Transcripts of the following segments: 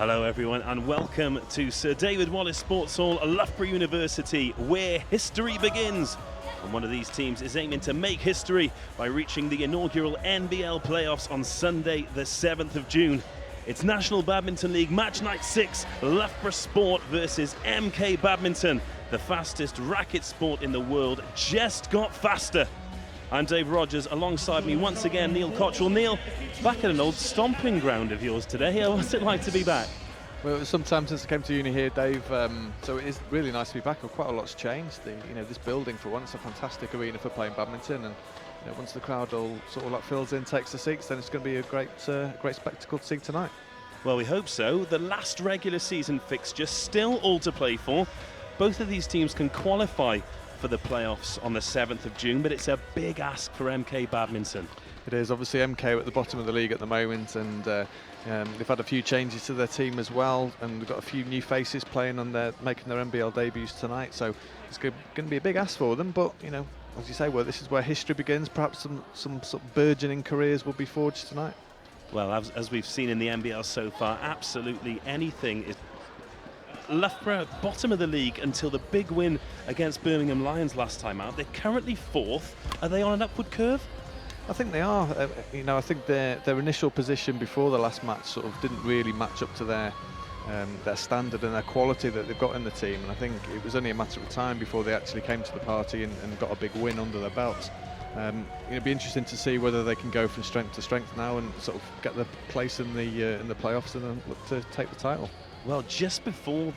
Hello everyone and welcome to Sir David Wallace Sports Hall, Loughborough University, where history begins. And one of these teams is aiming to make history by reaching the inaugural NBL playoffs on Sunday the 7th of June. It's National Badminton League Match Night 6, Loughborough Sport versus MK Badminton. The fastest racket sport in the world just got faster. I'm Dave Rogers, alongside me once again Neil Cottrell. Neil, back at an old stomping ground of yours today. What's it like to be back? Well, it was some time since I came to uni here, Dave, so it is really nice to be back. Quite a lot's changed. This building, for once, a fantastic arena for playing badminton, and once the crowd all sort of fills in, takes the seats, then it's going to be a great spectacle to see tonight. Well, we hope so. The last regular season fixture still all to play for. Both of these teams can qualify for the playoffs on the 7th of June, but it's a big ask for MK Badminton. It is. Obviously MK at the bottom of the league at the moment, and they've had a few changes to their team as well, and we've got a few new faces playing on making their NBL debuts tonight, so it's going to be a big ask for them, but as you say, well, this is where history begins. Perhaps some sort of burgeoning careers will be forged tonight. Well, as we've seen in the NBL so far, absolutely anything is. Loughborough, bottom of the league until the big win against Birmingham Lions last time out. They're currently 4th. Are they on an upward curve? I think they are. I think their initial position before the last match sort of didn't really match up to their standard and their quality that they've got in the team. And I think it was only a matter of time before they actually came to the party and got a big win under their belts. It'll be interesting to see whether they can go from strength to strength now and sort of get their place in the playoffs and then look to take the title. Well, just before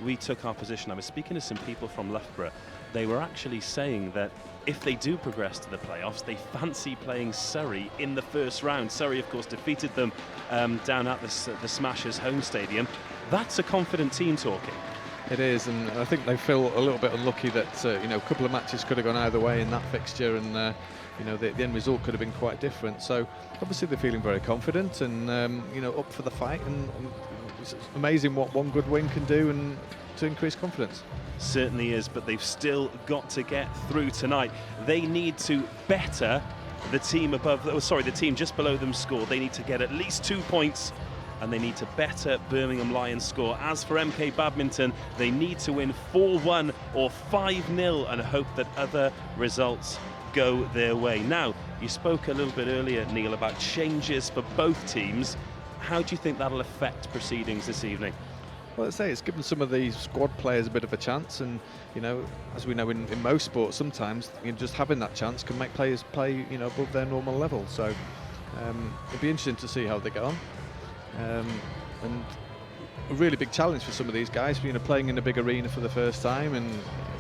we took our position, I was speaking to some people from Loughborough. They were actually saying that if they do progress to the playoffs, they fancy playing Surrey in the first round. Surrey, of course, defeated them down at the Smashers home stadium. That's a confident team talking. It is, and I think they feel a little bit unlucky that a couple of matches could have gone either way in that fixture, and the end result could have been quite different. So obviously they're feeling very confident and up for the fight, and it's amazing what one good win can do and to increase confidence. Certainly is, but they've still got to get through tonight. They need to better the team the team just below them score. They need to get at least 2 points, and they need to better Birmingham Lions score. As for MK Badminton, they need to win 4-1 or 5-0 and hope that other results go their way. Now, you spoke a little bit earlier, Neil, about changes for both teams. How do you think that'll affect proceedings this evening? Well, I'd say it's given some of these squad players a bit of a chance, and as we know in most sports, sometimes just having that chance can make players play above their normal level. So it'd be interesting to see how they get on, and a really big challenge for some of these guys. Playing in a big arena for the first time, and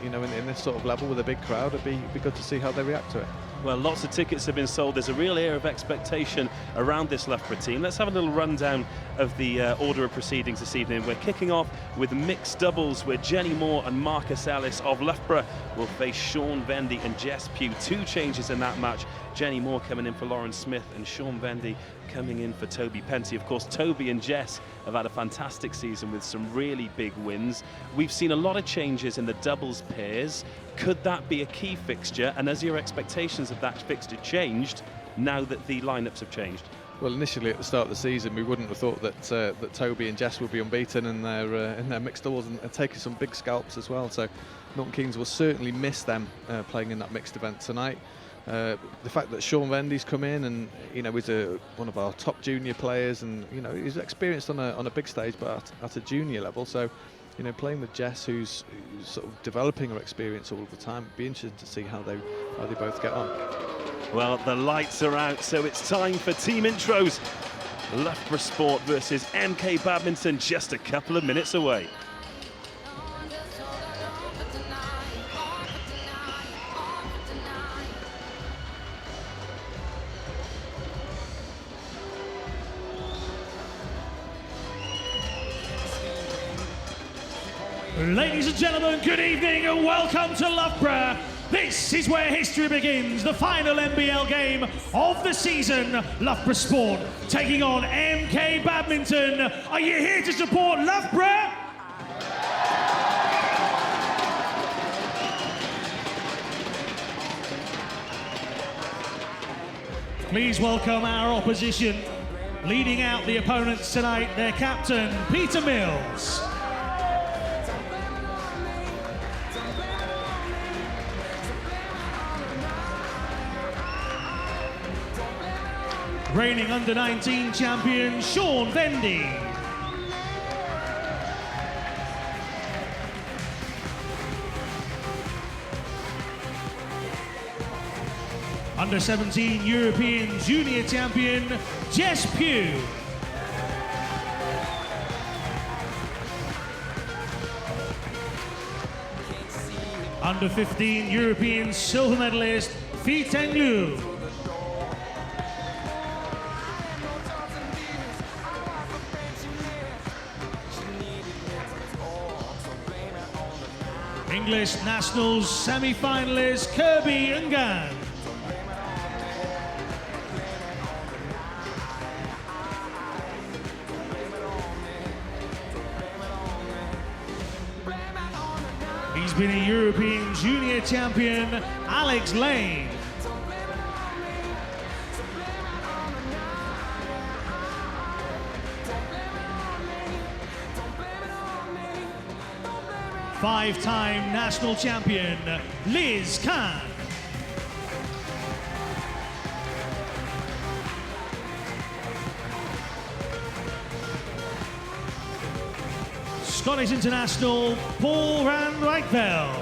in this sort of level with a big crowd, it'd be good to see how they react to it. Well, lots of tickets have been sold. There's a real air of expectation around this Loughborough team. Let's have a little rundown of the order of proceedings this evening. We're kicking off with mixed doubles, where Jenny Moore and Marcus Ellis of Loughborough will face Sean Vendy and Jess Pugh. 2 changes in that match. Jenny Moore coming in for Lauren Smith and Sean Vendy coming in for Toby Penty. Of course, Toby and Jess have had a fantastic season with some really big wins. We've seen a lot of changes in the doubles pairs. Could that be a key fixture? And has your expectations of that fixture changed now that the lineups have changed? Well, initially at the start of the season, we wouldn't have thought that Toby and Jess would be unbeaten in their mixed doubles and taking some big scalps as well. So Milton Keynes will certainly miss them playing in that mixed event tonight. The fact that Sean Vendy's come in and he's one of our top junior players, and he's experienced on a big stage, but at a junior level. So playing with Jess, who's sort of developing her experience all the time, it'd be interesting to see how they both get on. Well, the lights are out, so it's time for team intros. Loughborough Sport versus MK Badminton, just a couple of minutes away. Ladies and gentlemen, good evening and welcome to Loughborough. This is where history begins, the final NBL game of the season. Loughborough Sport taking on MK Badminton. Are you here to support Loughborough? Please welcome our opposition. Leading out the opponents tonight, their captain, Peter Mills. Reigning under-19 champion, Sean Vendy. Under-17 European Junior Champion, Jess Pugh. Under-15 European Silver Medalist, Phi Teng Liu. English Nationals semi-finalist, Kirby Ngan. He's been a European Junior Champion, Alex Lane. Five-time national champion, Liz Khan. Scottish international, Paul van Rijkveld.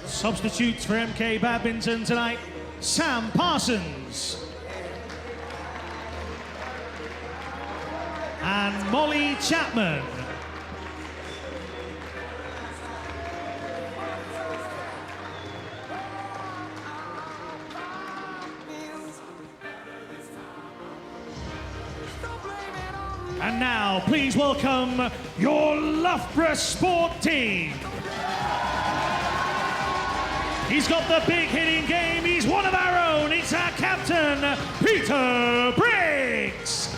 Substitutes for MK Badminton tonight, Sam Parsons. And Molly Chapman. And now, please welcome your Loughborough Sport team. He's got the big hitting game. He's one of our own. It's our captain, Peter Briggs.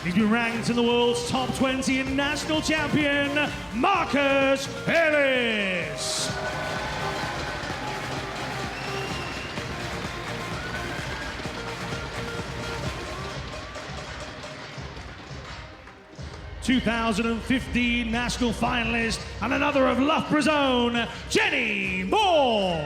He's been ranked in the world's top 20 and national champion, Marcus Ellis. ...2015 national finalist and another of Loughborough's own, Jenny Moore.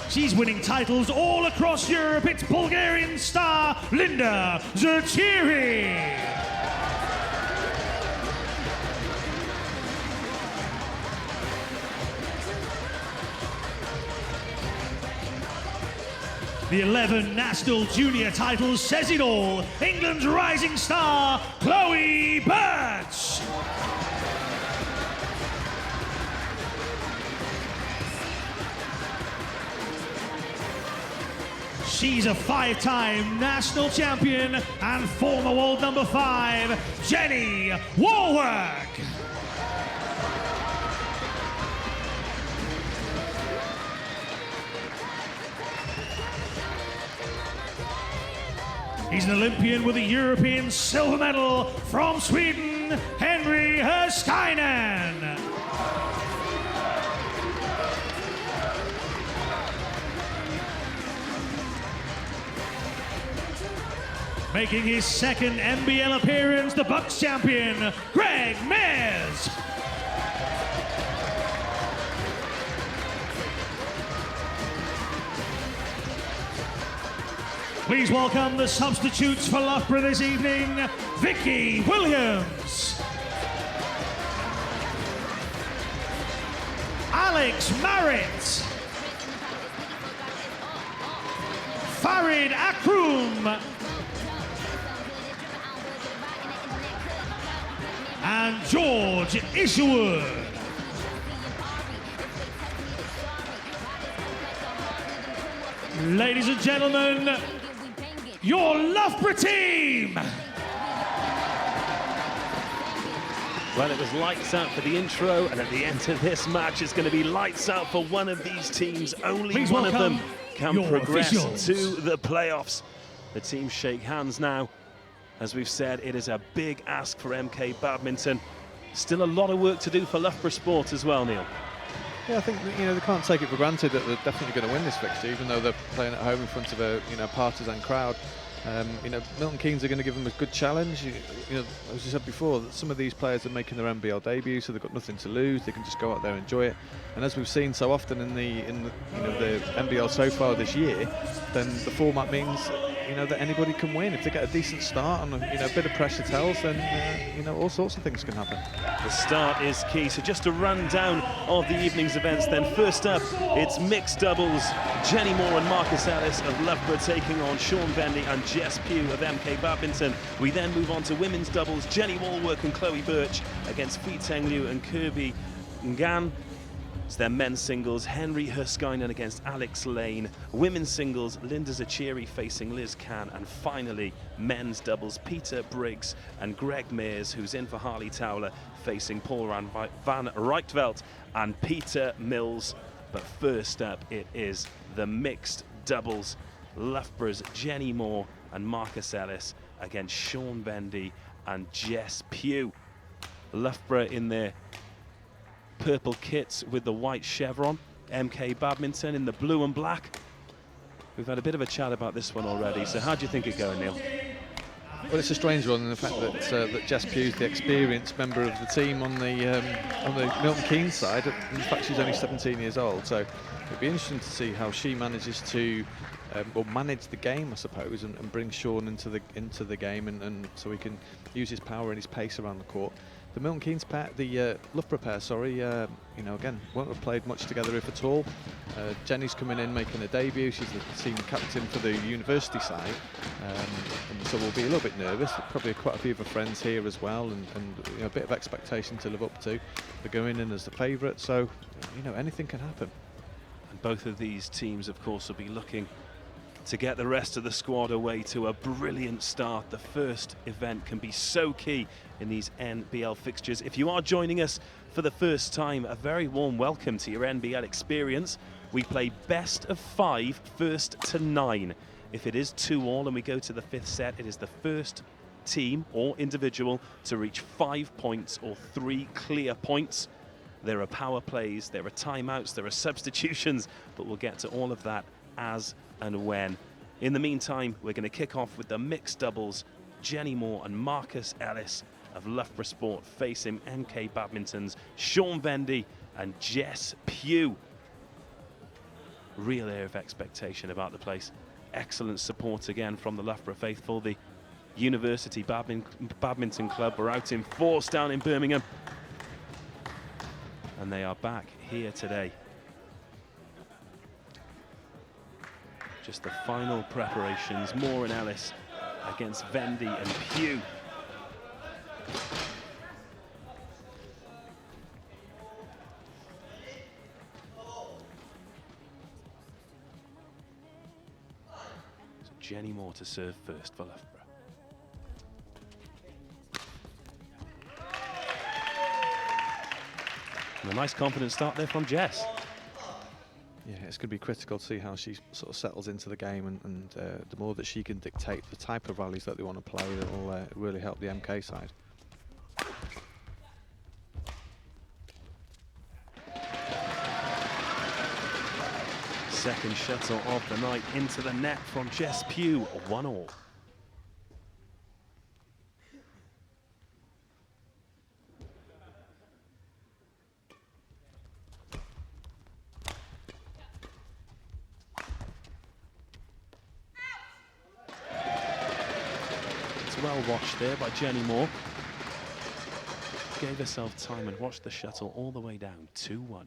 She's winning titles all across Europe. It's Bulgarian star, Linda Zerchiri. The 11 national junior titles says it all. England's rising star, Chloe Birch. She's a five-time national champion and former world number 5, Jenny Warwick. He's an Olympian with a European silver medal from Sweden, Henry Herskainen. Making his second NBL appearance, the Bucks champion, Greg Mears. Please welcome the substitutes for Loughborough this evening, Vicky Williams, Alex Marriott, Farid Akroum, and George Isherwood. Ladies and gentlemen, your Loughborough team. Well, it was lights out for the intro, and at the end of this match, it's going to be lights out for one of these teams. Only one of them can progress to the playoffs. The teams shake hands now. As we've said, it is a big ask for MK Badminton. Still a lot of work to do for Loughborough Sport as well, Neil. Yeah, I think they can't take it for granted that they're definitely going to win this fixture, even though they're playing at home in front of a partisan crowd. Milton Keynes are going to give them a good challenge. As you said before, some of these players are making their NBL debut, so they've got nothing to lose. They can just go out there and enjoy it. And as we've seen so often in the NBL so far this year, then the format means that anybody can win if they get a decent start and a bit of pressure tells. Then all sorts of things can happen. The start is key. So just a rundown of the evening's events. Then first up, it's mixed doubles. Jenny Moore and Marcus Ellis of Loughborough taking on Sean Bendy and Jess Pugh of MK Badminton. We then move on to women's doubles. Jenny Walwork and Chloe Birch against Fei Teng Liu and Kirby Ngan. It's their men's singles, Henry Herskainen against Alex Lane. Women's singles, Linda Zachiri facing Liz Can. And finally, men's doubles, Peter Briggs and Greg Mears, who's in for Harley Towler, facing Paul van Reichtveld and Peter Mills. But first up, it is the mixed doubles. Loughborough's Jenny Moore and Marcus Ellis against Sean Bendy and Jess Pugh. Loughborough in their purple kits with the white chevron. MK Badminton in the blue and black. We've had a bit of a chat about this one already, so how do you think it's going, Neil? Well, it's a strange one in the fact that Jess Pugh's the experienced member of the team on the Milton Keynes side. In fact, she's only 17 years old, so it'll be interesting to see how she manages to manage the game, I suppose, and bring Sean into the game, and so he can use his power and his pace around the court. The Milton Keynes pair, the Loughborough pair, again, won't have played much together if at all. Jenny's coming in making a debut. She's the team captain for the university side, and so we'll be a little bit nervous. Probably quite a few of her friends here as well, and a bit of expectation to live up to. They're going in as the favourite, so anything can happen. And both of these teams, of course, will be looking to get the rest of the squad away to a brilliant start. The first event can be so key in these NBL fixtures. If you are joining us for the first time, a very warm welcome to your NBL experience. We play best of 5, first to 9. If it is 2-all and we go to the 5th set, it is the first team or individual to reach 5 points or 3 clear points. There are power plays, there are timeouts, there are substitutions, but we'll get to all of that as and when. In the meantime, we're going to kick off with the mixed doubles. Jenny Moore and Marcus Ellis of Loughborough Sport facing MK Badminton's Sean Bendy and Jess Pugh. Real air of expectation about the place. Excellent support again from the Loughborough faithful. The University Badminton Club were out in force down in Birmingham, and they are back here today. Just the final preparations. Moore and Ellis against Vendy and Pugh. So Jenny Moore to serve first for Loughborough. And a nice confident start there from Jess. Yeah, it's going to be critical to see how she sort of settles into the game, and the more that she can dictate the type of rallies that they want to play, it will really help the MK side. Second shuttle of the night into the net from Jess Pugh, 1-all. Well watched there by Jenny Moore. Gave herself time and watched the shuttle all the way down, 2-1.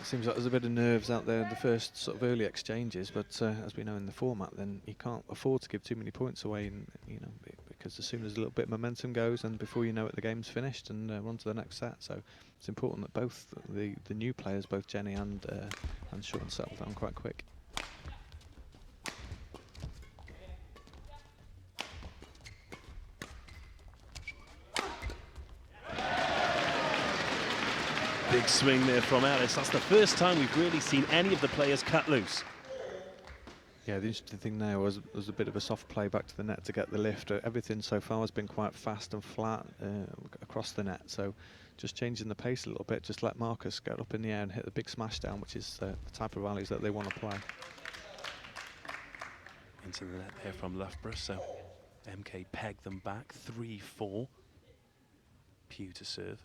seems like there's a bit of nerves out there in the first sort of early exchanges, but as we know in the format, then you can't afford to give too many points away, and, you know, because as soon as a little bit of momentum goes, and before you know it, the game's finished and we're on to the next set. So it's important that both the new players, both Jenny and Sean, settle down quite quick. Big swing there from Ellis. That's the first time we've really seen any of the players cut loose. Yeah, the interesting thing there was a bit of a soft play back to the net to get the lift. Everything so far has been quite fast and flat across the net, so just changing the pace a little bit, just let Marcus get up in the air and hit the big smash down, which is the type of rallies that they want to play. Into the net there from Loughborough, so MK pegged them back, 3-4. Pugh to serve.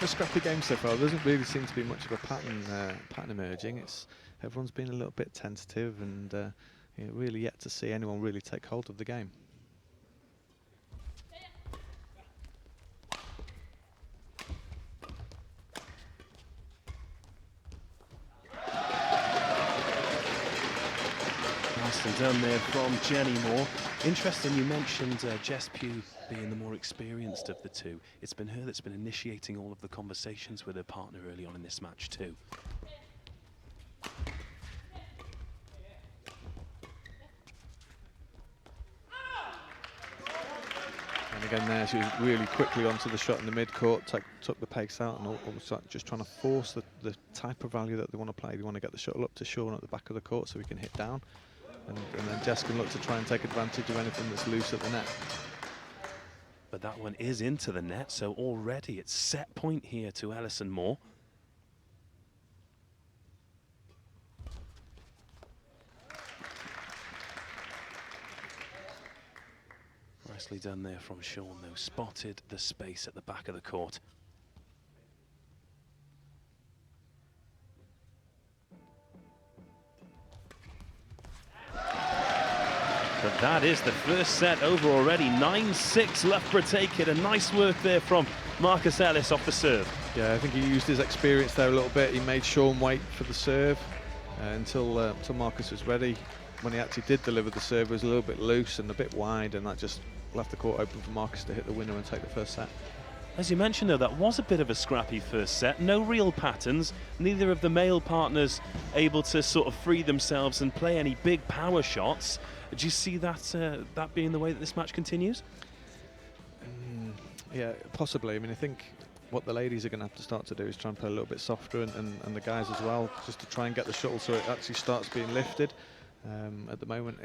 A scrappy game so far. There doesn't really seem to be much of a pattern emerging. Everyone's been a little bit tentative and you know, really yet to see anyone really take hold of the game. Nicely done there from Jenny Moore. Interesting you mentioned Jess Pugh being the more experienced of the two. It's been her that's been initiating all of the conversations with her partner early on in this match too. And again there, she was really quickly onto the shot in the mid-court, took the pace out, and almost like just trying to force the type of value that they want to play. They want to get the shuttle up to Sean at the back of the court so he can hit down. And then Jess can look to try and take advantage of anything that's loose at the net. But that one is into the net, so already it's set point here to Ellison Moore. Nicely done there from Sean, though. Spotted the space at the back of the court. But that is the first set over already. 9-6, Loughborough take it. A nice work there from Marcus Ellis off the serve. Yeah, I think he used his experience there a little bit. He made Sean wait for the serve until Marcus was ready. When he actually did deliver the serve, it was a little bit loose and a bit wide, and that just left the court open for Marcus to hit the winner and take the first set. As you mentioned, though, that was a bit of a scrappy first set. No real patterns. Neither of the male partners able to sort of free themselves and play any big power shots. Do you see that that being the way that this match continues? Yeah, possibly. I mean, I think what the ladies are going to have to start to do is try and play a little bit softer, and the guys as well, just to try and get the shuttle so it actually starts being lifted. At the moment,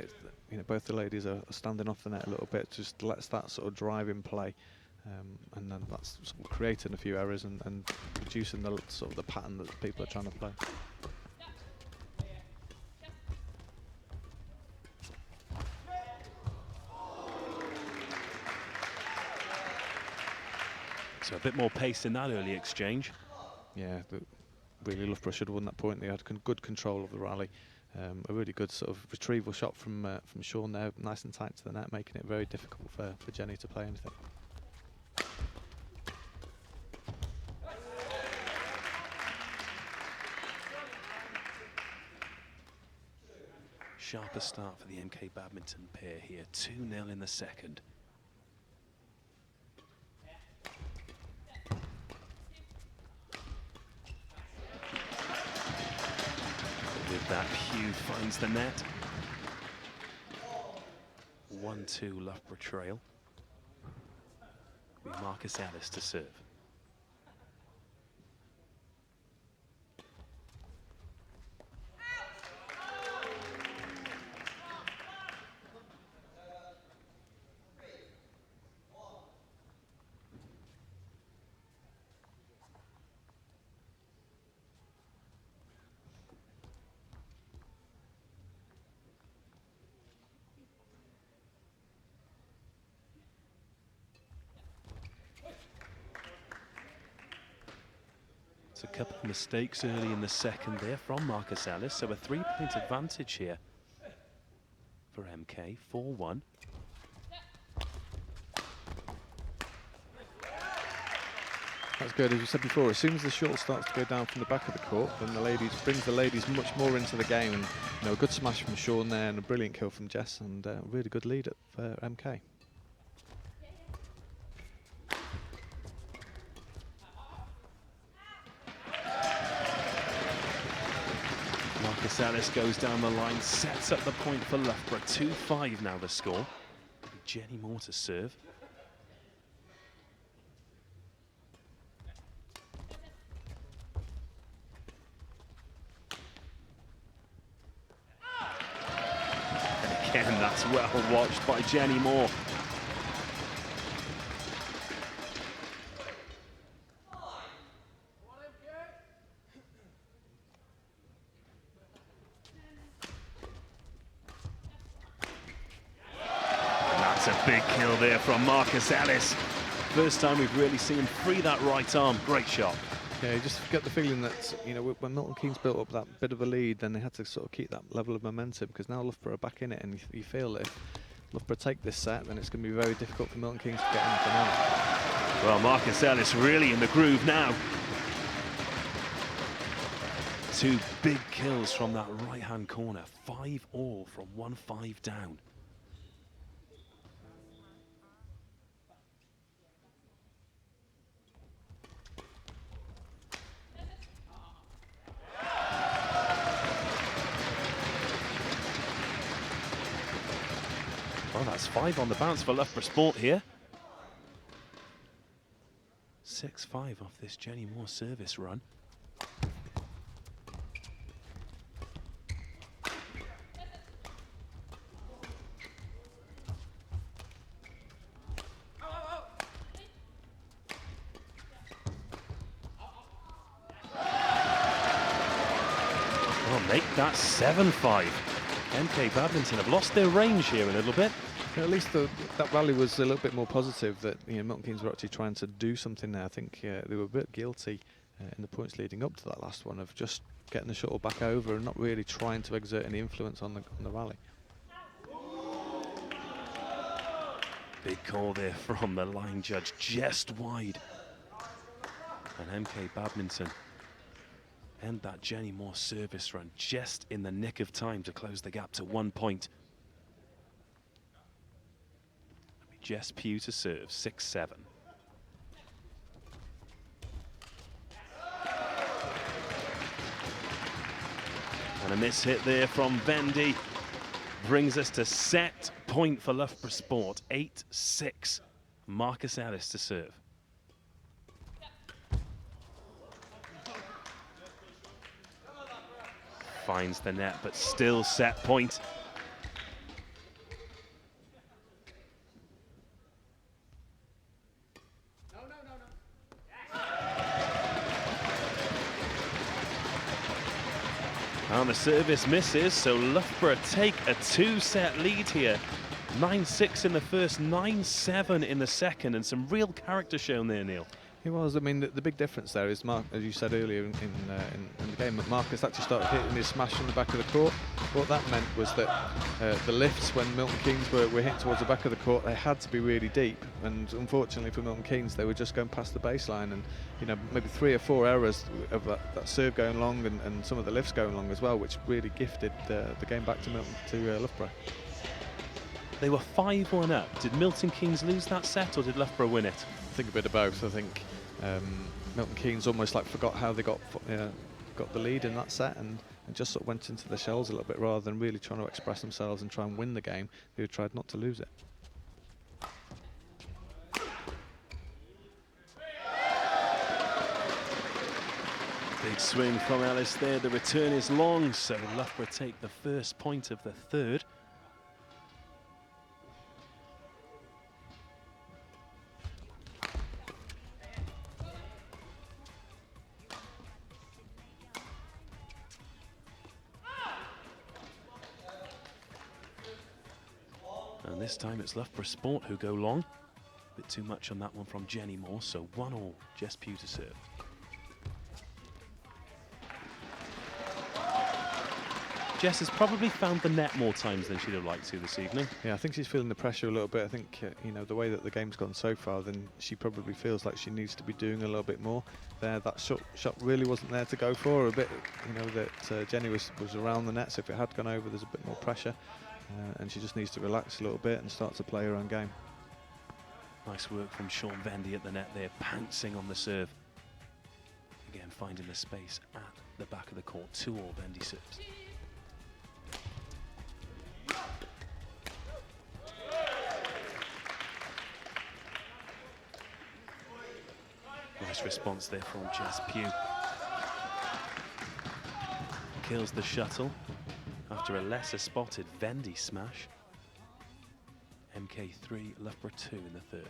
you know, both the ladies are standing off the net a little bit, just lets that sort of drive in play. And then that's sort of creating a few errors and reducing the sort of the pattern that people are trying to play. So a bit more pace in that early exchange. Yeah, really Loughborough should have won that point. They had good control of the rally. A really good sort of retrieval shot from Sean there, nice and tight to the net, making it very difficult for Jenny to play anything. Sharper start for the MK Badminton pair here. 2-0 in the second. With that, Pugh finds the net. 1-2 Loughborough trail. With Marcus Ellis to serve. It's a couple of mistakes early in the second there from Marcus Ellis, so a 3-point advantage here for MK, 4-1. That's good. As we said before, as soon as the shuttle starts to go down from the back of the court, then the ladies brings the ladies much more into the game. And a good smash from Sean there, and a brilliant kill from Jess, and a really good lead for MK. Marcus Ellis goes down the line, sets up the point for Loughborough. 2-5 now the score. Jenny Moore to serve. And again, that's well watched by Jenny Moore. That's a big kill there from Marcus Ellis. First time we've really seen him free that right arm. Great shot. Yeah, you just get the feeling that, when Milton Keynes built up that bit of a lead, then they had to sort of keep that level of momentum, because now Loughborough are back in it, and you feel that if Loughborough take this set, then it's going to be very difficult for Milton Keynes to get anything out. Well, Marcus Ellis really in the groove now. 2 big kills from that right-hand corner. 5 all from 1-5 down. Well, that's 5 on the bounce for Loughborough Sport here. 6-5 off this Jenny Moore service run. Well, make that 7-5. MK Badminton have lost their range here a little bit. At least that rally was a little bit more positive, that Milton Keynes were actually trying to do something there. I think they were a bit guilty in the points leading up to that last one of just getting the shuttle back over and not really trying to exert any influence on the rally. Big call there from the line judge, just wide. And MK Badminton end that Jenny Moore service run just in the nick of time to close the gap to 1 point. Jess Pugh to serve, 6-7. And a miss hit there from Vendy brings us to set point for Loughborough Sport, 8-6. Marcus Ellis to serve. Finds the net, but still set point. And the service misses, so Loughborough take a 2-set lead here. 9-6 in the first, 9-7 in the second, and some real character shown there, Neil. It was. I mean, the big difference there is, Mark, as you said earlier in the game, that Marcus actually started hitting his smash from the back of the court. What that meant was that the lifts, when Milton Keynes were hitting towards the back of the court, they had to be really deep. And unfortunately for Milton Keynes, they were just going past the baseline, and maybe 3 or 4 errors of that serve going long and some of the lifts going long as well, which really gifted the game back to Loughborough. They were 5-1 up. Did Milton Keynes lose that set, or did Loughborough win it? I think a bit of both. I think Milton Keynes almost like forgot how they got the lead in that set and just sort of went into the shells a little bit rather than really trying to express themselves and try and win the game. They tried not to lose it. Big swing from Ellis there. The return is long, so Loughborough take the first point of the third. And this time it's Loughborough Sport who go long. A bit too much on that one from Jenny Moore, so 1-all, Jess Pugh to serve. Jess has probably found the net more times than she'd have liked to this evening. Yeah, I think she's feeling the pressure a little bit. I think, you know, the way that the game's gone so far, then she probably feels like she needs to be doing a little bit more. That shot really wasn't there to go for. A bit, you know, that Jenny was around the net, so if it had gone over, there's a bit more pressure. And she just needs to relax a little bit and start to play her own game. Nice work from Sean Vendy at the net there, pouncing on the serve. Again, finding the space at the back of the court. 2-all Vendy serves. Nice response there from Jess Pugh. Kills the shuttle after a lesser spotted Vendy smash. MK3, Loughborough 2 in the third.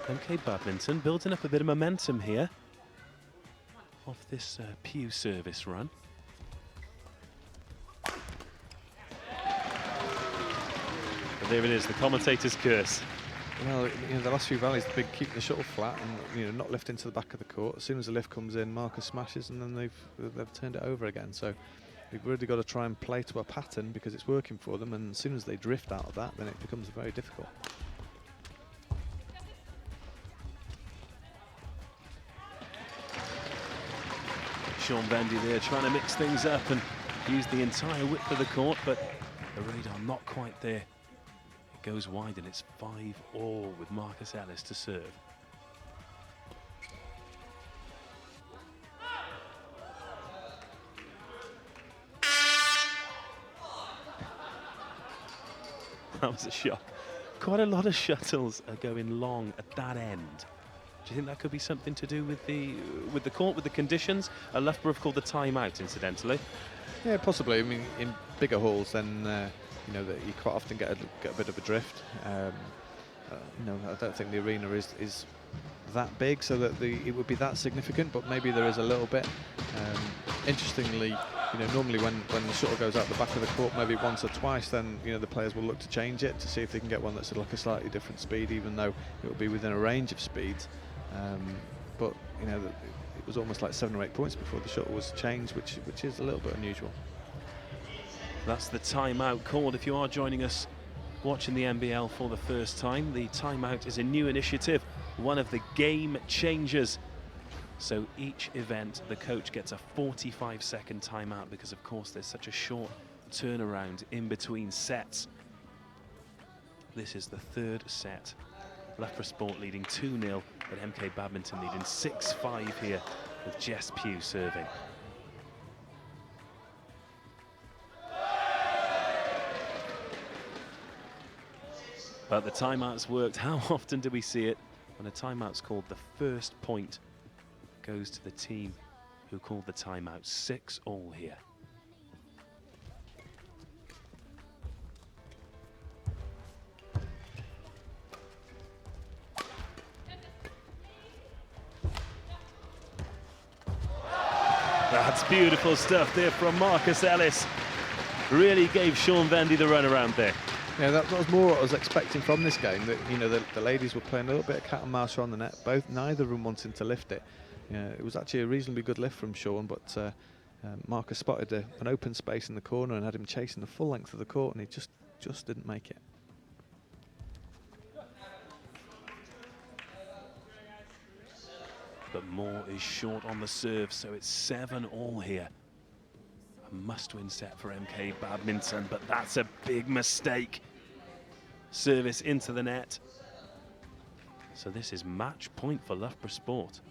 MK Badminton building up a bit of momentum here off this Pugh service run. But there it is, the commentator's curse. Well, you know, the last few rallies, the big keep the shuttle flat and, you know, not lift into the back of the court. As soon as the lift comes in, Marcus smashes, and then they've turned it over again. So they've really got to try and play to a pattern because it's working for them. And as soon as they drift out of that, then it becomes very difficult. Sean Vendy there trying to mix things up and use the entire width of the court, but the radar not quite there. It goes wide and it's 5-all with Marcus Ellis to serve. That was a shock. Quite a lot of shuttles are going long at that end. Do you think that could be something to do with the court, with the conditions? Loughborough have called the timeout, incidentally. Yeah, possibly. I mean, in bigger halls, then you know that you quite often get a bit of a drift. You know, I don't think the arena is that big, so that it would be that significant. But maybe there is a little bit. Interestingly, you know, normally when the shuttle goes out the back of the court, maybe once or twice, then you know the players will look to change it to see if they can get one that's like a slightly different speed, even though it will be within a range of speeds. But you know, it was almost like 7 or 8 points before the shuttle was changed, which is a little bit unusual. That's the timeout called. If you are joining us watching the NBL for the first time, the timeout is a new initiative, one of the game changers. So each event, the coach gets a 45-second timeout because, of course, there's such a short turnaround in between sets. This is the third set. Loughborough Sport leading 2-0, but MK Badminton leading 6-5 here with Jess Pugh serving. But the timeout's worked. How often do we see it when a timeout's called? The first point goes to the team who called the timeout. 6-all here. That's beautiful stuff there from Marcus Ellis. Really gave Sean Vendy the run around there. Yeah, that was more what I was expecting from this game. That, you know, the ladies were playing a little bit of cat and mouse on the net. Neither of them wanting to lift it. It was actually a reasonably good lift from Sean, but Marcus spotted an open space in the corner and had him chasing the full length of the court, and he just didn't make it. But Moore is short on the serve, so it's 7-all here. A must-win set for MK Badminton, but that's a big mistake. Service into the net. So this is match point for Loughborough Sport.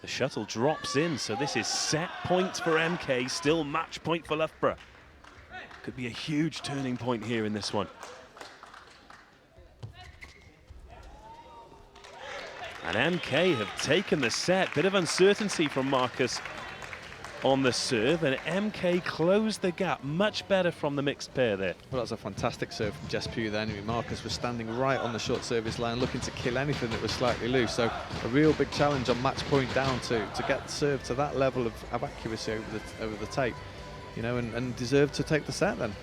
The shuttle drops in, so this is set point for MK, still match point for Loughborough. Could be a huge turning point here in this one. And MK have taken the set. Bit of uncertainty from Marcus on the serve, and MK closed the gap much better from the mixed pair there. Well, that was a fantastic serve from Jess Pugh then. Marcus was standing right on the short service line looking to kill anything that was slightly loose, so a real big challenge on match point down to get the serve to that level of accuracy over the tape, you know, and deserved to take the set then.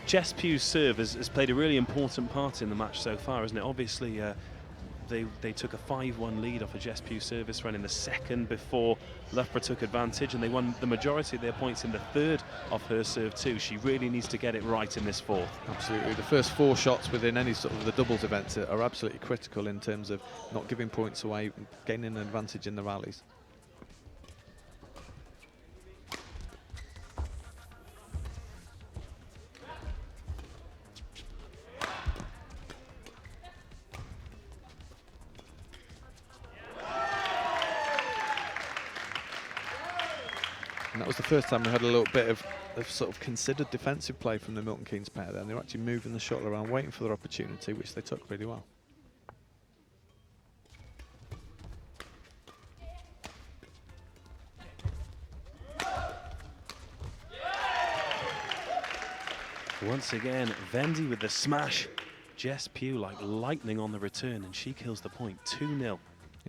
Jess Pugh's serve has played a really important part in the match so far, hasn't it? Obviously, they took a 5-1 lead off a Jess Pugh service run in the second before Loughborough took advantage, and they won the majority of their points in the third of her serve too. She really needs to get it right in this fourth. Absolutely. The first 4 shots within any sort of the doubles events are absolutely critical in terms of not giving points away, gaining an advantage in the rallies. And that was the first time we had a little bit of sort of considered defensive play from the Milton Keynes pair there, and they were actually moving the shuttle around, waiting for their opportunity, which they took really well. Once again, Vendy with the smash. Jess Pugh like lightning on the return, and she kills the point, 2-0.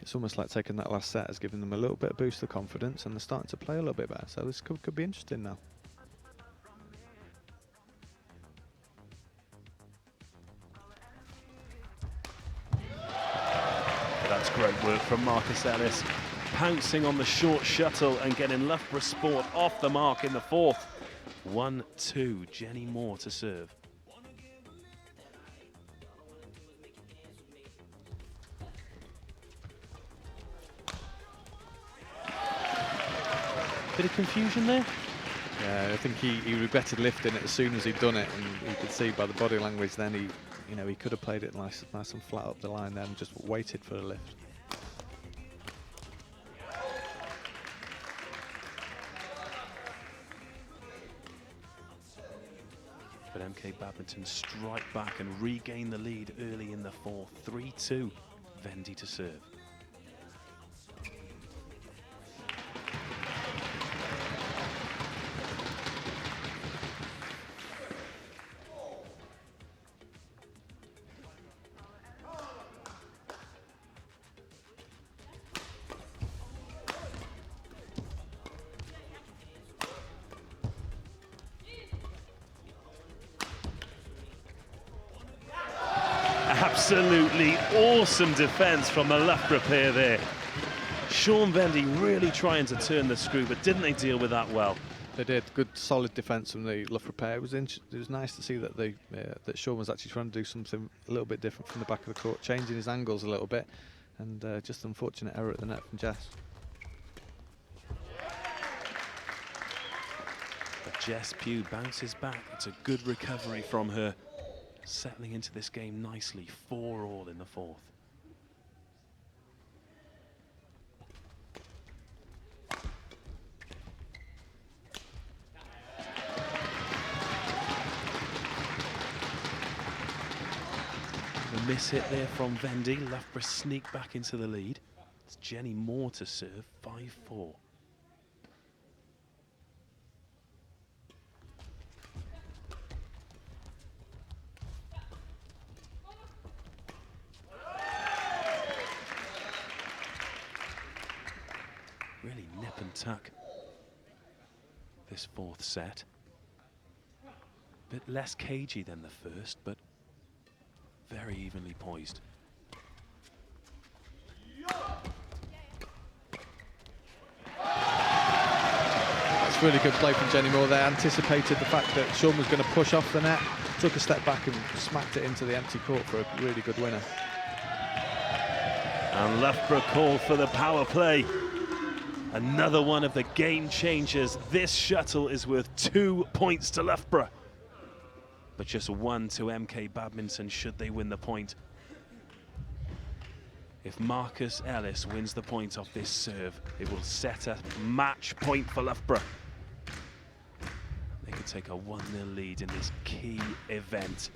It's almost like taking that last set has given them a little bit of boost of confidence, and they're starting to play a little bit better. So this could be interesting now. That's great work from Marcus Ellis, pouncing on the short shuttle and getting Loughborough Sport off the mark in the fourth. 1-2, Jenny Moore to serve. Bit of confusion there? Yeah, I think he regretted lifting it as soon as he'd done it, and you could see by the body language then he could have played it nice and flat up the line then, just waited for a lift. But MK Badminton strike back and regain the lead early in the fourth. 3-2, Vendy to serve. Absolutely awesome defense from the Loughborough pair there. Sean Vendy really trying to turn the screw, but didn't they deal with that well? They did. Good, solid defence from the Loughborough pair. It was nice to see that that Sean was actually trying to do something a little bit different from the back of the court, changing his angles a little bit, and just unfortunate error at the net from Jess. But Jess Pugh bounces back. It's a good recovery from her, settling into this game nicely. 4-all in the fourth. A miss hit there from Vendy. Loughborough sneak back into the lead. It's Jenny Moore to serve. 5-4. Really nip and tuck this fourth set. Bit less cagey than the first, but very evenly poised. That's really good play from Jenny Moore there. Anticipated the fact that Sean was going to push off the net, took a step back and smacked it into the empty court for a really good winner. And Loughborough call for the power play. Another one of the game changers. This shuttle is worth 2 points to Loughborough, but just 1 to MK Badminton should they win the point. If Marcus Ellis wins the point off this serve, it will set a match point for Loughborough. They could take a 1-0 lead in this key event.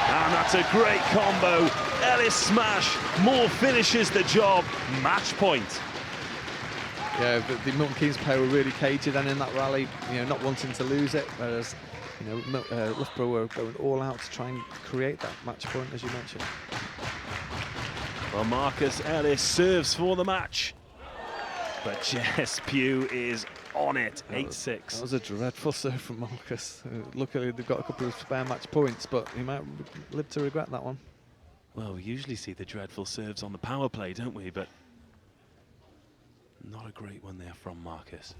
And that's a great combo. Ellis smash, more finishes the job. Match point. Yeah, the Milton Keynes pair were really cagey then in that rally, not wanting to lose it, whereas, Loughborough were going all out to try and create that match point, as you mentioned. Well, Marcus Ellis serves for the match, but Jess Pugh is on it, 8-6. That was a dreadful serve from Marcus. Luckily, they've got a couple of spare match points, but he might live to regret that one. Well, we usually see the dreadful serves on the power play, don't we? But not a great one there from Marcus.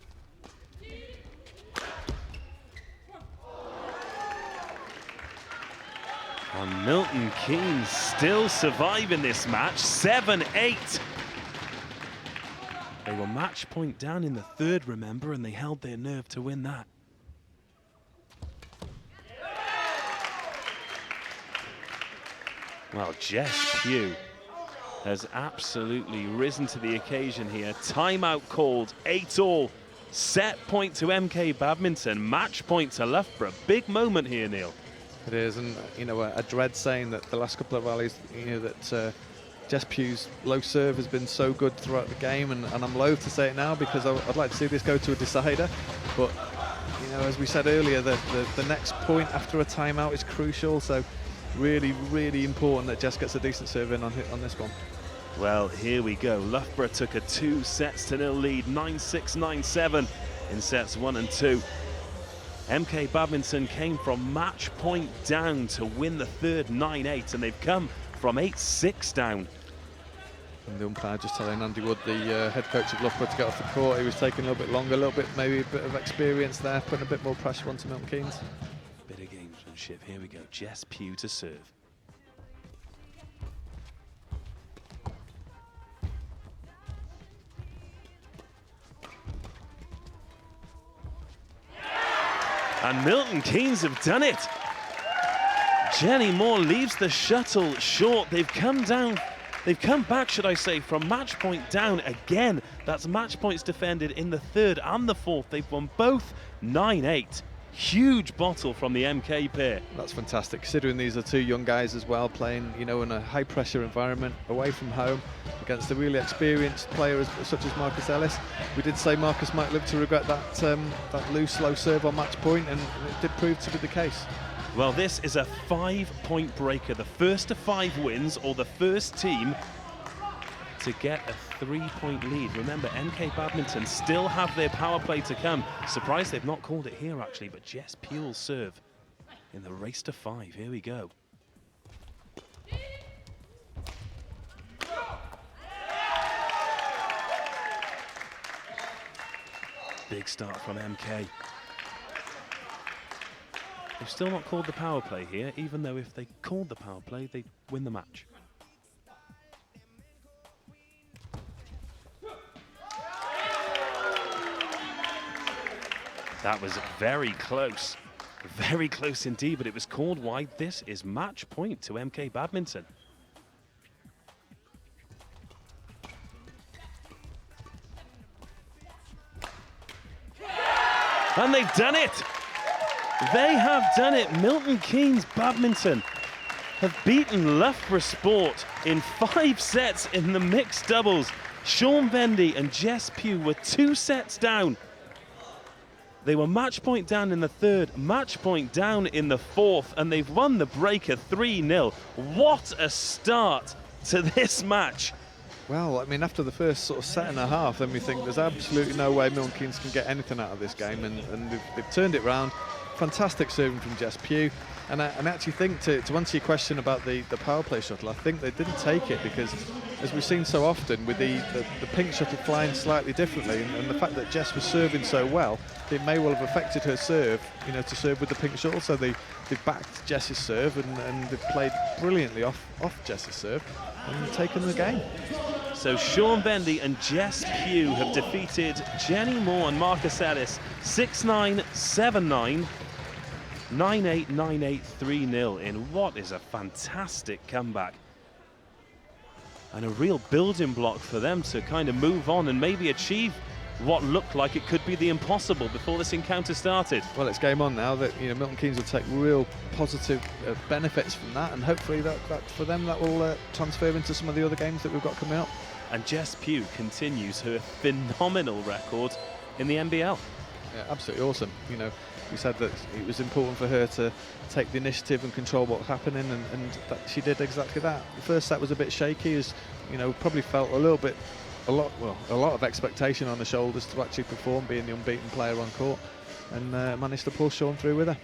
And Milton Keynes still surviving this match, 7-8. They were match point down in the third, remember, and they held their nerve to win that. Well, Jess Pugh has absolutely risen to the occasion here. Timeout called, 8-all. Set point to MK Badminton, match point to Loughborough. Big moment here, Neil. It is, and I dread saying that the last couple of rallies, that Jess Pugh's low serve has been so good throughout the game, and I'm loath to say it now because I'd like to see this go to a decider. But as we said earlier, the next point after a timeout is crucial. So really, really important that Jess gets a decent serve in on this one. Well, here we go. Loughborough took a 2-0 lead, 9-6, 9-7 in sets 1 and 2. MK Badminton came from match point down to win the third, 9-8, and they've come from 8-6 down. And the umpire just telling Andy Wood, the head coach of Loughborough, to get off the court. He was taking a little bit longer, maybe a bit of experience there, putting a bit more pressure onto Milton Keynes. Bit of gamesmanship. Here we go. Jess Pugh to serve. And Milton Keynes have done it. Jenny Moore leaves the shuttle short. They've come back, should I say, from match point down again. That's match points defended in the third and the fourth. They've won both, 9-8. Huge bottle from the MK pair. That's fantastic, considering these are two young guys as well, playing, in a high-pressure environment, away from home, against a really experienced player such as Marcus Ellis. We did say Marcus might live to regret that loose, low serve on match point, and it did prove to be the case. Well, this is a 5-point breaker. The first to 5 wins, or the first team to get a 3-point lead. Remember, MK Badminton still have their power play to come. Surprised they've not called it here, actually, but Jess Pugh'll serve in the race to 5. Here we go. Big start from MK. They've still not called the power play here, even though if they called the power play, they'd win the match. That was very close indeed, but it was called wide. This is match point to MK Badminton. And they've done it! They have done it. Milton Keynes Badminton have beaten Loughborough Sport in 5 sets in the mixed doubles. Sean Vendy and Jess Pugh were 2 sets down. They were match point down in the third, match point down in the fourth, and they've won the breaker 3-0. What a start to this match. Well, I mean, after the first sort of set and a half, then we think there's absolutely no way Milton Keynes can get anything out of this game, and they've turned it round. Fantastic serving from Jess Pugh. And I actually think, to answer your question about the power play shuttle, I think they didn't take it because as we've seen so often with the pink shuttle flying slightly differently, and the fact that Jess was serving so well, it may well have affected her serve, you know, to serve with the pink shuttle. So they backed Jess's serve and they've played brilliantly off Jess's serve and taken the game. So Sean Bendy and Jess Pugh have defeated Jenny Moore and Marcus Ellis 6-9, 7-9, 9-8, 9-8, 3-0 in what is a fantastic comeback. And a real building block for them to kind of move on and maybe achieve what looked like it could be the impossible before this encounter started. Well, it's game on now. That, you know, Milton Keynes will take real positive benefits from that, and hopefully that for them that will transfer into some of the other games that we've got coming up. And Jess Pugh continues her phenomenal record in the NBL. Yeah, absolutely awesome. You know, we said that it was important for her to take the initiative and control what was happening, and that she did exactly that. The first set was a bit shaky, as you know, probably felt a lot of expectation on her shoulders to actually perform, being the unbeaten player on court, and managed to pull Sean through with her.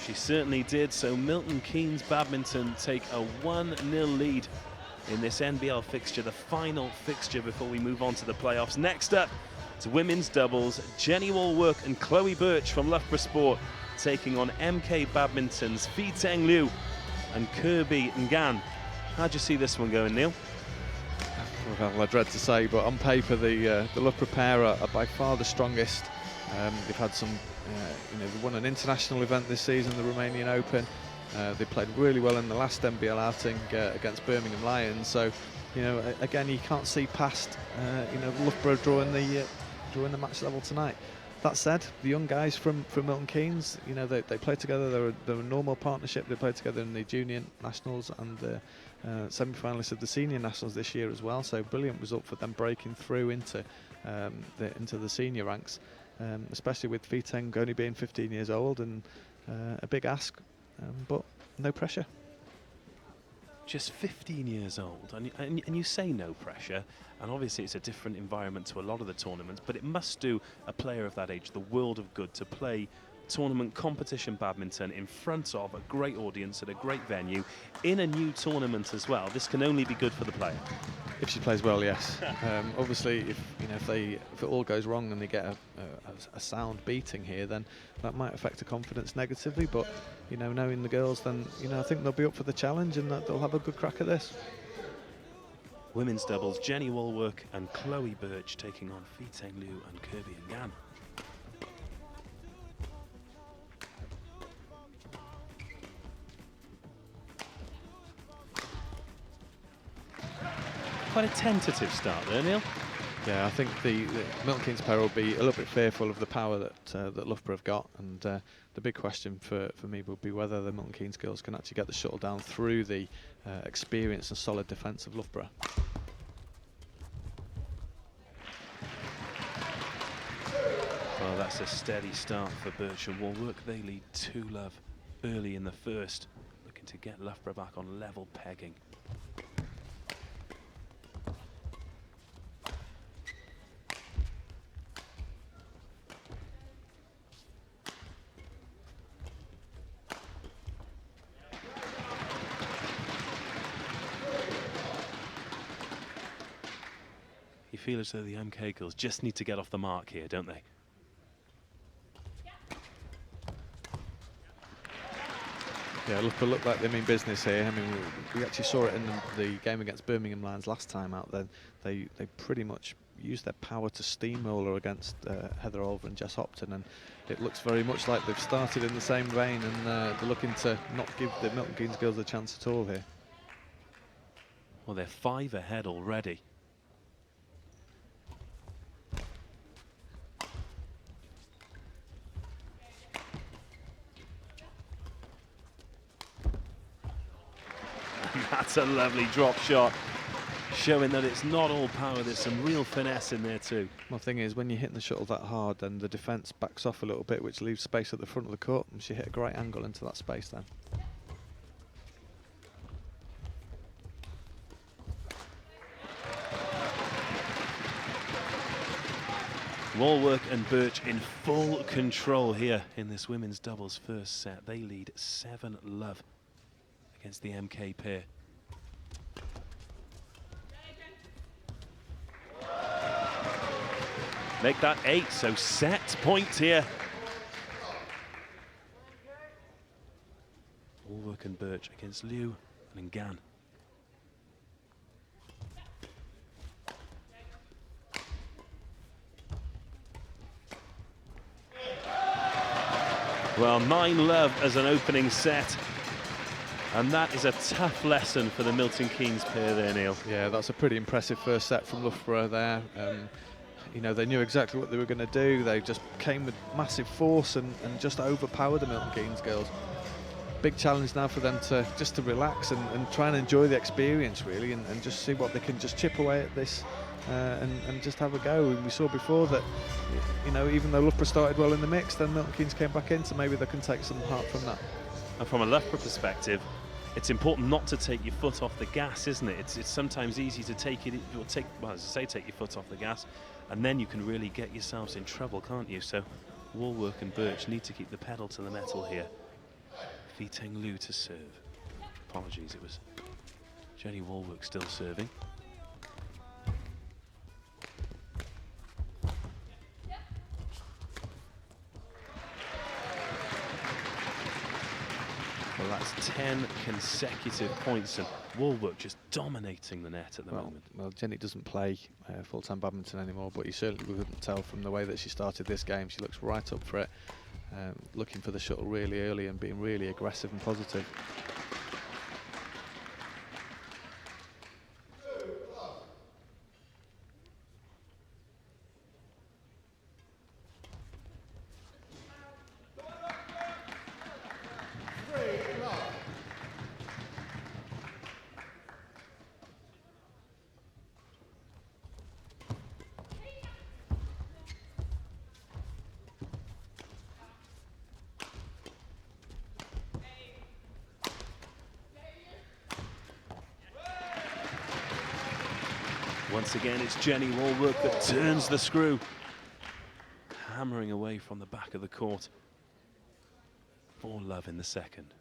She certainly did. So Milton Keynes Badminton take a 1-0 lead in this NBL fixture, the final fixture before we move on to the playoffs. Next up, it's women's doubles. Jenny Wallwork and Chloe Birch from Loughborough Sport taking on MK Badminton's Phi Teng Liu and Kirby Ngan. How'd you see this one going, Neil? Well, I dread to say, but on paper the Loughborough pair are by far the strongest. They've had some, you know, they won an international event this season, the Romanian Open. They played really well in the last NBL outing against Birmingham Lions. So, you know, again, you can't see past, you know, Loughborough drawing the match level tonight. That said, the young guys from Milton Keynes, you know, they play together. They're a normal partnership. They play together in the junior nationals and semi-finalists of the senior nationals this year as well. So brilliant result for them breaking through into the senior ranks, especially with Phi Teng only being 15 years old, and a big ask, but no pressure. Just 15 years old, and you say no pressure, and obviously it's a different environment to a lot of the tournaments, but it must do a player of that age the world of good to play tournament competition badminton in front of a great audience at a great venue in a new tournament as well. This can only be good for the player. If she plays well, yes. Obviously, if it all goes wrong and they get a sound beating here, then that might affect her confidence negatively. But you know, knowing the girls, then you know, I think they'll be up for the challenge and that they'll have a good crack at this. Women's doubles, Jenny Wallwork and Chloe Birch taking on Phi Teng Liu and Kirby Ngan. Quite a tentative start there, Neil. Yeah, I think the Milton Keynes pair will be a little bit fearful of the power that Loughborough have got, and the big question for me will be whether the Milton Keynes girls can actually get the shuttle down through the experience and solid defence of Loughborough. Well, that's a steady start for Birch and Wallwork. They lead 2-love early in the first, looking to get Loughborough back on level pegging. You feel as though the MK girls just need to get off the mark here, don't they? Yeah, Loughborough look like they mean business here. I mean, we actually saw it in the game against Birmingham Lions last time out. Then they pretty much used their power to steamroller against Heather Oliver and Jess Hopton, and it looks very much like they've started in the same vein, and they're looking to not give the Milton Keynes girls a chance at all here. Well, they're 5 ahead already. That's a lovely drop shot, showing that it's not all power, there's some real finesse in there too. My thing is, when you're hitting the shuttle that hard, then the defence backs off a little bit, which leaves space at the front of the court, and she hit a great angle into that space then. Wallwork and Birch in full control here in this women's doubles first set. They lead 7-love against the MK pair. make that 8, so set point here. Woolwork and Birch against Liu and Ngan. Well, 9-love as an opening set. And that is a tough lesson for the Milton Keynes pair there, Neil. Yeah, that's a pretty impressive first set from Loughborough there. You know, they knew exactly what they were going to do. They just came with massive force and just overpowered the Milton Keynes girls. Big challenge now for them to just to relax and try and enjoy the experience, really, and just see what they can just chip away at this and just have a go. And we saw before that, you know, even though Loughborough started well in the mix, then Milton Keynes came back in, so maybe they can take some heart from that. And from a Loughborough perspective, it's important not to take your foot off the gas, isn't it? It's sometimes easy to take it, or well, as I say, take your foot off the gas, and then you can really get yourselves in trouble, can't you? So Woolwork and Birch need to keep the pedal to the metal here. Fiteng Liu to serve. Apologies, it was Jenny Woolwork still serving. Well, that's 10 consecutive points, and Woolwork just dominating the net at the moment. Well, Jenny doesn't play full-time badminton anymore, but you certainly couldn't tell from the way that she started this game. She looks right up for it, looking for the shuttle really early and being really aggressive and positive. Once again, it's Jenny Woolwork that turns the screw, hammering away from the back of the court. 4-love in the second.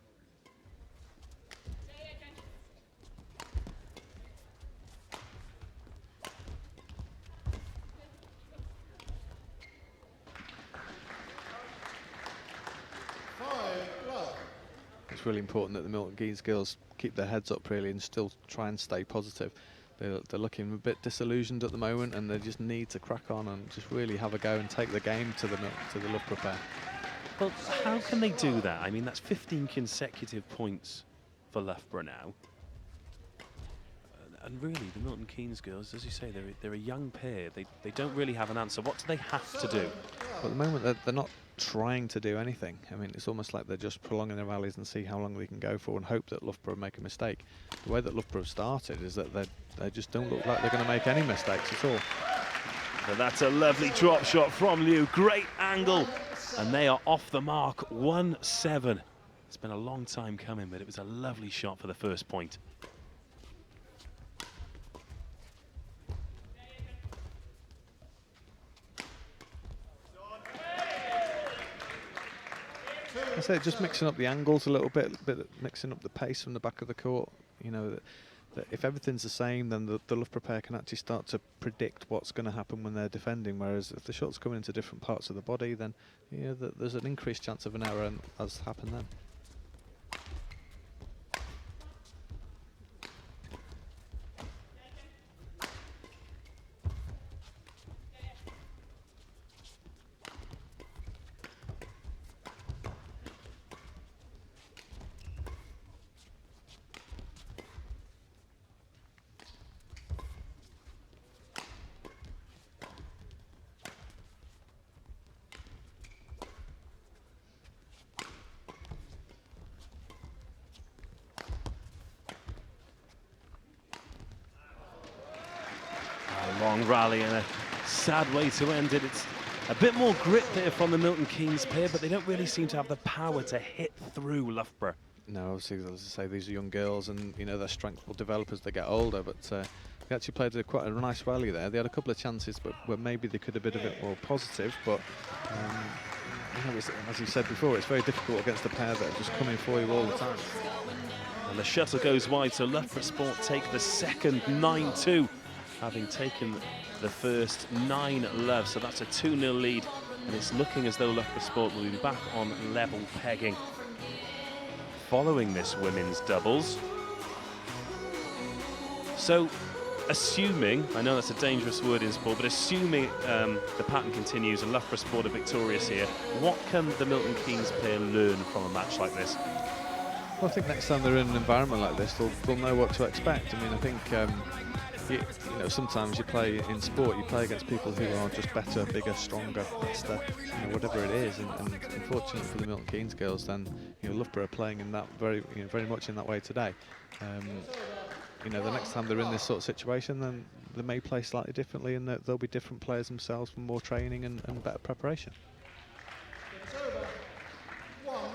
It's really important that the Milton Keynes girls keep their heads up, really, and still try and stay positive. They're looking a bit disillusioned at the moment, and they just need to crack on and just really have a go and take the game to the Loughborough pair. Well, how can they do that? I mean, that's 15 consecutive points for Loughborough now. And really, the Milton Keynes girls, as you say, they're a young pair. They don't really have an answer. What do they have to do? Well, at the moment, they're not trying to do anything. I mean, it's almost like they're just prolonging their rallies and see how long they can go for and hope that Loughborough make a mistake. The way that Loughborough started is that they just don't look like they're going to make any mistakes at all. But that's a lovely drop shot from Liu. Great angle. And they are off the mark, 1-7. It's been a long time coming, but it was a lovely shot for the first point. I say just mixing up the angles a little bit mixing up the pace from the back of the court. You know, that if everything's the same, then the Loughborough pair can actually start to predict what's going to happen when they're defending. Whereas if the shot's coming into different parts of the body, then there's an increased chance of an error, as happened then. Long rally and a sad way to end it. It's a bit more grit there from the Milton Keynes pair, but they don't really seem to have the power to hit through Loughborough. No, obviously, as I say, these are young girls, and their strength will develop as they get older. But they actually played quite a nice rally there. They had a couple of chances, but where maybe they could have been a bit more positive. But as you said before, it's very difficult against a pair that are just coming for you all the time. And the shuttle goes wide, so Loughborough Sport take the second 9-2. having taken the first 9 love. So that's a 2-0 lead, and it's looking as though Loughborough Sport will be back on level pegging following this women's doubles. So, assuming, I know that's a dangerous word in sport, but assuming the pattern continues and Loughborough Sport are victorious here, what can the Milton Keynes pair learn from a match like this? Well, I think next time they're in an environment like this, they'll know what to expect. I mean, I think you know, sometimes you play in sport, you play against people who are just better, bigger, stronger, faster, you know, whatever it is. And unfortunately for the Milton Keynes girls, then Loughborough are playing in that very much in that way today. You know, the next time they're in this sort of situation, then they may play slightly differently, and there'll be different players themselves from more training and better preparation. It's over. 1-all.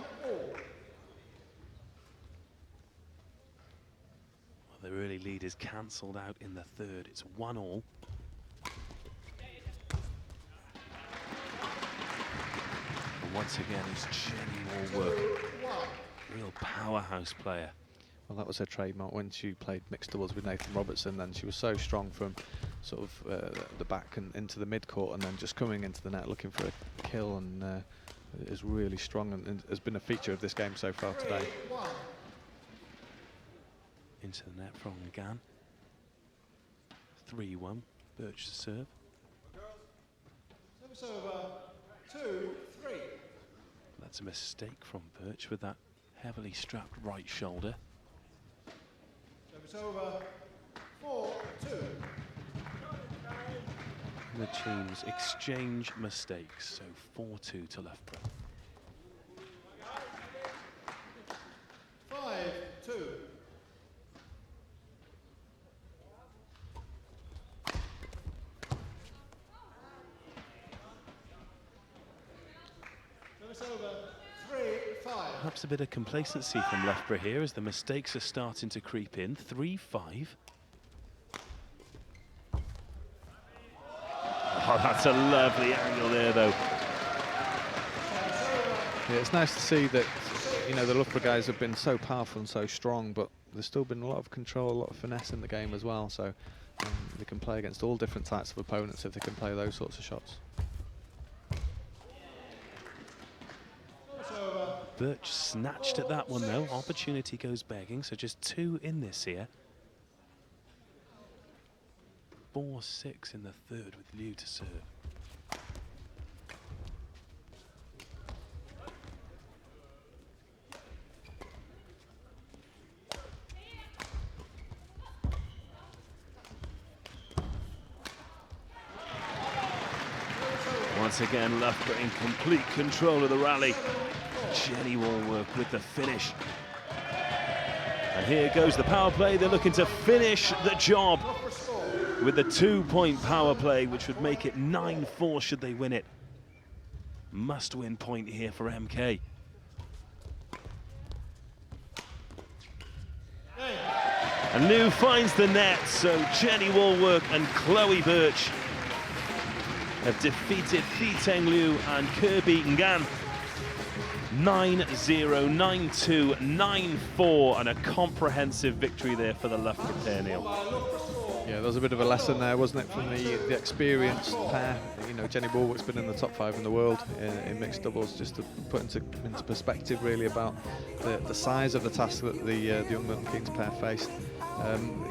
Well, the early lead is cancelled out in the third. It's 1-all. And once again, it's Jenny Woolwork, real powerhouse player. Well, that was her trademark when she played mixed doubles with Nathan Robertson. Then she was so strong from sort of the back and into the mid-court, and then just coming into the net looking for a kill, and is really strong and has been a feature of this game so far today. Into the net from Gan. 3-1, Birch to serve. Service over. 2-3. That's a mistake from Birch with that heavily strapped right shoulder. Service over. 4-2. The teams exchange mistakes, so 4-2 to Loughborough. 5-2. Service over. 3-5. Perhaps a bit of complacency from Loughborough here as the mistakes are starting to creep in. 3-5. Oh, that's a lovely angle there, though. Yeah, it's nice to see that the Loughborough guys have been so powerful and so strong, but there's still been a lot of control, a lot of finesse in the game as well. So they can play against all different types of opponents if they can play those sorts of shots. Birch snatched at that one, though. Opportunity goes begging, so just 2 in this here. 4-6 in the third with Liu to serve. Once again, Loughborough in complete control of the rally. Jenny Woolwork with the finish. And here goes the power play. They're looking to finish the job with the 2-point power play, which would make it 9-4 should they win it. Must-win point here for MK. And Liu finds the net, so Jenny Woolwork and Chloe Birch have defeated Thiteng Liu and Kirby Ngan. 9-0, 9-2, 9-4, and a comprehensive victory there for the Loughborough pair, Neil. Yeah, there was a bit of a lesson there, wasn't it, from the experienced pair. Jenny Woolwork's been in the top 5 in the world in mixed doubles, just to put into perspective really about the size of the task that the young Milton Keynes pair faced.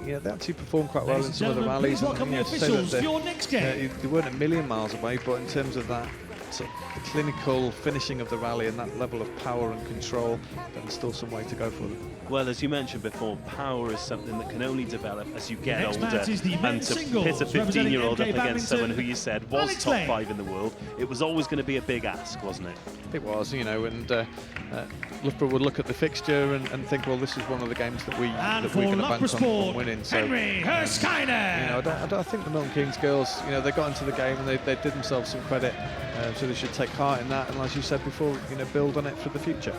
Yeah, they actually performed quite well in some of the rallies. Welcome the officials for your next game. They weren't a million miles away, but in terms of that sort of clinical finishing of the rally and that level of power and control, there's still some way to go for them. Well, as you mentioned before, power is something that can only develop as you get Next older. match is the And men's to singles, hit a 15-year-old up representing MK against someone who Badminton, you said was Alex top Lane. 5 in the world, it was always going to be a big ask, wasn't it? It was, and Loughborough would look at the fixture and think, well, this is one of the games that we're going to bank on winning. So, Henry Herskainen. I think the Milton Keynes girls, they got into the game and they did themselves some credit, so they should take heart in that, and as you said before, build on it for the future.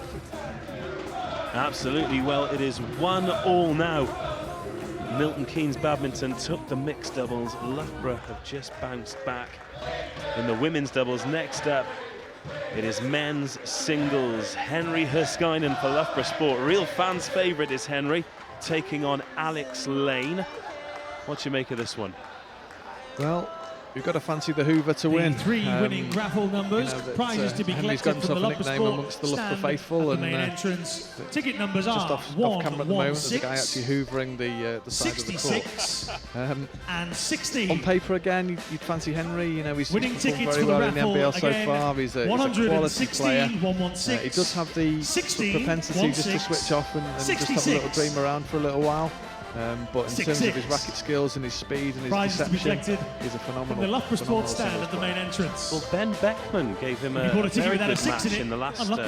Absolutely. Well, it is 1-1 now. Milton Keynes Badminton took the mixed doubles. Loughborough have just bounced back in the women's doubles. Next up, it is men's singles. Henry Herskainen for Loughborough Sport. Real fans' favourite is Henry, taking on Alex Lane. What do you make of this one? Well, we've got to fancy the Hoover to win. Three winning raffle numbers, prizes to be Henry's collected got from the himself a Loughborough nickname Sport amongst the Loughborough stand faithful, at the and main entrance. Ticket numbers just are off camera at the moment, there's a guy 116, actually hoovering the side of the court. 66 and 60. On paper again, you'd fancy Henry. You know, he's Winning performed tickets very for the well in the raffle NBL so again, far. He's a quality 116, player. 116, He does have the 60, propensity just to switch off and just have a little 66. dream around for a little while. But in terms of his racket skills and his speed and his Prizes to be deception, collected he's a phenomenal. from the Loughborough Sport stand singles at the player. main entrance. Well, Ben Beckman gave him a bought a ticket very without a good 6 match in it.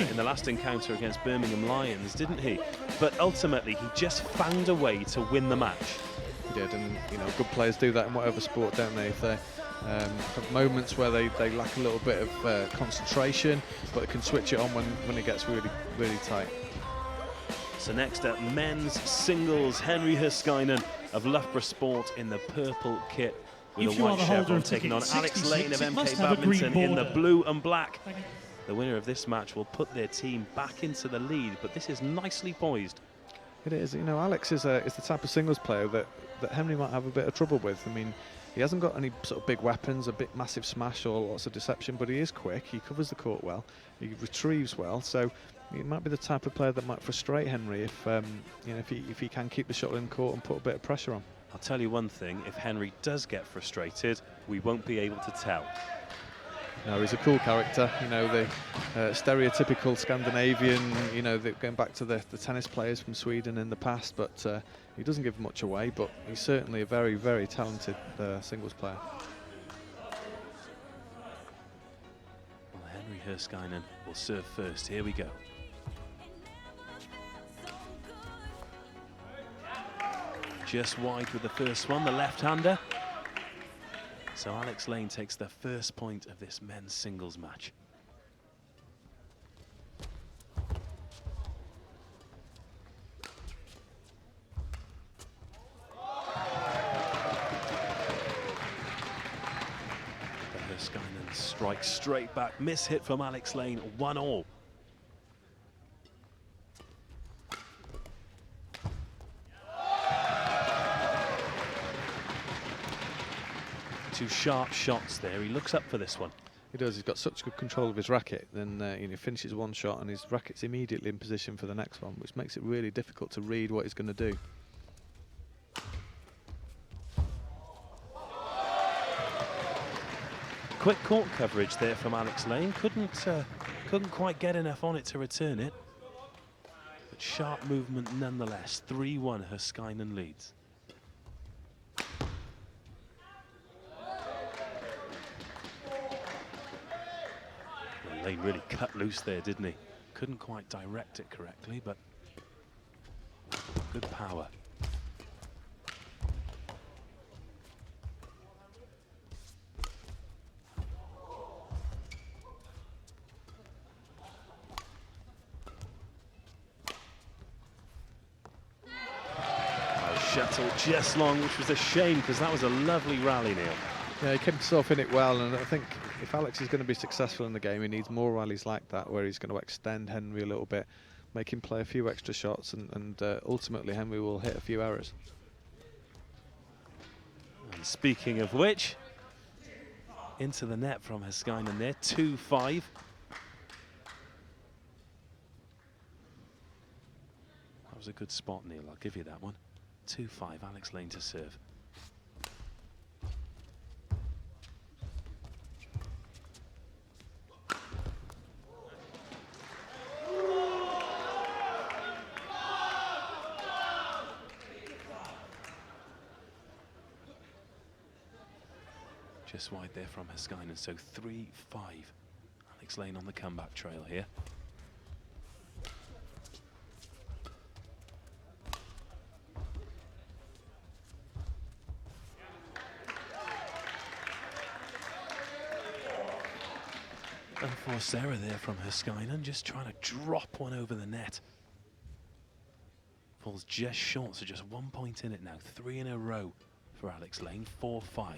in the last encounter against Birmingham Lions, didn't he? But ultimately, he just found a way to win the match. He did, and you know, good players do that in whatever sport, don't they? If they have moments where they lack a little bit of concentration, but they can switch it on when it gets really, really tight. So next up, men's singles, Henry Herskainen of Loughborough Sport in the purple kit with If a you are white the holder chevron, of taking on ticket Alex Lane of 66, it MK must have a green Badminton in the border. blue and black. The winner of this match will put their team back into the lead, but this is nicely poised. It is. You know, Alex is the type of singles player that Henry might have a bit of trouble with. I mean, he hasn't got any sort of big weapons, a big massive smash or lots of deception, but he is quick. He covers the court well. He retrieves well. So he might be the type of player that might frustrate Henry if you know, if he can keep the shot in court and put a bit of pressure on. I'll tell you one thing, if Henry does get frustrated, we won't be able to tell. No, he's a cool character, you know, the stereotypical Scandinavian, you know, going back to the tennis players from Sweden in the past, but he doesn't give much away, but he's certainly a very, very talented singles player. Well, Henry Herskainen will serve first. Here we go. Just wide with the first one, the left-hander. So Alex Lane takes the first point of this men's singles match. Herskainen strikes straight back, miss hit from Alex Lane, 1-all. Two sharp shots there. He looks up for this one. He does. He's got such good control of his racket. Then you know, finishes one shot and his racket's immediately in position for the next one, which makes it really difficult to read what he's going to do. Quick court coverage there from Alex Lane. Couldn't quite get enough on it to return it. But sharp movement nonetheless. 3-1. Herskainen leads. Lane really cut loose there, didn't he? Couldn't quite direct it correctly, but good power. Shuttle just long, which was a shame because that was a lovely rally, Neil. Yeah, he kept himself in it well, and I think if Alex is going to be successful in the game, he needs more rallies like that, where he's going to extend Henry a little bit, make him play a few extra shots, and ultimately Henry will hit a few errors. And speaking of which, into the net from Herskainen there, 2-5. That was a good spot, Neil, I'll give you that one. 2-5, Alex Lane to serve. Just wide there from Herskainen, so 3-5. Alex Lane on the comeback trail here. Unforced error there from Herskainen, just trying to drop one over the net. Falls just short, so just 1 point in it now. 3 in a row for Alex Lane, 4-5.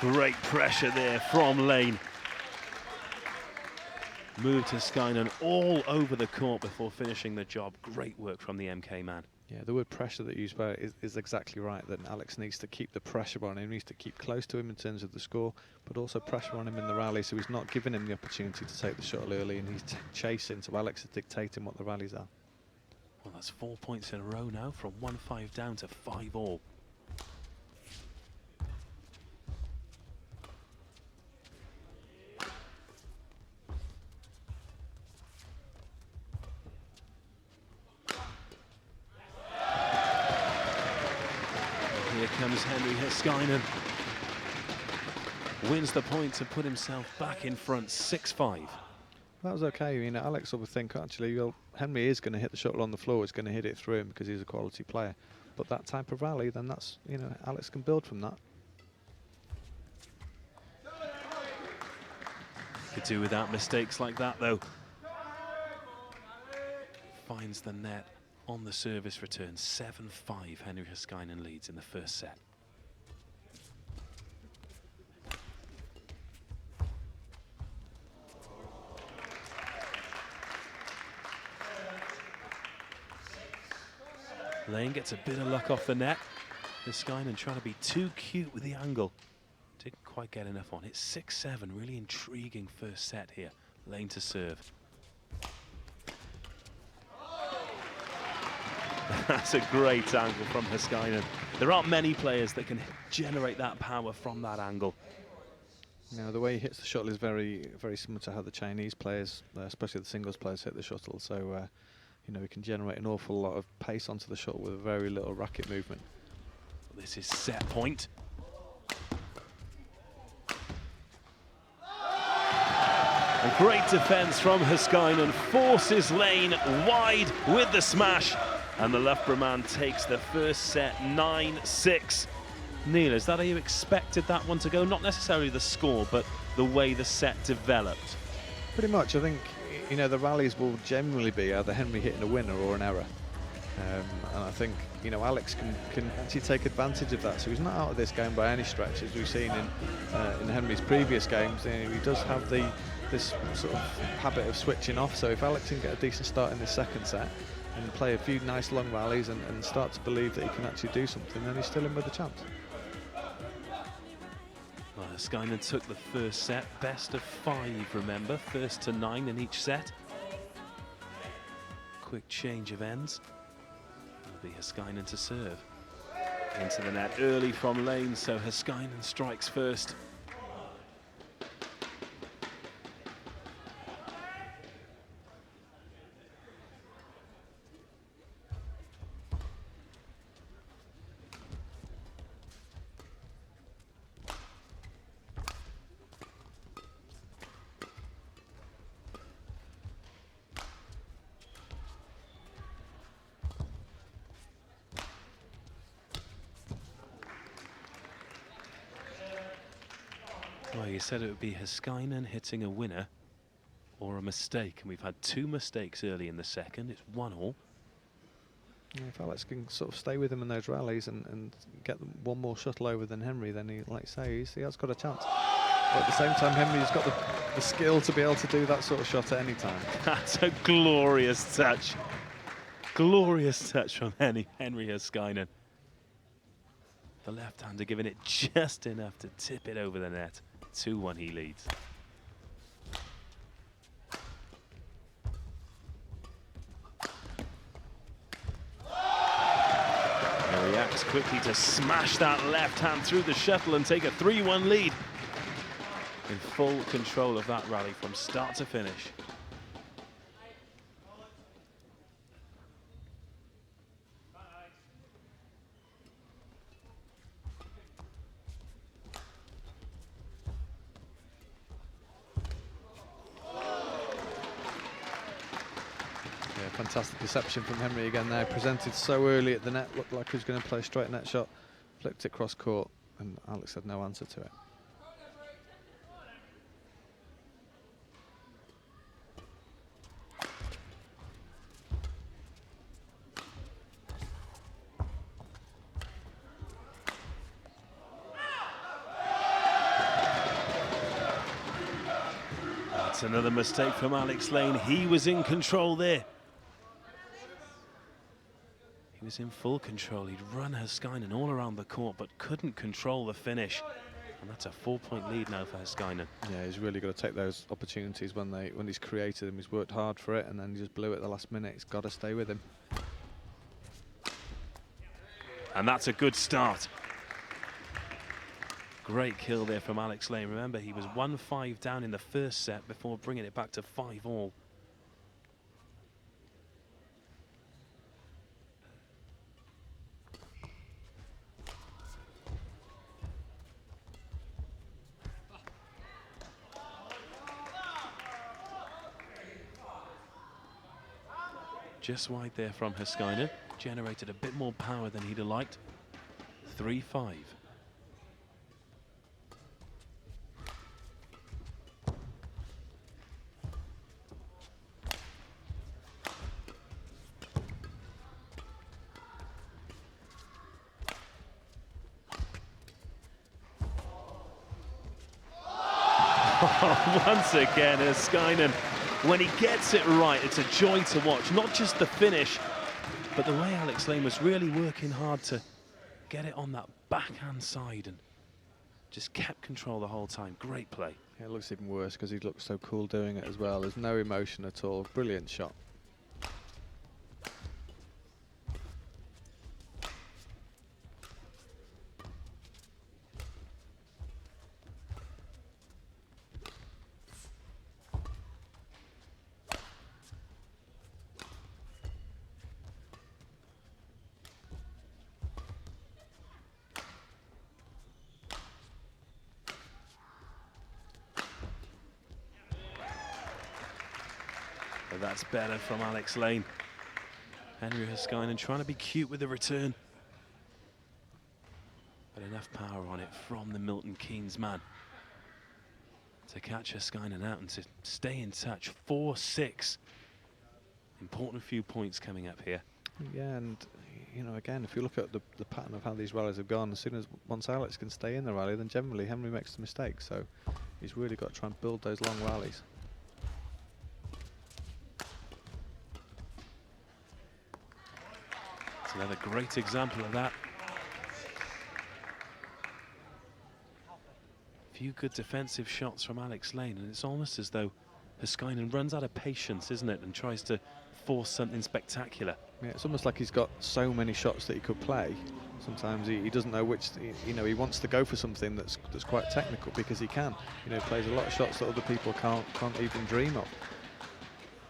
Great pressure there from Lane. Moved Heiskainen all over the court before finishing the job. Great work from the MK man. Yeah, the word pressure that you used by is exactly right, that Alex needs to keep the pressure on him, he needs to keep close to him in terms of the score, but also pressure on him in the rally, so he's not giving him the opportunity to take the shuttle early, and he's chasing, so Alex is dictating what the rallies are. Well, that's 4 points in a row now, from 1-5 down to 5-all. Here comes Henri Heiskainen. Wins the point to put himself back in front, 6-5. That was okay. You know, Alex will think, actually, well, Henry is going to hit the shuttle on the floor, it's going to hit it through him because he's a quality player. But that type of rally, then that's, you know, Alex can build from that. Could do without mistakes like that, though. Finds the net on the service return. 7-5, Henri Heiskainen leads in the first set. Lane gets a bit of luck off the net. Heiskainen trying to be too cute with the angle. Didn't quite get enough on. It's 6-7, really intriguing first set here. Lane to serve. That's a great angle from Heiskainen. There aren't many players that can generate that power from that angle. Now, the way he hits the shuttle is very, very similar to how the Chinese players, especially the singles players, hit the shuttle. So, you know, he can generate an awful lot of pace onto the shuttle with very little racket movement. This is set point. A great defense from Heiskainen, forces Lane wide with the smash, and the Loughborough man takes the first set 9-6. Neil, is that how you expected that one to go? Not necessarily the score, but the way the set developed. Pretty much. I think, you know, the rallies will generally be either Henry hitting a winner or an error. And I think, you know, Alex can actually take advantage of that. So he's not out of this game by any stretch, as we've seen in Henry's previous games. You know, he does have this sort of habit of switching off. So if Alex can get a decent start in this second set and play a few nice long rallies and start to believe that he can actually do something, then he's still in with a chance. Well, Heiskainen took the first set, best of 5, remember, first to 9 in each set. Quick change of ends. It'll be Heiskainen to serve. Into the net early from Lane, so Heiskainen strikes first. Well, you said it would be Heiskainen hitting a winner or a mistake, and we've had 2 mistakes early in the second. It's 1-all. Yeah, if Alex can sort of stay with him in those rallies and get them one more shuttle over than Henry, then he, like I say, he has got a chance. But at the same time, Henry's got the skill to be able to do that sort of shot at any time. That's a glorious touch. Glorious touch from Henri Heiskainen. The left-hander giving it just enough to tip it over the net. 2-1 he leads. He reacts quickly to smash that left hand through the shuttle and take a 3-1 lead. In full control of that rally from start to finish. Fantastic reception from Henry again there. Presented so early at the net, looked like he was going to play a straight net shot. Flicked it cross court, and Alex had no answer to it. That's another mistake from Alex Lane. He was in control there. He was in full control. He'd run Haskainen all around the court, but couldn't control the finish. And that's a 4-point lead now for Haskainen. Yeah, he's really got to take those opportunities when he's created them. He's worked hard for it, and then he just blew it at the last minute. He's got to stay with him. And that's a good start. Great kill there from Alex Lane. Remember, he was 1-5 down in the first set before bringing it back to 5-all. Just wide there from Haskainen. Generated a bit more power than he'd have liked. 3-5. Once again, Haskainen, when he gets it right, it's a joy to watch. Not just the finish, but the way Alex Lane was really working hard to get it on that backhand side and just kept control the whole time. Great play. Yeah, it looks even worse because he looks so cool doing it as well. There's no emotion at all. Brilliant shot. But that's better from Alex Lane. Henry Haskainen trying to be cute with the return. But enough power on it from the Milton Keynes man to catch Haskainen out and to stay in touch. 4-6. Important few points coming up here. Yeah, and you know, again, if you look at the pattern of how these rallies have gone, as soon as once Alex can stay in the rally, then generally Henry makes the mistake. So he's really got to try and build those long rallies. It's another great example of that. Few good defensive shots from Alex Lane, and it's almost as though Haskainen runs out of patience, isn't it, and tries to force something spectacular. Yeah, it's almost like he's got so many shots that he could play. Sometimes he doesn't know which, you know, he wants to go for something that's quite technical because he can. You know, he plays a lot of shots that other people can't even dream of.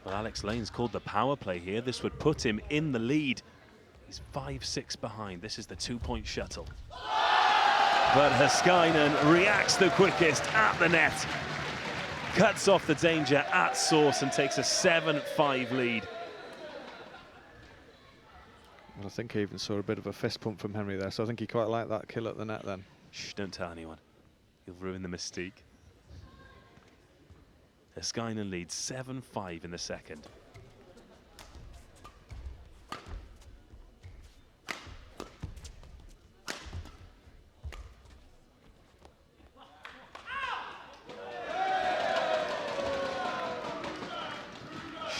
Well, Alex Lane's called the power play here. This would put him in the lead. He's 5-6 behind. This is the 2-point shuttle. But Haskainen reacts the quickest at the net. Cuts off the danger at source and takes a 7-5 lead. Well, I think I even saw a bit of a fist pump from Henry there, so I think he quite liked that kill at the net then. Shh, don't tell anyone. You'll ruin the mystique. Haskainen leads 7-5 in the second.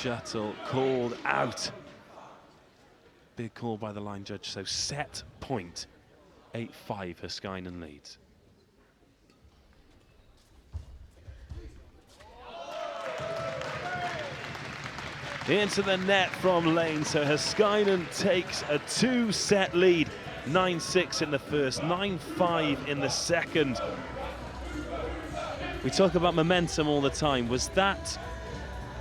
Shuttle called out. Big call by the line judge, so set point. 8-5, Haskainen leads. Into the net from Lane, so Haskainen takes a 2-set lead. 9-6 in the first, 9-5 in the second. We talk about momentum all the time. Was that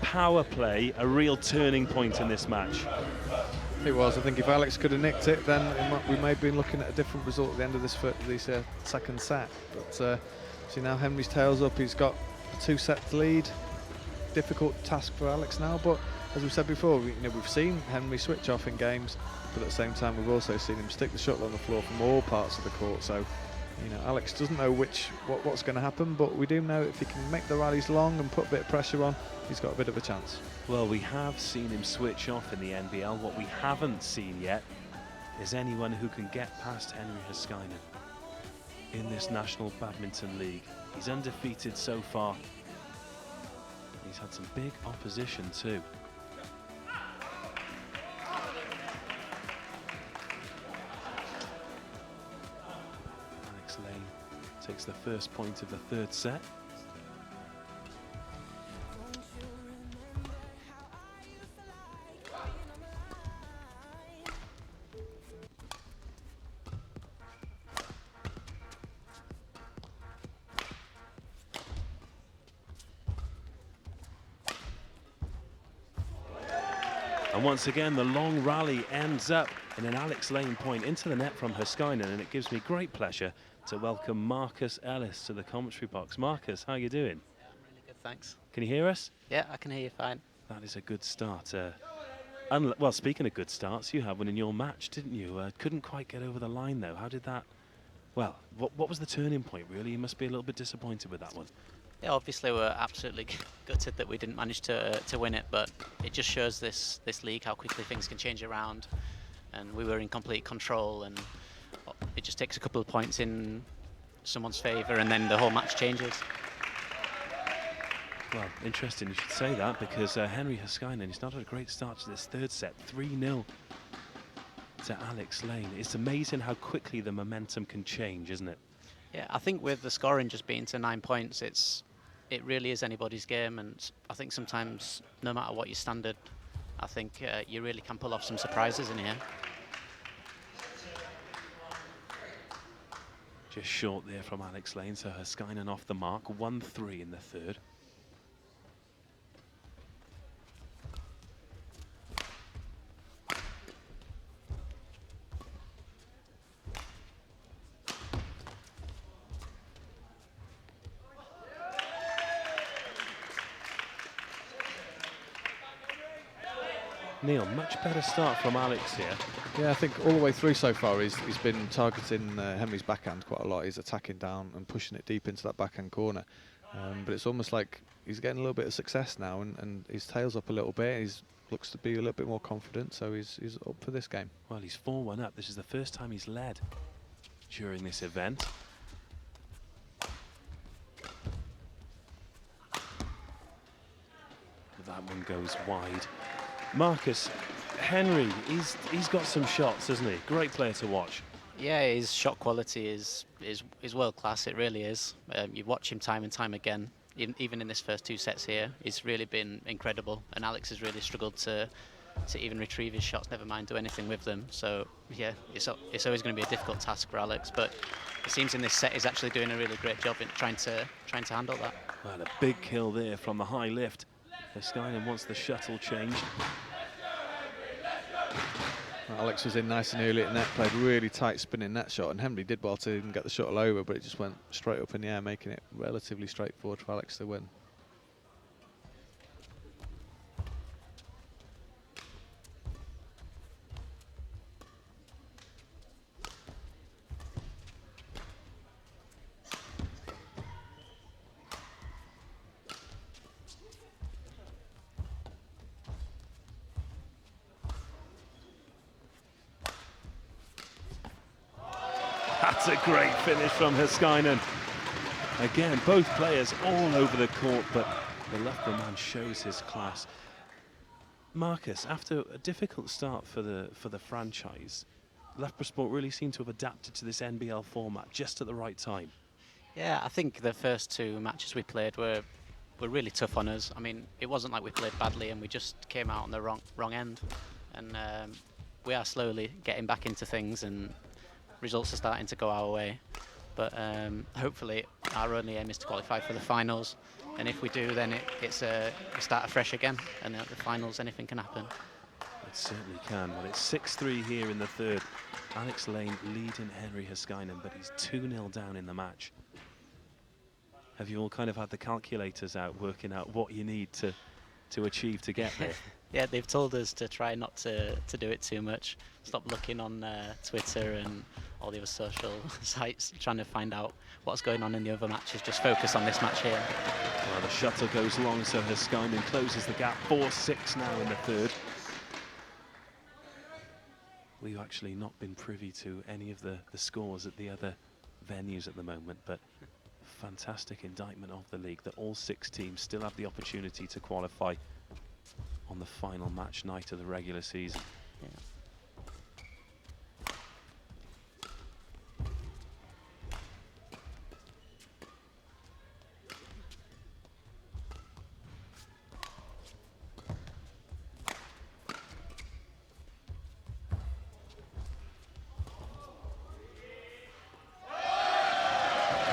power play a real turning point in this match? It was. I think if Alex could have nicked it, then we may have been looking at a different result at the end of this second set. But see, now Henry's tails up. He's got a 2-set lead. Difficult task for Alex now, but as we said before, we've seen Henry switch off in games, but at the same time we've also seen him stick the shuttle on the floor from all parts of the court. So, you know, Alex doesn't know what's going to happen, but we do know if he can make the rallies long and put a bit of pressure on, he's got a bit of a chance. Well, we have seen him switch off in the NBL. What we haven't seen yet is anyone who can get past Henry Haskainen in this National Badminton League. He's undefeated so far. He's had some big opposition too. Alex Lane takes the first point of the third set. And once again, the long rally ends up in an Alex Lane point into the net from Herskainen, and it gives me great pleasure to welcome Marcus Ellis to the commentary box. Marcus, how are you doing? Yeah, I'm really good, thanks. Can you hear us? Yeah, I can hear you fine. That is a good start. Well, speaking of good starts, you had one in your match, didn't you? Couldn't quite get over the line, though. How did that... Well, what was the turning point, really? You must be a little bit disappointed with that one. Yeah, obviously we're absolutely gutted that we didn't manage to win it, but it just shows this league how quickly things can change around, and we were in complete control, and it just takes a couple of points in someone's favour and then the whole match changes. Well, interesting you should say that, because Henry Herskainen, he's not had a great start to this third set, 3-0 to Alex Lane. It's amazing how quickly the momentum can change, isn't it? Yeah, I think with the scoring just being to 9 points, it really is anybody's game, and I think sometimes, no matter what your standard, I think you really can pull off some surprises in here. Just short there from Alex Lane, so Herskainen off the mark, 1-3 in the third. Neil, much better start from Alex here. Yeah, I think all the way through so far he's been targeting Henry's backhand quite a lot. He's attacking down and pushing it deep into that backhand corner. But it's almost like he's getting a little bit of success now, and his tail's up a little bit. He looks to be a little bit more confident, so he's up for this game. Well, he's 4-1 up. This is the first time he's led during this event. That one goes wide. Marcus, Henry, he's got some shots, hasn't he? Great player to watch. Yeah, his shot quality is world class. It really is. You watch him time and time again. Even in this first 2 sets here, he's really been incredible. And Alex has really struggled to even retrieve his shots, never mind do anything with them. So yeah, it's always going to be a difficult task for Alex. But it seems in this set he's actually doing a really great job in trying to handle that. Well, a big kill there from the high lift. Herskainen wants the shuttle changed. Alex was in nice and early at net, played really tight spinning net shot, and Henry did well to even get the shuttle over, but it just went straight up in the air, making it relatively straightforward for Alex to win. That's a great finish from Herskainen. Again, both players all over the court, but the Loughborough man shows his class. Marcus, after a difficult start for the franchise, Loughborough Sport really seemed to have adapted to this NBL format just at the right time. Yeah, I think the first 2 matches we played were really tough on us. I mean, it wasn't like we played badly and we just came out on the wrong end. And we are slowly getting back into things, and results are starting to go our way. But hopefully our only aim is to qualify for the finals, and if we do, then it's we start afresh again, and at the finals anything can happen. It certainly can. Well, it's 6-3 here in the third. Alex Lane leading Henry Herskainen, but he's 2-0 down in the match. Have you all kind of had the calculators out, working out what you need to achieve to get there? Yeah, they've told us to try not to do it too much. Stop looking on Twitter and all the other social sites, trying to find out what's going on in the other matches. Just focus on this match here. Well, the shuttle goes long, so Herskainen closes the gap. 4-6 now in the third. We've actually not been privy to any of the scores at the other venues at the moment, but fantastic indictment of the league that all 6 teams still have the opportunity to qualify on the final match night of the regular season. Yeah.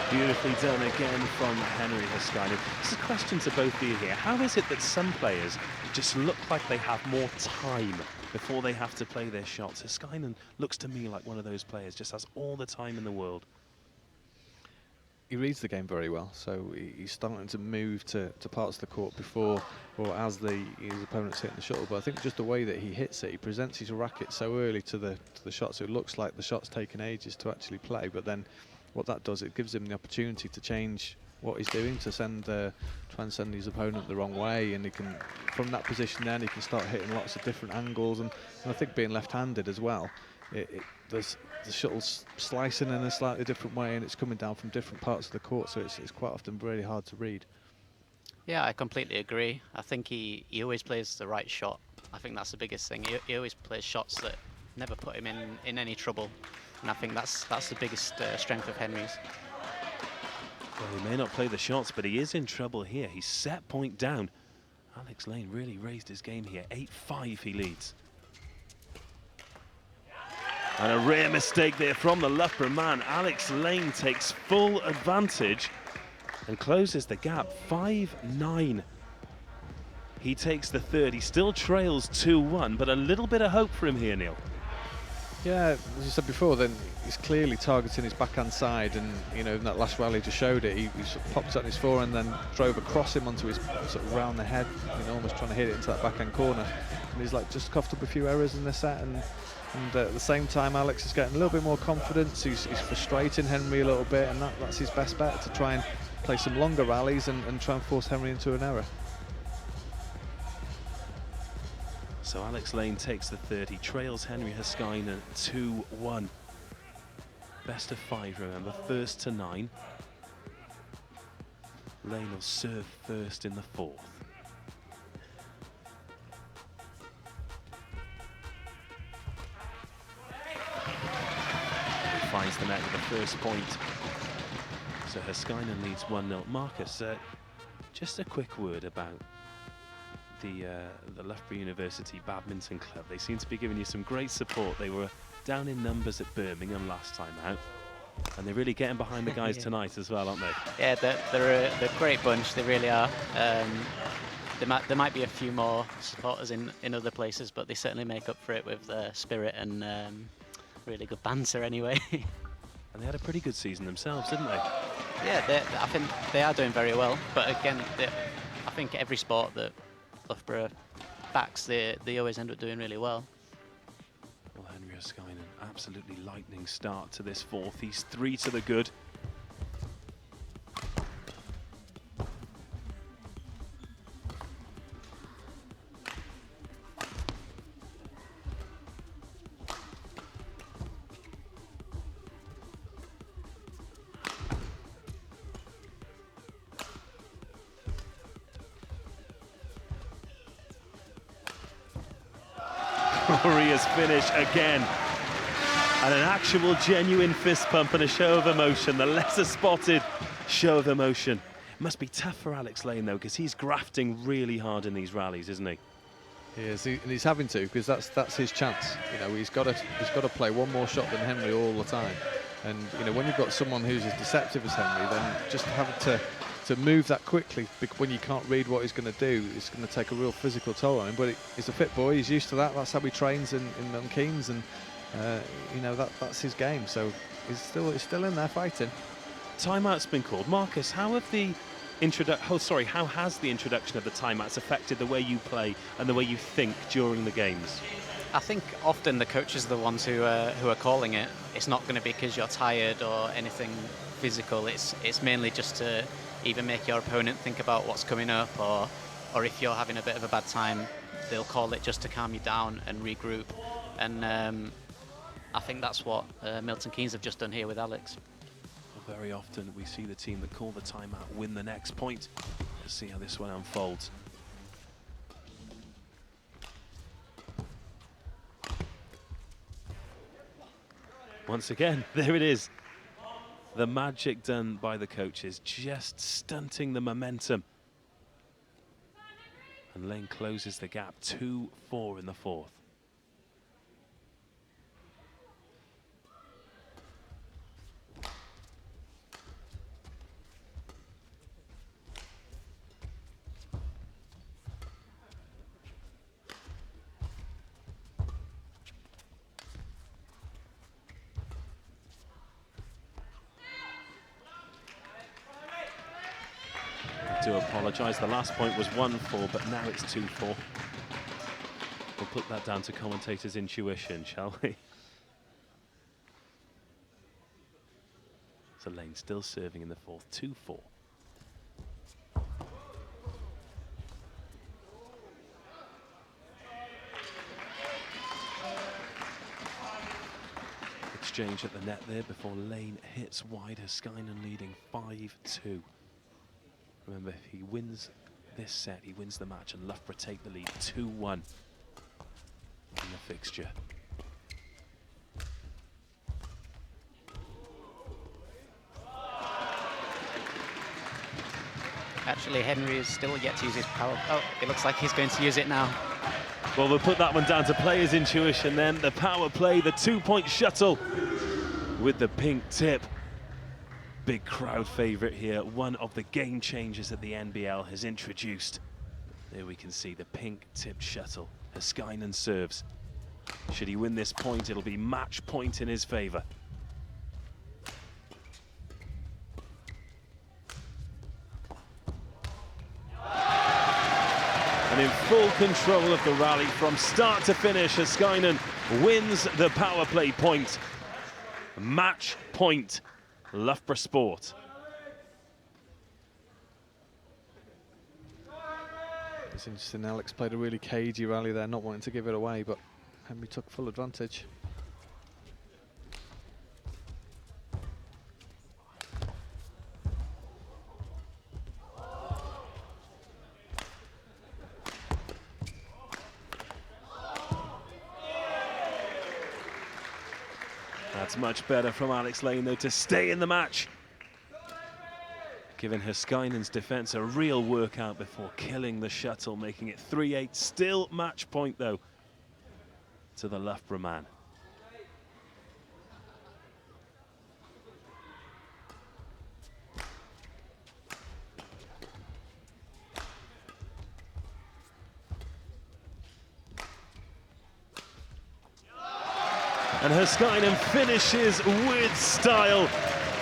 Beautifully done again from Henry Haskainen. This is a question to both of you here. How is it that some players just look like they have more time before they have to play their shots? Haskainen looks to me like one of those players, just has all the time in the world. He reads the game very well, so he's starting to move to parts of the court before or as his opponent's hitting the shuttle. But I think just the way that he hits it, he presents his racket so early to the shot, so it looks like the shot's taken ages to actually play, but then what that does, it gives him the opportunity to change what he's doing, to try and send his opponent the wrong way, and he can, from that position then, he can start hitting lots of different angles, and I think being left-handed as well, there's the shuttle's slicing in a slightly different way, and it's coming down from different parts of the court, so it's quite often really hard to read. Yeah, I completely agree. I think he always plays the right shot. I think that's the biggest thing. He always plays shots that never put him in any trouble. And I think that's the biggest strength of Henry's. Well, he may not play the shots, but he is in trouble here. He's set point down. Alex Lane really raised his game here. 8-5 he leads. And a rare mistake there from the Loughborough man. Alex Lane takes full advantage and closes the gap. 5-9. He takes the third. He still trails 2-1, but a little bit of hope for him here, Neil. Yeah, as you said before, then he's clearly targeting his backhand side, and you know, in that last rally just showed it. He sort of popped it on his forehand, then drove across him onto his sort of round the head, you know, almost trying to hit it into that backhand corner. And he's like just coughed up a few errors in the set, and at the same time, Alex is getting a little bit more confidence. He's frustrating Henry a little bit, and that's his best bet, to try and play some longer rallies and try and force Henry into an error. So Alex Lane takes the third. He trails Henry Haskainen 2-1. Best of 5, remember, first to 9. Lane will serve first in the 4th. He finds the net with the first point. So Haskainen leads 1-0. Marcus, just a quick word about the Loughborough University Badminton Club. They seem to be giving you some great support. They were down in numbers at Birmingham last time out, and they're really getting behind the guys tonight as well, aren't they? Yeah, they're a great bunch. They really are. There might be a few more supporters in other places, but they certainly make up for it with spirit and really good banter anyway. And they had a pretty good season themselves, didn't they? Yeah, I think they are doing very well. But again, I think every sport that Loughborough backs, they always end up doing really well. Well, Henry Haskainen, absolutely lightning start to this 4th. He's 3 to the good. Glorious finish again. And an actual genuine fist pump and a show of emotion. The lesser spotted show of emotion. It must be tough for Alex Lane though, because he's grafting really hard in these rallies, isn't he? He is, and he's having to, because that's his chance. You know, he's got to play one more shot than Henry all the time. And you know, when you've got someone who's as deceptive as Henry, then just having to move that quickly when you can't read what he's going to do, it's going to take a real physical toll on him. But he's a fit boy, he's used to that. That's how he trains in Keynes, and you know, that's his game. So he's still in there fighting. Timeout's been called. Marcus, how has the introduction of the timeouts affected the way you play and the way you think during the games? I think often the coaches are the ones who are calling it. It's not going to be because you're tired or anything physical. It's mainly just to either make your opponent think about what's coming up, or if you're having a bit of a bad time, they'll call it just to calm you down and regroup. And I think that's what Milton Keynes have just done here with Alex. Very often we see the team that call the timeout win the next point. Let's see how this one unfolds. Once again, there it is. The magic done by the coaches, just stunting the momentum. And Lane closes the gap, 2-4 in the fourth. I do apologise, the last point was 1-4, but now it's 2-4. We'll put that down to commentators' intuition, shall we? So Lane still serving in the fourth, 2-4. Exchange at the net there before Lane hits wide. Haskainen leading 5-2. Remember, if he wins this set, he wins the match, and Loughborough take the lead 2-1 in the fixture. Actually, Henry is still yet to use his power. Oh, it looks like he's going to use it now. Well, we'll put that one down to players' intuition then. The power play, the 2-point shuttle with the pink tip. Big crowd favourite here, one of the game changers that the NBL has introduced. There we can see the pink tipped shuttle. Haskainen serves. Should he win this point, it'll be match point in his favour. And in full control of the rally from start to finish, Haskainen wins the power play point. Match point. Loughborough Sport. It's interesting, Alex played a really cagey rally there, not wanting to give it away, but Henry took full advantage. That's much better from Alex Lane, though, to stay in the match. Giving Haskainen's defence a real workout before killing the shuttle, making it 3-8. Still match point, though, to the Loughborough man. And Haskainen finishes with style.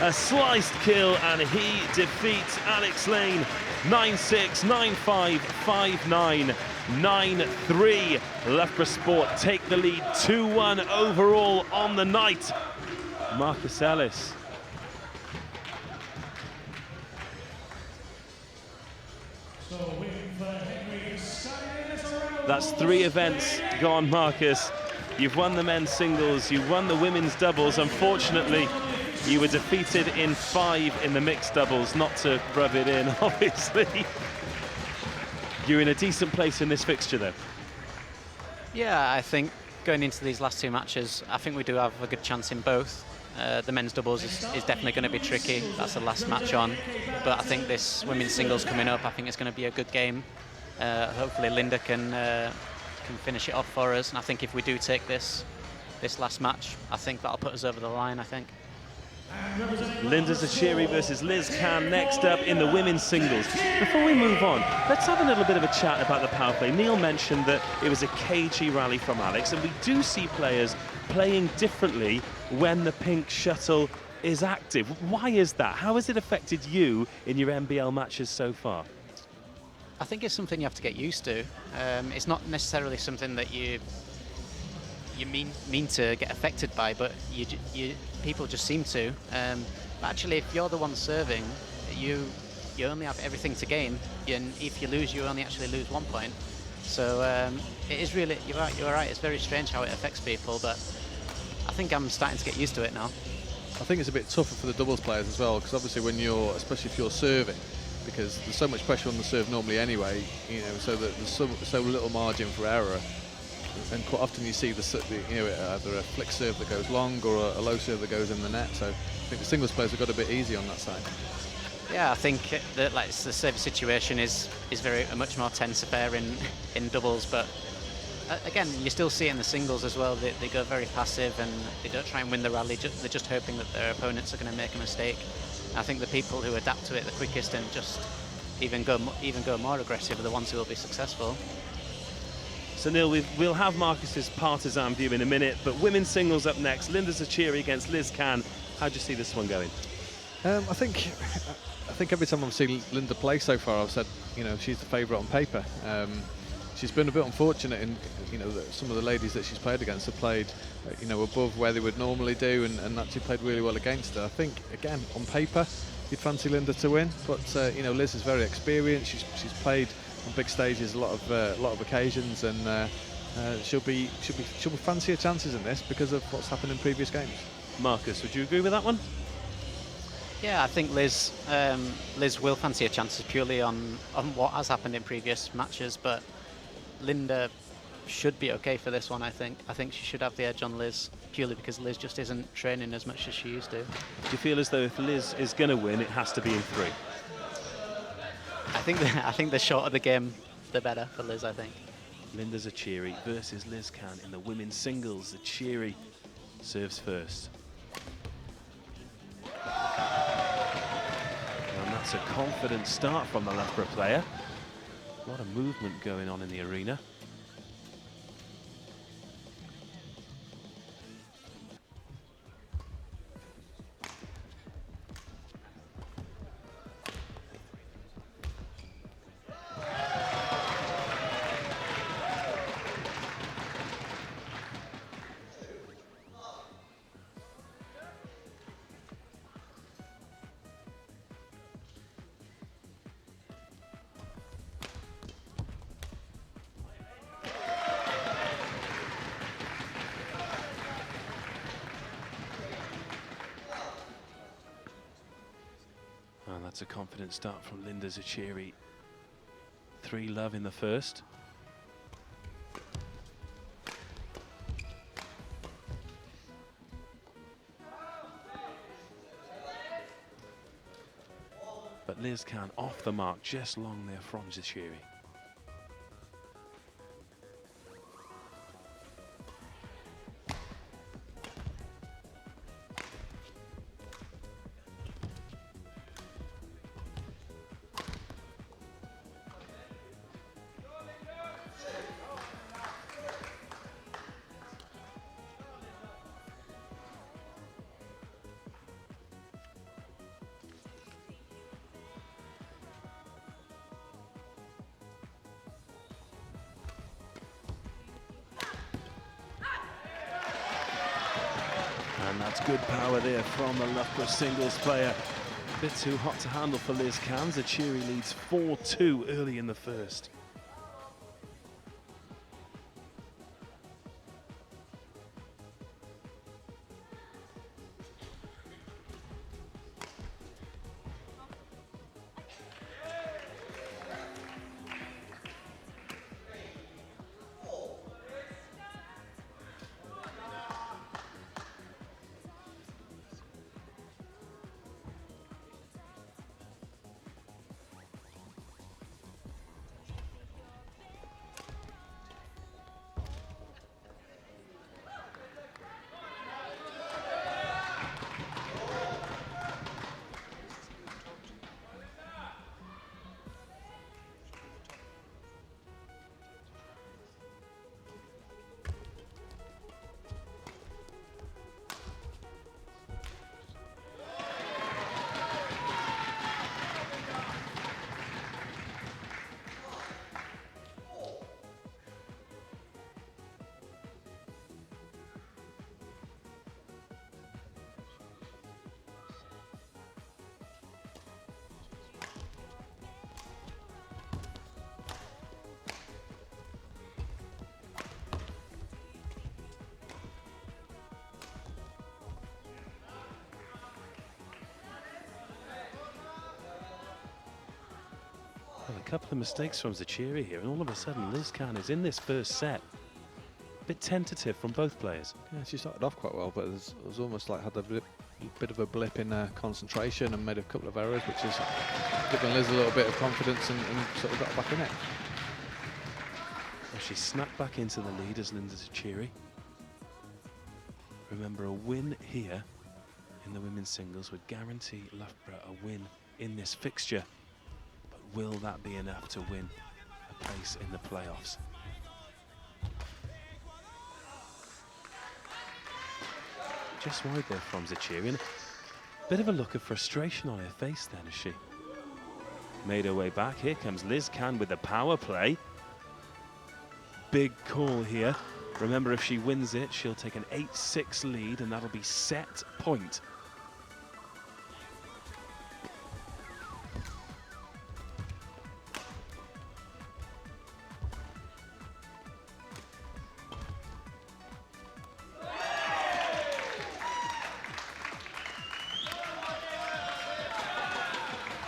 A sliced kill, and he defeats Alex Lane 9-6, 9-5, 5-9, 9-3. Loughborough Sport take the lead 2-1 overall on the night. Marcus Ellis. That's 3 events gone, Marcus. You've won the men's singles, you've won the women's doubles. Unfortunately, you were defeated in 5 in the mixed doubles, not to rub it in, obviously. You're in a decent place in this fixture, though. Yeah, I think going into these last 2 matches, I think we do have a good chance in both. The men's doubles is definitely going to be tricky. That's the last match on. But I think this women's singles coming up, I think it's going to be a good game. Hopefully Linda can finish it off for us, and I think if we do take this last match, I think that'll put us over the line, I think. Linda Zachary versus Liz Can next up in the women's singles. Before we move on, let's have a little bit of a chat about the power play. Neil mentioned that it was a cagey rally from Alex, and we do see players playing differently when the pink shuttle is active. Why is that? How has it affected you in your NBL matches so far? I think it's something you have to get used to. It's not necessarily something that you mean to get affected by, but people just seem to. But actually, if you're the one serving, you only have everything to gain, and if you lose, you only actually lose 1 point. So it is really, you're right. It's very strange how it affects people, but I think I'm starting to get used to it now. I think it's a bit tougher for the doubles players as well, because obviously when you're, especially if you're serving, because there's so much pressure on the serve normally anyway, you know, so that there's so little margin for error, and quite often you see you know, either a flick serve that goes long or a low serve that goes in the net. So I think the singles players have got a bit easy on that side. Yeah, I think that like the service situation is very much more tense affair in doubles, but again, you still see it in the singles as well. They go very passive and they don't try and win the rally. They're just hoping that their opponents are going to make a mistake. I think the people who adapt to it the quickest and just even go more aggressive are the ones who will be successful. So Neil, we'll have Marcus's partisan view in a minute, but women's singles up next. Linda Zachiri against Liz Can. How do you see this one going? I think every time I've seen Linda play so far, I've said, you know, she's the favourite on paper. She's been a bit unfortunate in, you know, that some of the ladies that she's played against have played, you know, above where they would normally do, and actually played really well against her. I think, again, on paper, you'd fancy Linda to win, but you know, Liz is very experienced. She's played on big stages a lot of occasions, and she'll fancy her chances in this because of what's happened in previous games. Marcus, would you agree with that one? Yeah, I think Liz will fancy her chances purely on what has happened in previous matches, but Linda should be okay for this one. I think she should have the edge on Liz purely because Liz just isn't training as much as she used to. Do you feel as though if Liz is going to win, it has to be in 3? I think the shorter the game, the better for Liz, I think. Linda Zachiri versus Liz Can in the women's singles. Zachiri serves first. And that's a confident start from the Loughborough player. A lot of movement going on in the arena. And that's a confident start from Linda Zachiri. 3-love in the first. But Liz Can off the mark, just long there from Zachiri. And that's good power there from the Loughborough singles player. A bit too hot to handle for Liz Can. Zachiri leads 4-2 early in the first. couple of mistakes from Zachary here, and all of a sudden Liz Khan is in this first set. A bit tentative from both players. Yeah, she started off quite well, but it was almost like had a bit of a blip in concentration and made a couple of errors, which is giving Liz a little bit of confidence and sort of got back in it. Well, she snapped back into the lead as Linda Zachary. Remember, a win here in the women's singles would guarantee Loughborough a win in this fixture. But will that be enough to win a place in the playoffs? Just wide there from Zachary, and a bit of a look of frustration on her face then as she made her way back. Here comes Liz Khan with the power play. Big call here. Remember, if she wins it, she'll take an 8-6 lead, and that'll be set point.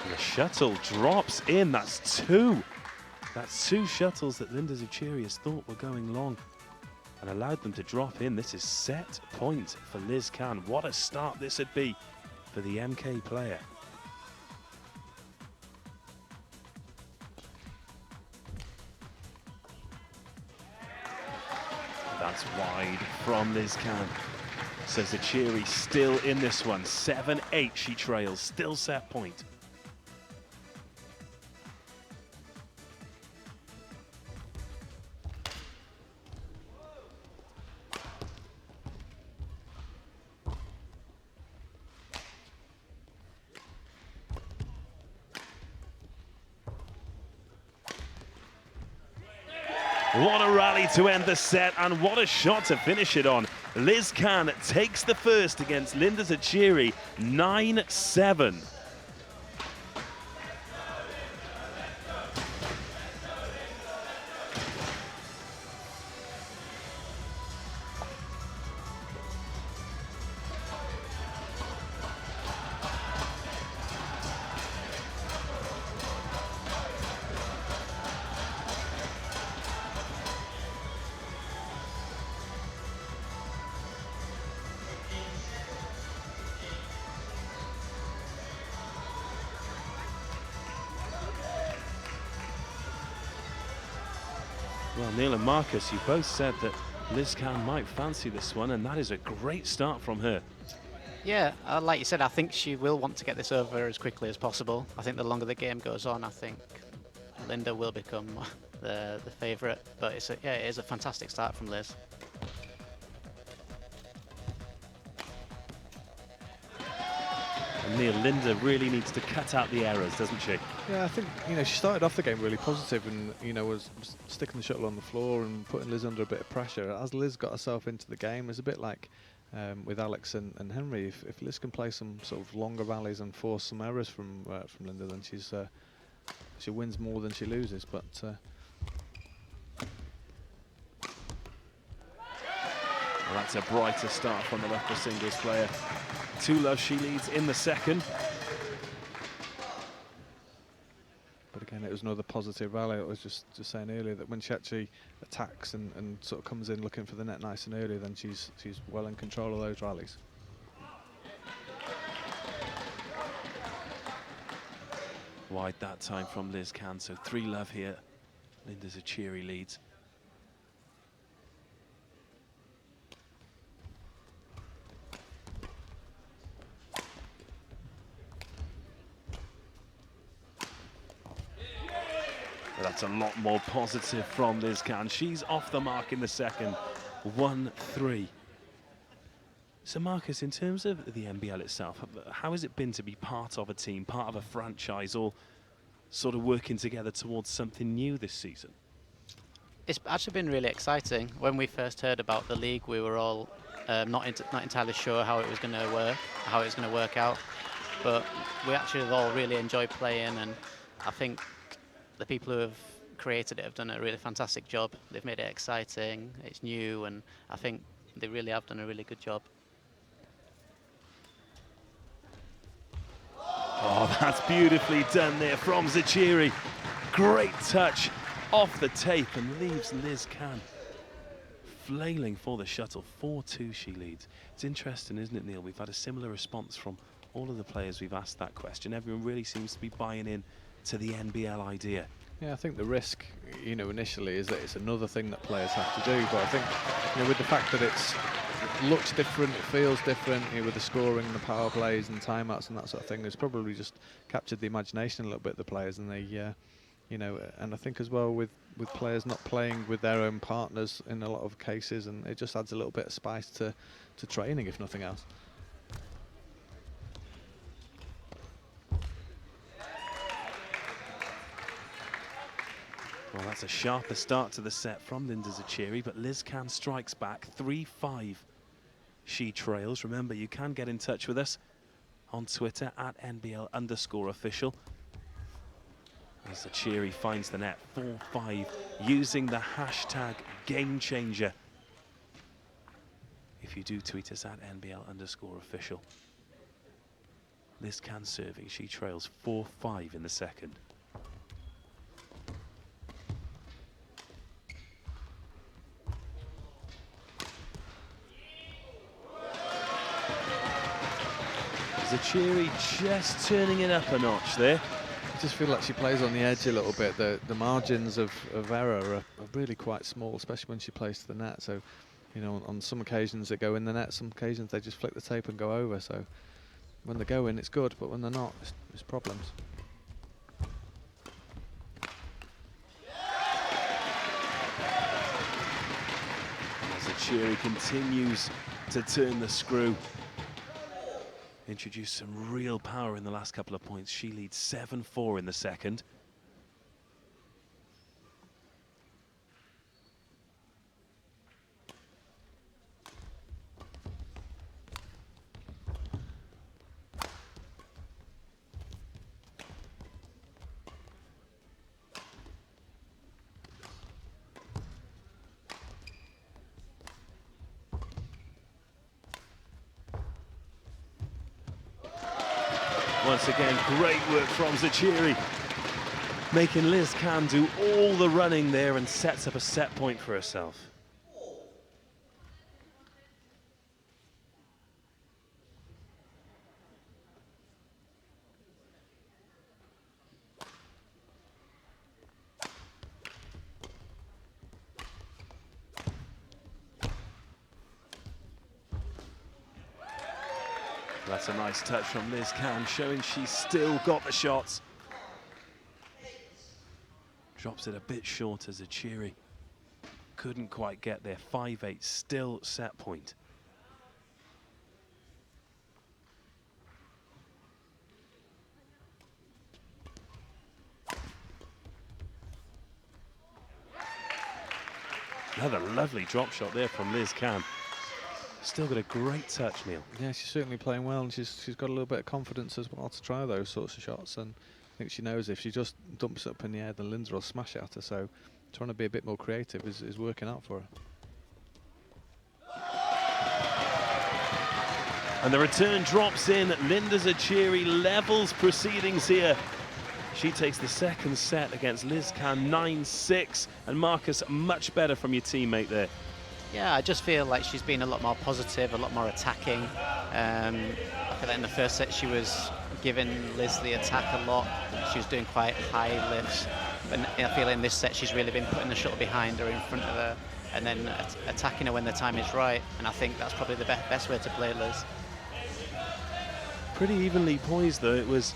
The shuttle drops in. That's two. That's two shuttles that Linda Zacharias thought were going long and allowed them to drop in. This is set point for Liz Khan. What a start this would be for the MK player. That's wide from Liz Khan. So Zachary still in this one. 7-8 she trails, still set point. What a rally to end the set, and what a shot to finish it on. Liz Khan takes the first against Linda Zachary, 9-7. Well, Neil and Marcus, you both said that Liz Khan might fancy this one, and that is a great start from her. Yeah, like you said, I think she will want to get this over as quickly as possible. I think the longer the game goes on, I think Linda will become the favourite. But it is a fantastic start from Liz. And Neil, Linda really needs to cut out the errors, doesn't she? Yeah, I think, she started off the game really positive and, was sticking the shuttle on the floor and putting Liz under a bit of pressure. As Liz got herself into the game, it's a bit like with Alex and Henry. If Liz can play some sort of longer rallies and force some errors from Linda, then she wins more than she loses. But well, that's a brighter start from the Loughborough singles player. 2-love she leads in the second. But again, it was another positive rally. I was just saying earlier that when she actually attacks and sort of comes in looking for the net nice and early, then she's well in control of those rallies. Wide that time from Liz Khan, so 3-love here. Linda Zachary leads. That's a lot more positive from Liz Khan. She's off the mark in the second, 1-3. So Marcus, in terms of the NBL itself, how has it been to be part of a team, part of a franchise, all sort of working together towards something new this season? It's actually been really exciting. When we first heard about the league, we were all not entirely sure how it was going to work out. But we actually have all really enjoyed playing, and I think the people who have created it have done a really fantastic job. They've made it exciting, it's new, and I think they really have done a really good job. Oh, that's beautifully done there from Zachary. great touch off the tape and leaves Liz Can flailing for the shuttle. 4-2 she leads. It's interesting, isn't it, Neil? We've had a similar response from all of the players we've asked that question. Everyone really seems to be buying in to the NBL idea. Yeah, I think the risk, initially is that it's another thing that players have to do. But I think, with the fact that it looks different, it feels different, with the scoring, the power plays and timeouts and that sort of thing, it's probably just captured the imagination a little bit of the players. And they, and I think as well with players not playing with their own partners in a lot of cases, and it just adds a little bit of spice to training, if nothing else. Well, that's a sharper start to the set from Linda Zachiri, but Liz Can strikes back. 3-5 she trails. Remember, you can get in touch with us on Twitter at NBL_official. As Zachiri finds the net. 4-5 using the hashtag GameChanger. If you do tweet us at NBL_official. Liz Can serving. She trails 4-5 in the second. Zachiri just turning it up a notch there. I just feel like she plays on the edge a little bit. The margins of error are really quite small, especially when she plays to the net. So, on some occasions they go in the net, some occasions they just flick the tape and go over. So when they go in, it's good, but when they're not, it's problems. Zachiri continues to turn the screw. Introduced some real power in the last couple of points. She leads 7-4 in the second. Once again, great work from Zachiri, making Liz Can do all the running there and sets up a set point for herself. That's a nice touch from Liz Can, showing she's still got the shots. Drops it a bit short as Zachiri couldn't quite get there. 5-8, still set point. Another lovely drop shot there from Liz Can. Still got a great touch, Neil. Yeah, she's certainly playing well, and she's got a little bit of confidence as well to try those sorts of shots. And I think she knows if she just dumps it up in the air, then Linda will smash it at her. So trying to be a bit more creative is working out for her. And the return drops in. Linda Zachiri levels proceedings here. She takes the second set against Liz Can, 9-6. And Marcus, much better from your teammate there. Yeah, I just feel like she's been a lot more positive, a lot more attacking. I feel like in the first set she was giving Liz the attack a lot. She was doing quite high lifts. But I feel in this set she's really been putting the shuttle behind her, in front of her, and then attacking her when the time is right. And I think that's probably the best way to play Liz. Pretty evenly poised though. It was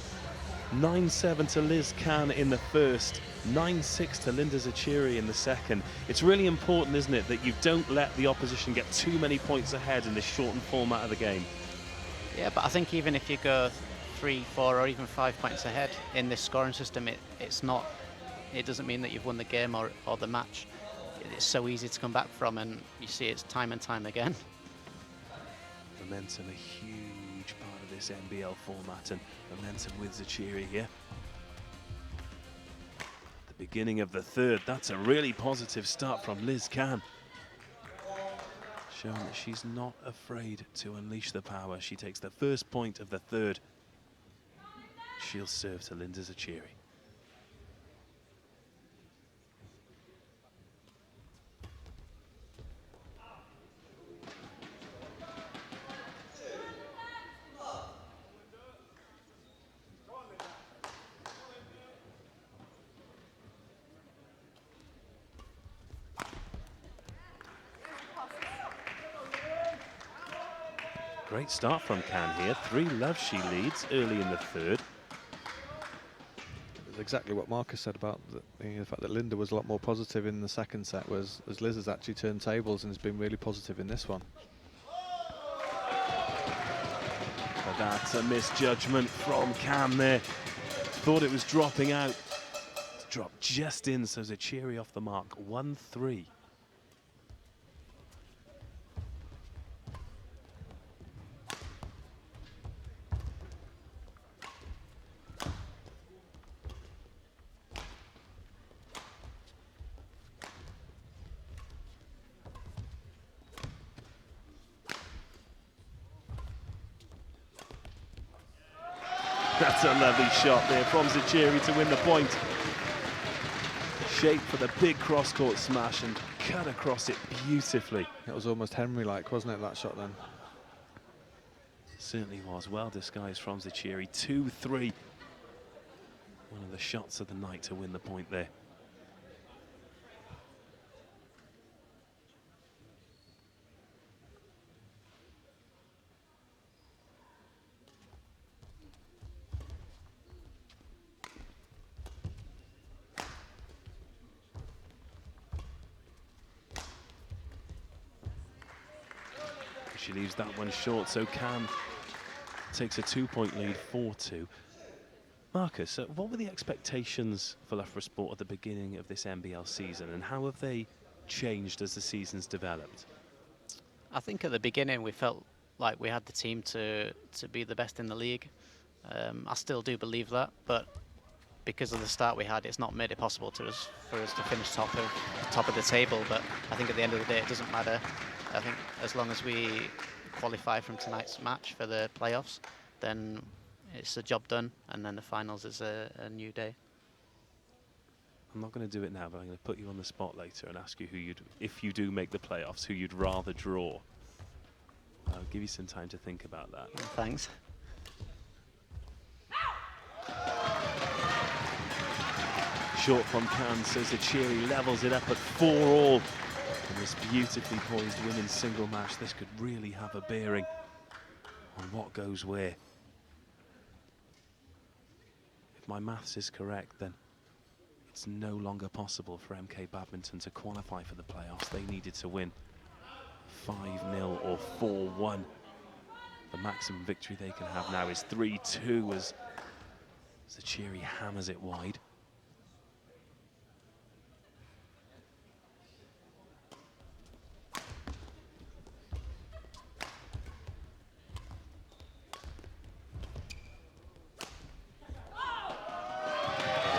9-7 to Liz Can in the first, 9-6 to Linda Zachiri in the second. It's really important, isn't it, that you don't let the opposition get too many points ahead in this shortened format of the game. Yeah, but I think even if you go 3, 4 or even 5 points ahead in this scoring system, it doesn't mean that you've won the game or the match. It's so easy to come back from, and you see it's time and time again. Momentum, a huge part of this NBL format, and momentum with Zachiri here. The beginning of the third, that's a really positive start from Liz Can. Showing that she's not afraid to unleash the power. She takes the first point of the third. She'll serve to Linda Zachiri. Great start from Can here. 3-love she leads early in the third. It's exactly what Marcus said about the fact that Linda was a lot more positive in the second set, was as Liz has actually turned tables and has been really positive in this one. But that's a misjudgment from Cam there. Thought it was dropping out. It's dropped just in, so Zachary off the mark. 1-3. That's a lovely shot there from Zachary to win the point. Shape for the big cross-court smash and cut across it beautifully. It was almost Henry-like, wasn't it, that shot then? Certainly was. Well disguised from Zachary. 2-3. One of the shots of the night to win the point there. She leaves that one short, so Cam takes a 2-point lead, 4-2. Marcus, what were the expectations for Loughborough Sport at the beginning of this NBL season, and how have they changed as the season's developed? I think at the beginning we felt like we had the team to be the best in the league. I still do believe that, but because of the start we had, it's not made it possible for us to finish top of the table. But I think at the end of the day, it doesn't matter. I think as long as we qualify from tonight's match for the playoffs, then it's a job done, and then the finals is a new day. I'm not going to do it now, but I'm going to put you on the spot later and ask you if you do make the playoffs, who you'd rather draw. I'll give you some time to think about that. Thanks. Short from Can, so Zachary levels it up at 4-all. In this beautifully poised women's single match, this could really have a bearing on what goes where. If my maths is correct, then it's no longer possible for MK Badminton to qualify for the playoffs. They needed to win 5-0 or 4-1. The maximum victory they can have now is 3-2 as Zachary hammers it wide.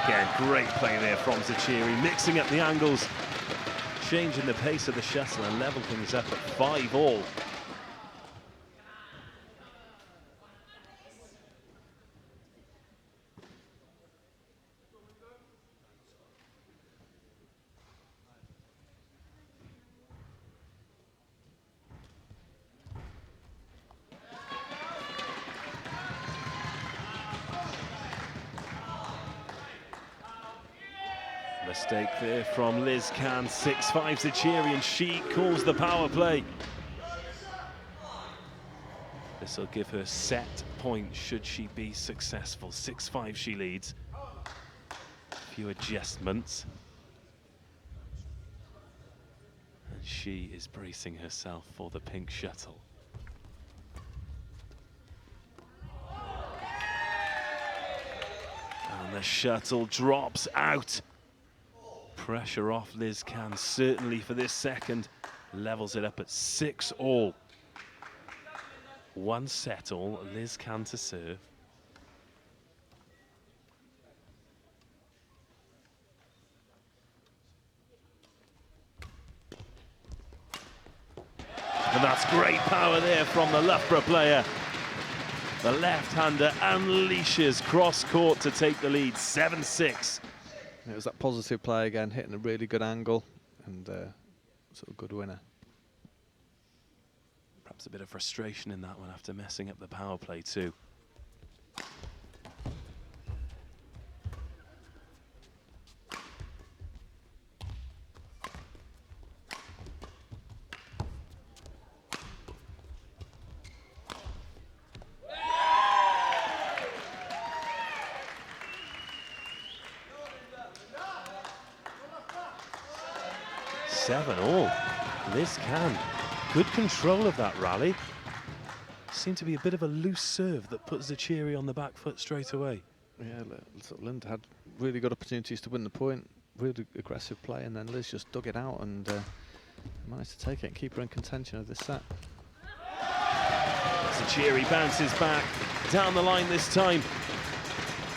Again, great play there from Zachary, mixing up the angles, changing the pace of the shuttle and level things up at 5-all. Mistake there from Liz Can, 6-5 Zachary, and she calls the power play. This will give her set point should she be successful. 6-5 she leads. A few adjustments. And she is bracing herself for the pink shuttle. And the shuttle drops out. Pressure off Liz Can, certainly for this second. Levels it up at 6-all. 1-all, Liz Can to serve. And that's great power there from the Loughborough player. The left-hander unleashes cross-court to take the lead, 7-6. It was that positive play again, hitting a really good angle, and sort of good winner. Perhaps a bit of frustration in that one after messing up the power play too. 7-all. Liz Can, good control of that rally. Seemed to be a bit of a loose serve that puts Zachary on the back foot straight away. Yeah, Linda had really good opportunities to win the point, really aggressive play, and then Liz just dug it out and managed to take it and keep her in contention of this set. Zachary bounces back down the line this time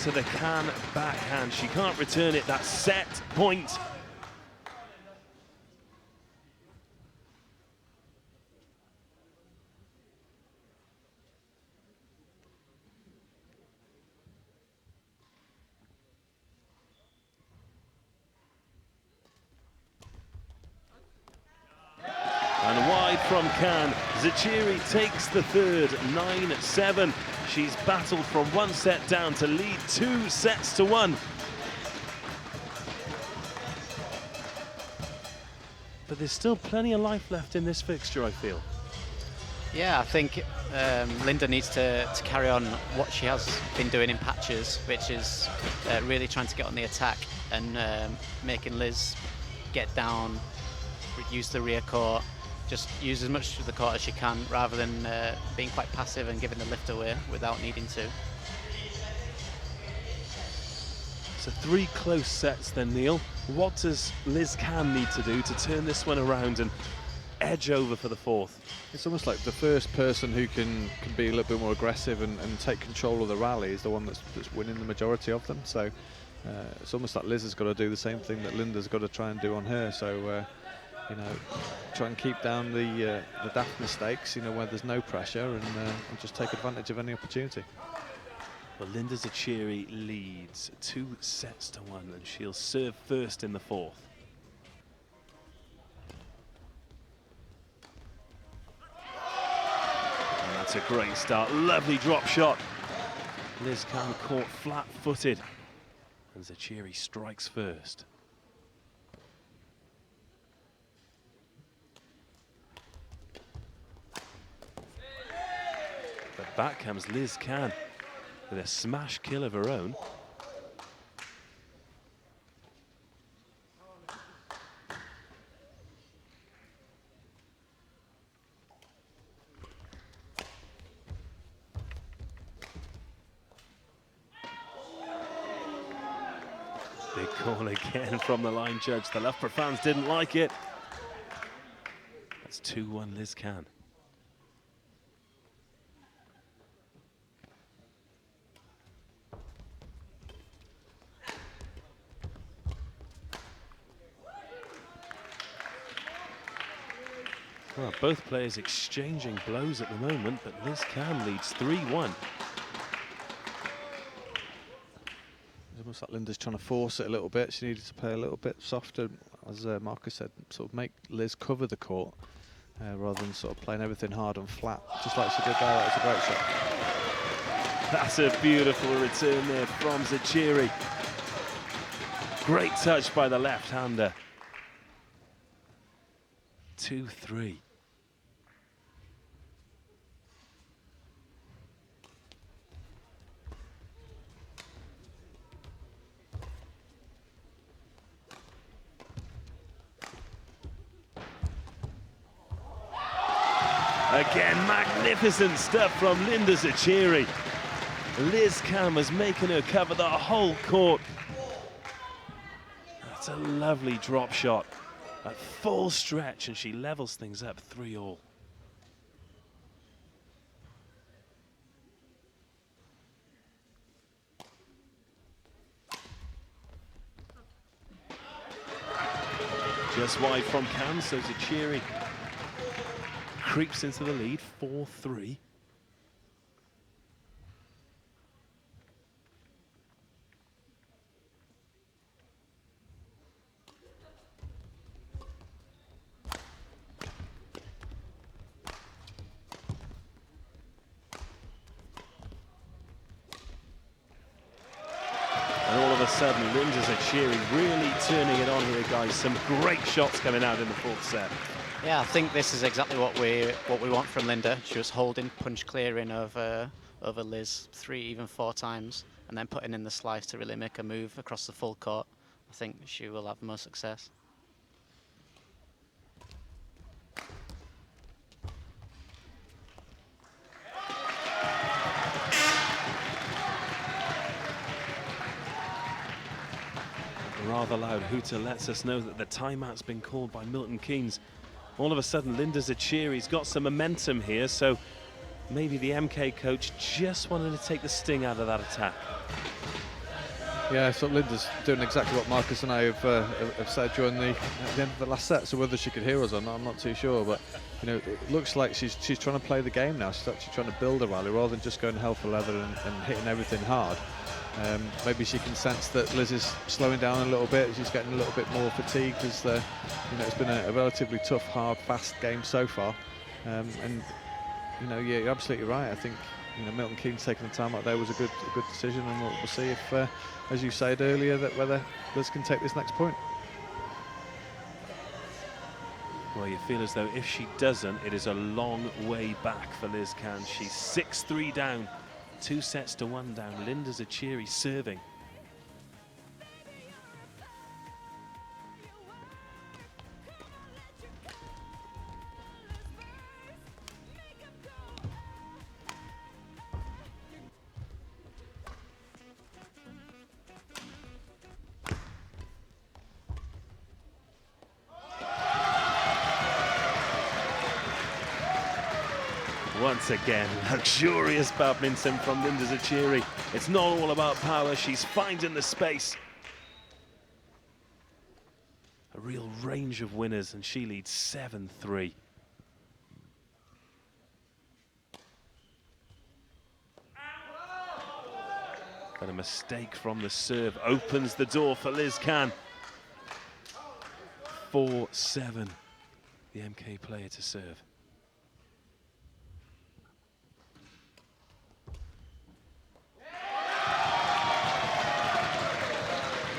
to the Can backhand. She can't return it. That's set point. And wide from Can, Zachary takes the third, 9-7. She's battled from one set down to lead 2-1. But there's still plenty of life left in this fixture, I feel. Yeah, I think Linda needs to carry on what she has been doing in patches, which is really trying to get on the attack and making Liz get down, use the rear court, just use as much of the court as she can rather than being quite passive and giving the lift away without needing to. So 3 close sets then, Neil. What does Liz Can need to do to turn this one around and edge over for the 4th? It's almost like the first person who can be a little bit more aggressive and take control of the rally is the one that's winning the majority of them. So it's almost like Liz has got to do the same thing that Linda's got to try and do on her. So you know, try and keep down the daft mistakes, you know, where there's no pressure, and just take advantage of any opportunity. Well, Linda Zachary leads 2-1, and she'll serve first in the 4th. And that's a great start. Lovely drop shot. Liz Can caught flat-footed, and Zachary strikes first. But back comes Liz Can with a smash kill of her own. Big call again from the line judge. The Loughborough fans didn't like it. That's 2-1 Liz Can. Well, both players exchanging blows at the moment, but Liz Can leads 3-1. It's almost like Linda's trying to force it a little bit. She needed to play a little bit softer, as Marcus said, sort of make Liz cover the court rather than sort of playing everything hard and flat, just like she did there. That was a great shot. That's a beautiful return there from Zachary. Great touch by the left-hander. 2-3. Again, magnificent stuff from Linda Zachary. Liz Can was making her cover the whole court. That's a lovely drop shot. At full stretch, and she levels things up 3-all. Just wide from Can, so Zachary creeps into the lead, 4-3. Sudden, Linda Zachary really turning it on here, guys. Some great shots coming out in the 4th set. Yeah, I think this is exactly what we want from Linda. She was holding, punch clearing over Liz 3, even 4 times, and then putting in the slice to really make a move across the full court. I think she will have more success. rather loud hooter lets us know that the timeout's been called by Milton Keynes. All of a sudden, Linda Zachiri's got some momentum here, so maybe the MK coach just wanted to take the sting out of that attack. Yeah, so Linda's doing exactly what Marcus and I have said during at the end of the last set. So whether she could hear us or not, I'm not too sure. But you know, it looks like she's trying to play the game now. She's actually trying to build a rally rather than just going hell for leather and hitting everything hard. Maybe she can sense that Liz is slowing down a little bit. She's getting a little bit more fatigued as you know, it's been a relatively tough, hard, fast game so far. And you know, yeah, you're absolutely right. I think, you know, Milton Keynes taking the time out there was a good decision, and we'll see if, as you said earlier, that whether Liz can take this next point. Well, you feel as though if she doesn't, it is a long way back for Liz Can. She's 6-3 down, 2 sets to 1 down. Linda Zachiri serving. Once again, luxurious badminton from Linda Zachiri. It's not all about power, she's finding the space. A real range of winners, and she leads 7-3. But a mistake from the serve opens the door for Liz Can. 4-7, the MK player to serve.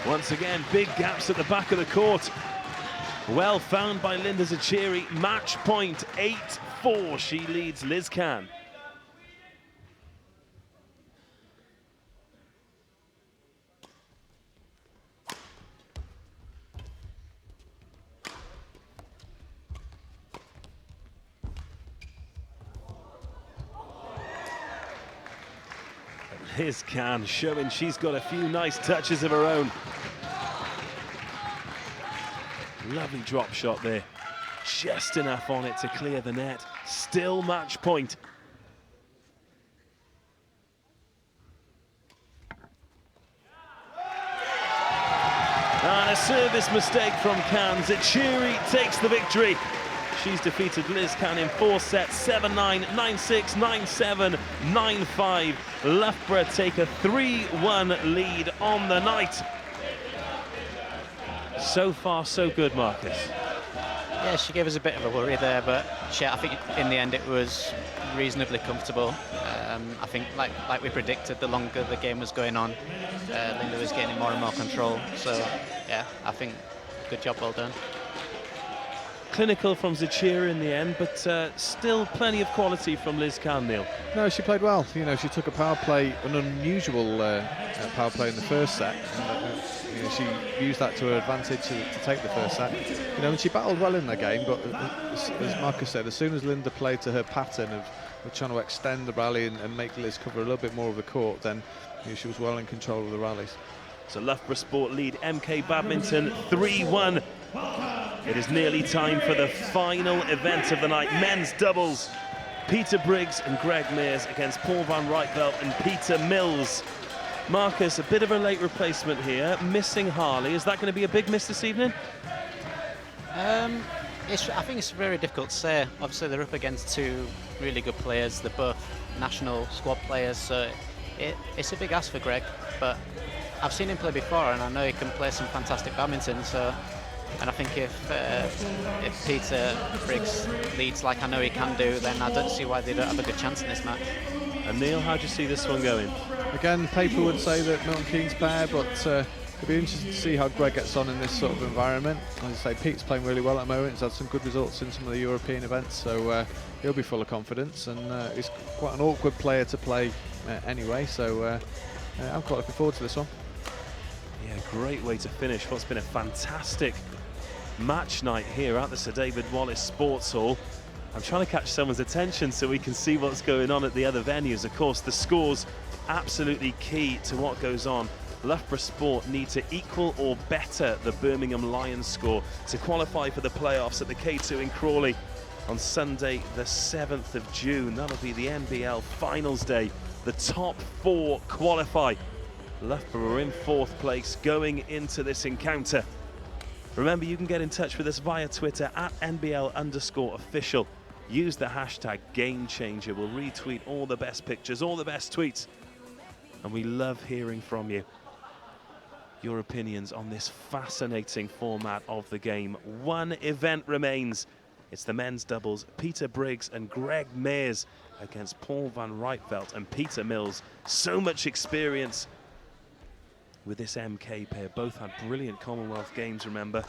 Once again, big gaps at the back of the court. Well found by Linda Zachiri. Match point, 8-4. She leads Liz Can. Liz Can showing she's got a few nice touches of her own. Lovely drop shot there. Just enough on it to clear the net. Still match point. And a service mistake from Can. Zachiri takes the victory. She's defeated Liz Can in 4 sets, 7-9, 9-6, 9-7, 9-5. Loughborough take a 3-1 lead on the night. So far, so good, Marcus. Yeah, she gave us a bit of a worry there, but I think in the end it was reasonably comfortable. I think, like we predicted, the longer the game was going on, Linda was getting more and more control. So, yeah, I think good job, well done. Clinical from Zachiri in the end, but still plenty of quality from Liz Can, Neil. No, she played well. You know, she took a power play, an unusual power play in the first set. You know, she used that to her advantage to take the first set. You know, and she battled well in the game, but as Marcus said, as soon as Linda played to her pattern of trying to extend the rally and make Liz cover a little bit more of the court, then you know, she was well in control of the rallies. So Loughborough Sport lead MK Badminton 3-1. It is nearly time for the final event of the night, men's doubles. Peter Briggs and Greg Mears against Paul van Rykveld and Peter Mills. Marcus, a bit of a late replacement here, missing Harley. Is that going to be a big miss this evening? I think it's very difficult to say. Obviously, they're up against 2 really good players. They're both national squad players, so it's a big ask for Greg. But I've seen him play before, and I know he can play some fantastic badminton. And I think if Peter Briggs leads like I know he can do, then I don't see why they don't have a good chance in this match. And Neil, how do you see this one going? Again, paper would say that Milton Keynes pair, but it'll be interesting to see how Greg gets on in this sort of environment. As I say, Pete's playing really well at the moment. He's had some good results in some of the European events, so he'll be full of confidence, and he's quite an awkward player to play anyway, so I'm quite looking forward to this one. Yeah, great way to finish what's been a fantastic match night here at the Sir David Wallace Sports Hall. I'm trying to catch someone's attention so we can see what's going on at the other venues. Of course, the scores absolutely key to what goes on Loughborough Sport need to equal or better the Birmingham Lions score to qualify for the playoffs at the K2 in Crawley on Sunday the 7th of June. That'll be the NBL finals day. The top 4 qualify. Loughborough are in 4th place going into this encounter. Remember, you can get in touch with us via Twitter at NBL_official. Use the hashtag GameChanger. We'll retweet all the best pictures, all the best tweets. And we love hearing from you. Your opinions on this fascinating format of the game. One event remains. It's the men's doubles. Peter Briggs and Greg Mears against Paul van Rietveld and Peter Mills. So much experience with this MK pair. Both had brilliant Commonwealth Games, remember.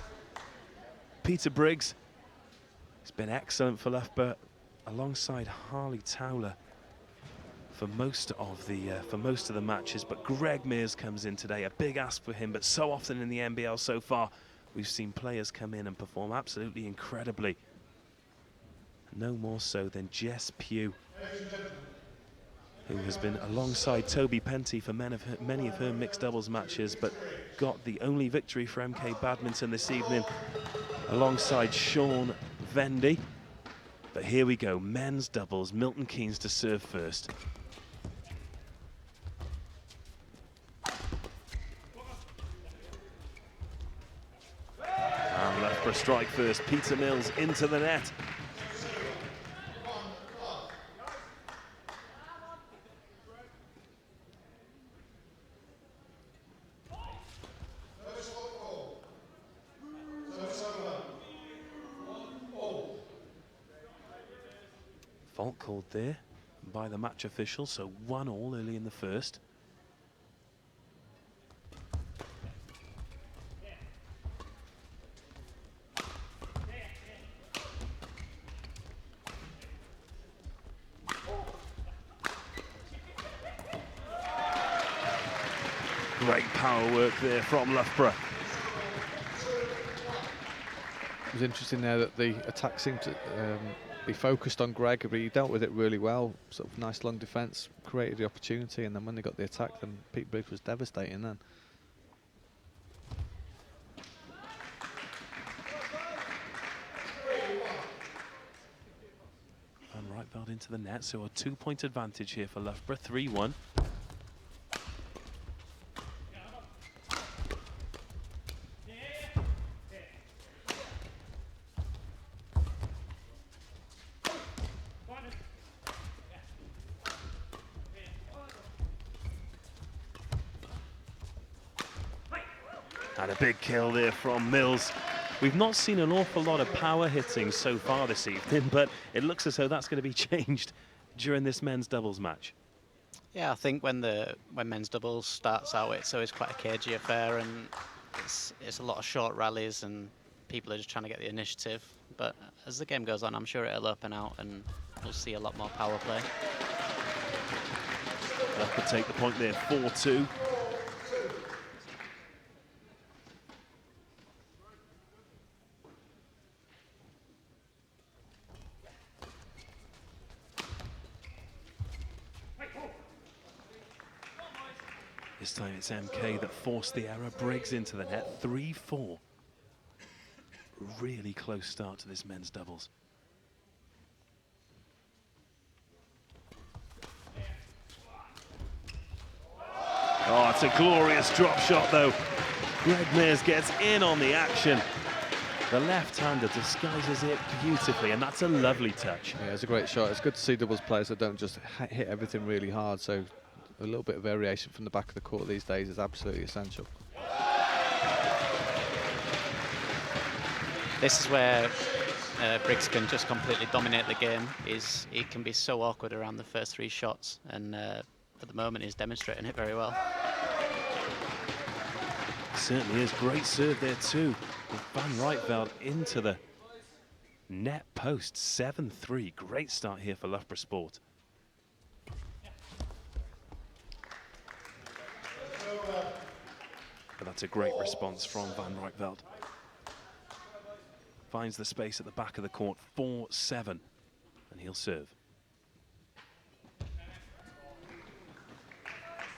Peter Briggs has been excellent for Loughborough alongside Harley Towler for most of the matches, but Greg Mears comes in today. A big ask for him, but so often in the NBL so far we've seen players come in and perform absolutely incredibly. No more so than Jess Pugh, who has been alongside Toby Penty for many of her mixed doubles matches, but got the only victory for MK Badminton this evening alongside Sean Vendy. But here we go, men's doubles. Milton Keynes to serve first. And Loughborough strike first. Peter Mills into the net. Fault called there by the match official, so 1-1 early in the first. Great power work there from Loughborough. It was interesting there that the attack seemed to be focused on Greg, but he dealt with it really well. Sort of nice long defence, created the opportunity, and then when they got the attack, then Pete Briggs was devastating then. Van Rietveld into the net, so a 2-point advantage here for Loughborough, 3-1. And a big kill there from Mills. We've not seen an awful lot of power hitting so far this evening, but it looks as though that's going to be changed during this men's doubles match. Yeah, I think when men's doubles starts out, it's always quite a cagey affair, and it's a lot of short rallies, and people are just trying to get the initiative. But as the game goes on, I'm sure it'll open out, and we'll see a lot more power play. That could take the point there, 4-2. This time it's MK that forced the error. Briggs into the net, 3-4. Really close start to this men's doubles. Oh, it's a glorious drop shot though. Greg Mears gets in on the action. The left-hander disguises it beautifully, and that's a lovely touch. Yeah, it's a great shot. It's good to see doubles players that don't just hit everything really hard, so a little bit of variation from the back of the court these days is absolutely essential. This is where Briggs can just completely dominate the game. He can be so awkward around the first 3 shots, and at the moment he's demonstrating it very well. Certainly is. Great serve there too. With Van Rietveld into the net post, 7-3. Great start here for Loughborough Sport. But that's a great response from Van Rietveld. Finds the space at the back of the court, 4-7, and he'll serve.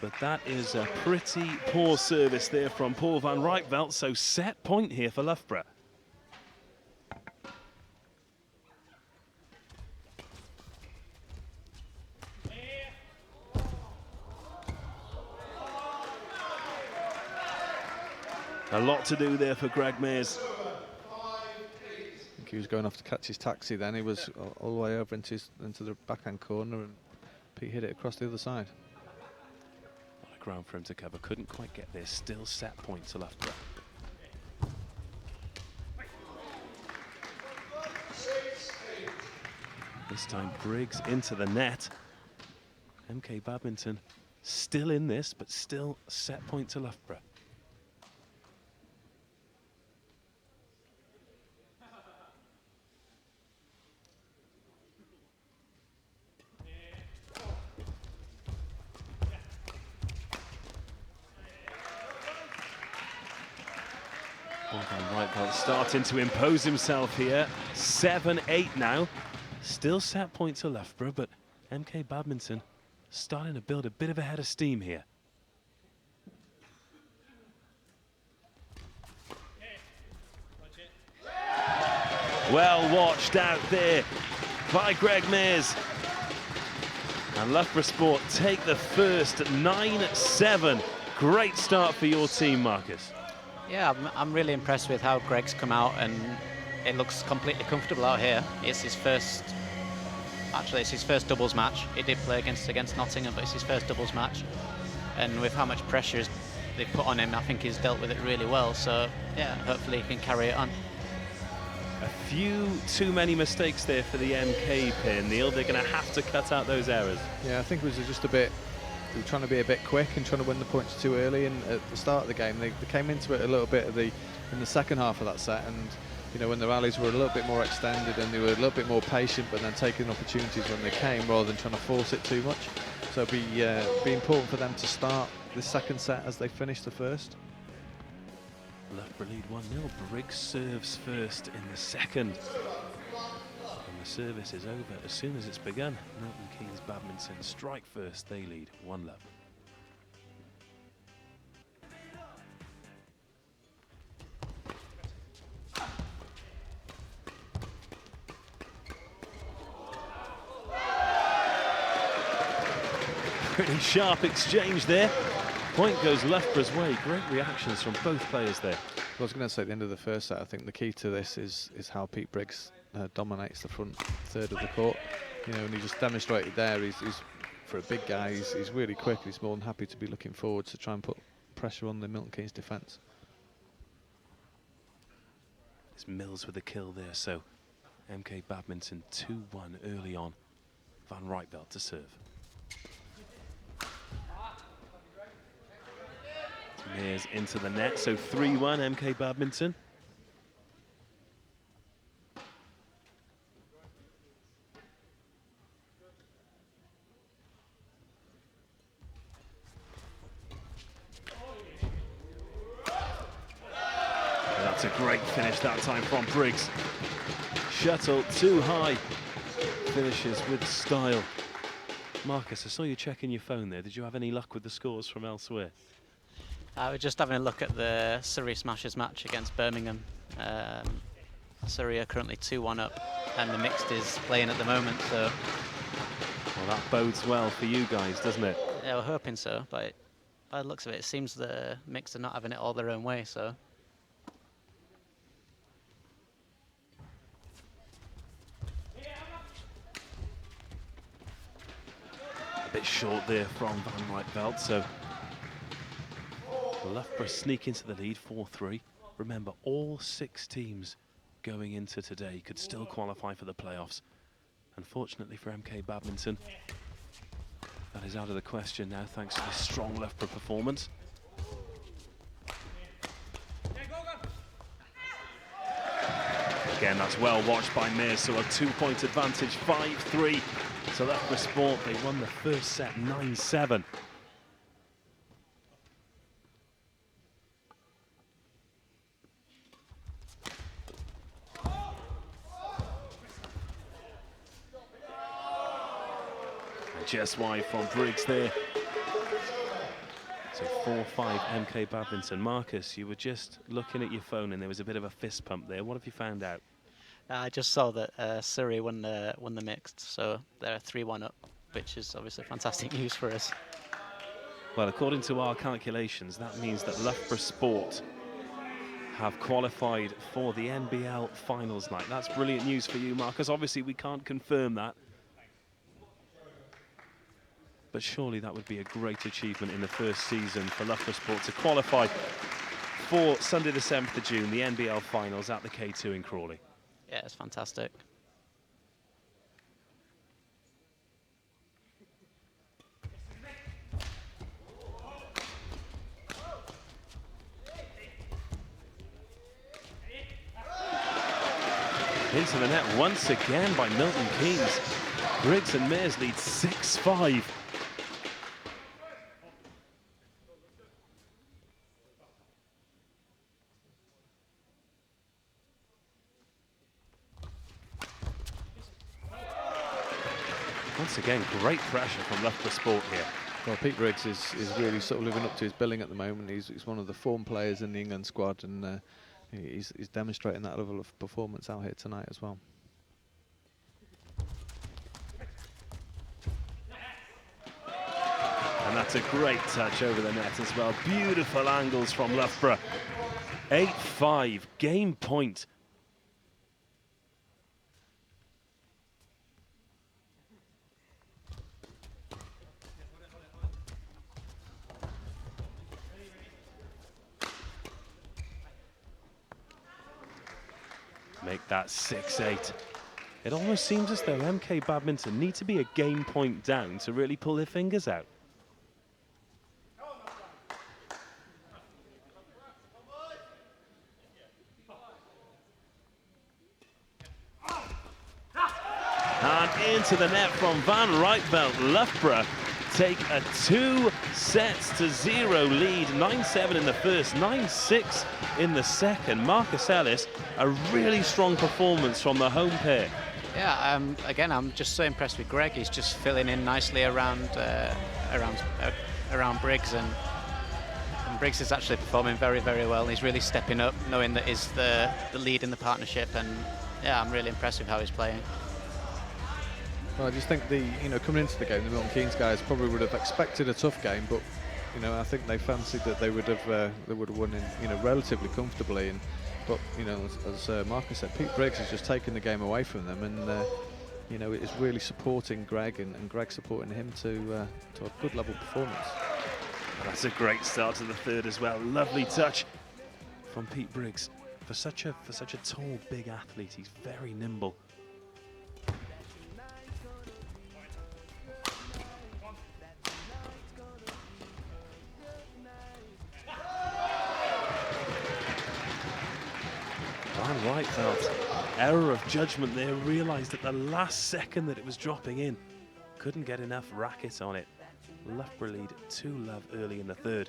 But that is a pretty poor service there from Paul van Ruytveld, so set point here for Loughborough. A lot to do there for Greg Mears. I think he was going off to catch his taxi then. He was all the way over into the backhand corner, and Pete hit it across the other side. A lot of ground for him to cover. Couldn't quite get there. Still set point to Loughborough. This time Briggs into the net. MK Badminton still in this, but still set point to Loughborough. Ruytveld starting to impose himself here. 7-8 now. Still set point to Loughborough, but MK Badminton starting to build a bit of a head of steam here. Well watched out there by Greg Mears. And Loughborough Sport take the first 9-7. Great start for your team, Marcus. Yeah, I'm really impressed with how Greg's come out, and it looks completely comfortable out here. It's his first, actually it's his first doubles match. He did play against Nottingham, but it's his first doubles match. And with how much pressure they put on him, I think he's dealt with it really well. So yeah, hopefully he can carry it on. A few too many mistakes there for the MK pin, Neil. They're going to have to cut out those errors. Yeah, I think it was just a bit. They were trying to be a bit quick and trying to win the points too early, and at the start of the game they came into it a little bit in the second half of that set, and you know, when the rallies were a little bit more extended and they were a little bit more patient, but then taking opportunities when they came rather than trying to force it too much. So it'd be important for them to start this second set as they finish the first. Loughborough lead 1-0. Briggs serves first in the second. And the service is over as soon as it's begun. Milton Keynes Badminton strike first. They lead 1-0. Pretty sharp exchange there. Point goes Loughborough's way. Great reactions from both players there. I was going to say at the end of the first set, I think the key to this is how Pete Briggs dominates the front third of the court. You know, and he just demonstrated there. He's for a big guy. He's really quick. He's more than happy to be looking forward to try and put pressure on the Milton Keynes defence. It's Mills with a kill there. So MK Badminton 2-1 early on. Van Ruytveld to serve. Mears into the net, so 3-1 MK Badminton. That's a great finish that time from Briggs. Shuttle too high. Finishes with style. Marcus, I saw you checking your phone there. Did you have any luck with the scores from elsewhere? I was just having a look at the Surrey Smashers match against Birmingham. Surrey are currently 2-1 up, and the mixed is playing at the moment, so... Well, that bodes well for you guys, doesn't it? Yeah, we're hoping so, but by the looks of it, it seems the mixed are not having it all their own way, so... A bit short there from Van Ruytveld, so... Loughborough sneak into the lead, 4-3. Remember, all 6 teams going into today could still qualify for the playoffs. Unfortunately for MK Badminton, that is out of the question now, thanks to the strong Loughborough performance. Again, that's well watched by Mears, so a 2-point advantage, 5-3. So Loughborough Sport, they won the first set 9-7. Just wide from Briggs there. So 4-5 MK Badminton. Marcus, you were just looking at your phone and there was a bit of a fist pump there. What have you found out? I just saw that Surrey won the mixed, so they're 3-1 up, which is obviously fantastic news for us. Well, according to our calculations, that means that Loughborough Sport have qualified for the NBL finals night. That's brilliant news for you, Marcus. Obviously, we can't confirm that. But surely that would be a great achievement in the first season for Loughborough Sport to qualify for Sunday the 7th of June, the NBL finals at the K2 in Crawley. Yeah, it's fantastic. Into the net once again by Milton Keynes. Briggs and Mears lead 6-5. Once again, great pressure from Loughborough Sport here. Well, Pete Briggs is really sort of living up to his billing at the moment. He's one of the form players in the England squad, and he's demonstrating that level of performance out here tonight as well. And that's a great touch over the net as well. Beautiful angles from Loughborough. 8-5, game point. Make that 6-8. It almost seems as though MK Badminton need to be a game point down to really pull their fingers out. And into the net from Van Ruytveld. Loughborough take a 2-0 lead. 9-7 in the first, 9-6 in the second. Marcus Ellis, a really strong performance from the home pair. Yeah, again, I'm just so impressed with Greg. He's just filling in nicely around Briggs, and Briggs is actually performing very, very well. He's really stepping up, knowing that he's the lead in the partnership, and yeah, I'm really impressed with how he's playing. Well, I just think coming into the game, the Milton Keynes guys probably would have expected a tough game, but I think they fancied that they would have won in relatively comfortably. But as Marcus said, Pete Briggs has just taken the game away from them, and it is really supporting Greg, and Greg supporting him to a good level performance. That's a great start to the third as well. Lovely touch from Pete Briggs. For such a tall, big athlete, he's very nimble. Van Ruytveld, error of judgment there, realised at the last second that it was dropping in. Couldn't get enough racket on it. Loughborough lead 2-love early in the third.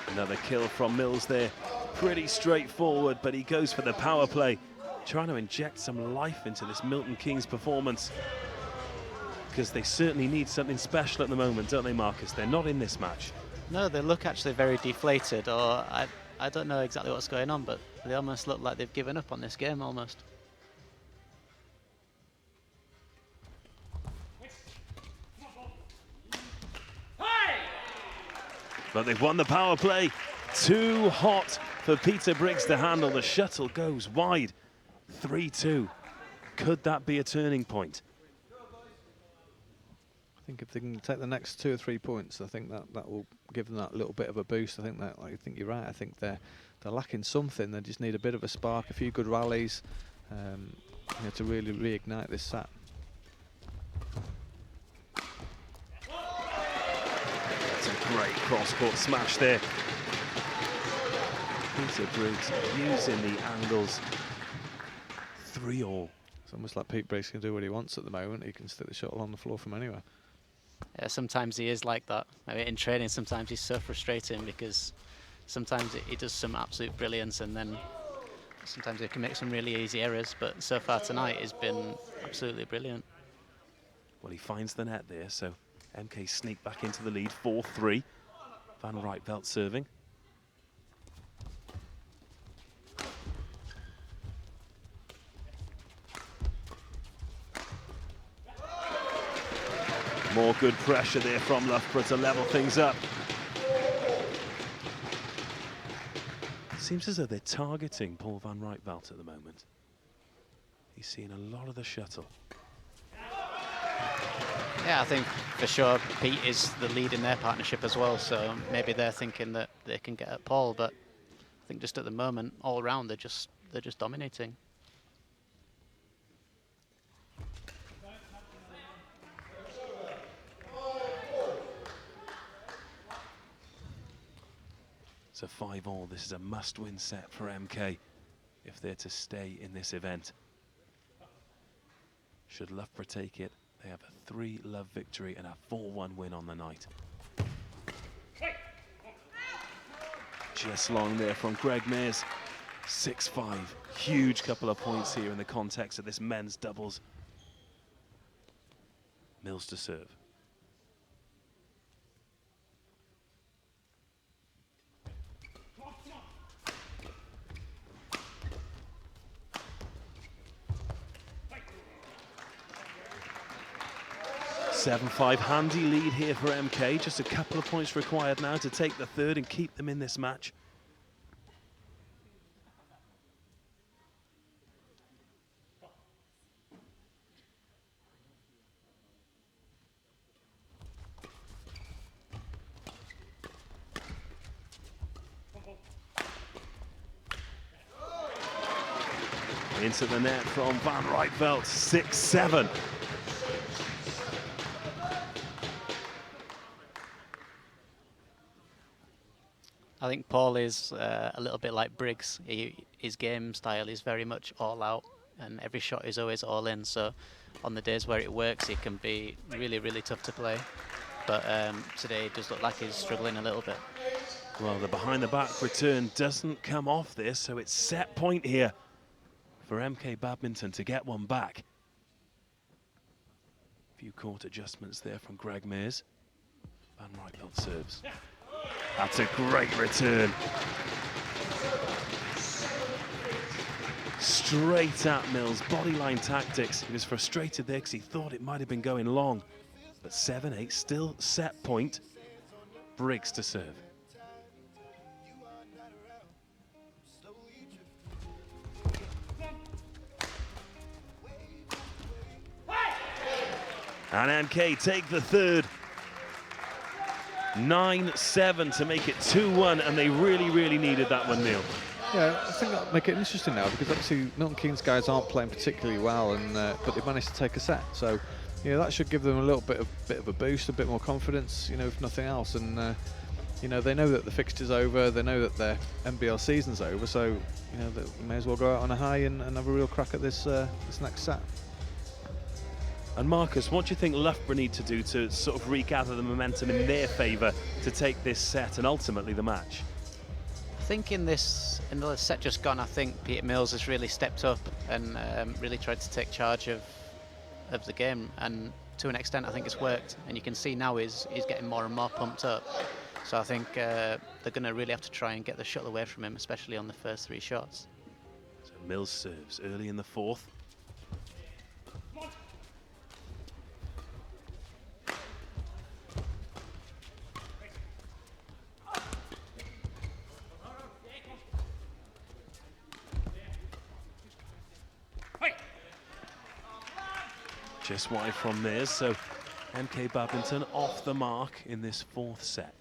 Another kill from Mills there. Pretty straightforward, but he goes for the power play, trying to inject some life into this Milton Keynes performance, because they certainly need something special at the moment, don't they, Marcus? They're not in this match. No, they look actually very deflated, or I don't know exactly what's going on, but they almost look like they've given up on this game almost. But they've won the power play. Too hot for Peter Briggs to handle. The shuttle goes wide. 3-2. Could that be a turning point? I think if they can take the next 2 or 3 points, I think that will give them that little bit of a boost. I think you're right. I think they're lacking something. They just need a bit of a spark, a few good rallies, to really reignite this set. That's a great cross-court smash there. Peter Briggs using the angles. 3-all. It's almost like Pete Briggs can do what he wants at the moment. He can stick the shuttle on the floor from anywhere. Sometimes he is like that. I mean, in training, sometimes he's so frustrating because sometimes he does some absolute brilliance, and then sometimes he can make some really easy errors. But so far tonight, he's been absolutely brilliant. Well, he finds the net there, so MK sneak back into the lead, 4-3. Van Rietveld serving. More good pressure there from Loughborough to level things up. Seems as though they're targeting Paul Van Rietveld at the moment. He's seeing a lot of the shuttle. Yeah, I think for sure Pete is the lead in their partnership as well, so maybe they're thinking that they can get at Paul, but I think just at the moment, all around, they're just dominating. It's a 5-all. This is a must-win set for MK if they're to stay in this event. Should Loughborough take it, they have a 3-love victory and a 4-1 win on the night. Just long there from Greg Mears. 6-5. Huge couple of points here in the context of this men's doubles. Mills to serve. (7-5) handy lead here for MK. Just a couple of points required now to take the third and keep them in this match. Into the net from Van Rietveld, 6-7. I think Paul is a little bit like Briggs. His game style is very much all out, and every shot is always all in. So on the days where it works, it can be really, really tough to play. But today it does look like he's struggling a little bit. Well, the behind-the-back return doesn't come off this, so it's set point here for MK Badminton to get one back. A few court adjustments there from Greg Mears. Van Rietveld serves. That's a great return. Straight at Mills, bodyline tactics. He was frustrated there because he thought it might have been going long. But 7-8, still set point. Briggs to serve. And MK take the third. 9-7 to make it 2-1, and they really, really needed that one, Neil. Yeah, I think that'll make it interesting now, because obviously Milton Keynes guys aren't playing particularly well, and but they managed to take a set. So, you know, that should give them a little bit of a boost, a bit more confidence, you know, if nothing else. And you know, they know that the fixture's over, they know that their NBL season's over, so you know, they may as well go out on a high and have a real crack at this this next set. And Marcus, what do you think Loughborough need to do to sort of regather the momentum in their favour to take this set and ultimately the match? I think in the set just gone, I think Peter Mills has really stepped up and really tried to take charge of the game, and to an extent I think it's worked, and you can see now he's getting more and more pumped up. So I think they're going to really have to try and get the shuttle away from him, especially on the first 3 shots. So Mills serves early in the 4th. Just wide from Mears, so MK Badminton off the mark in this 4th set.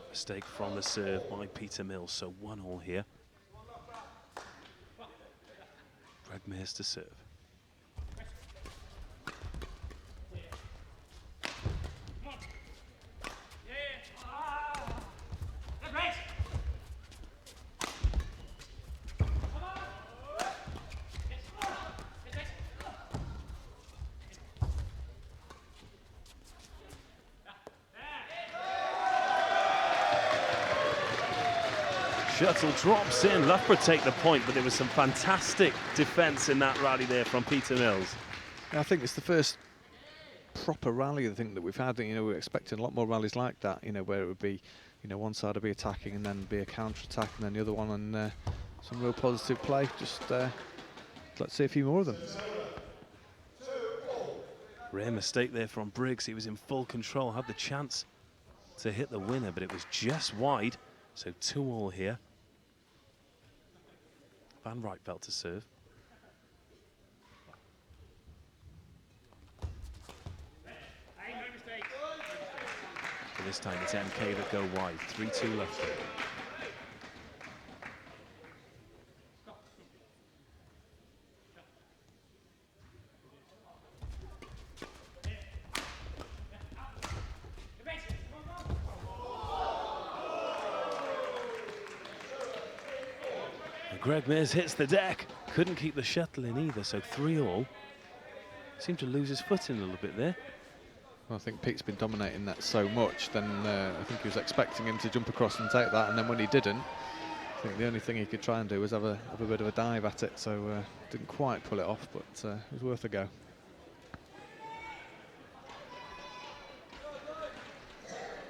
Mistake from the serve by Peter Mills, so 1-all here. Greg Mears to serve. shuttle drops in. Loughborough take the point, but there was some fantastic defence in that rally there from Peter Mills. I think it's the first proper rally, I think, that we've had. You know, we're expecting a lot more rallies like that, you know, where it would be, you know, one side would be attacking and then be a counter-attack and then the other one, and some real positive play. Just let's see a few more of them. Rare mistake there from Briggs. He was in full control, had the chance to hit the winner, but it was just wide. So 2-all here. Van Ruytveld to serve. But this time it's MK that go wide. 3-2 left. Greg Mears hits the deck. Couldn't keep the shuttle in either, so 3-all. Seemed to lose his footing a little bit there. Well, I think Pete's been dominating that so much, then I think he was expecting him to jump across and take that, and then when he didn't, I think the only thing he could try and do was have a bit of a dive at it, so didn't quite pull it off, but it was worth a go.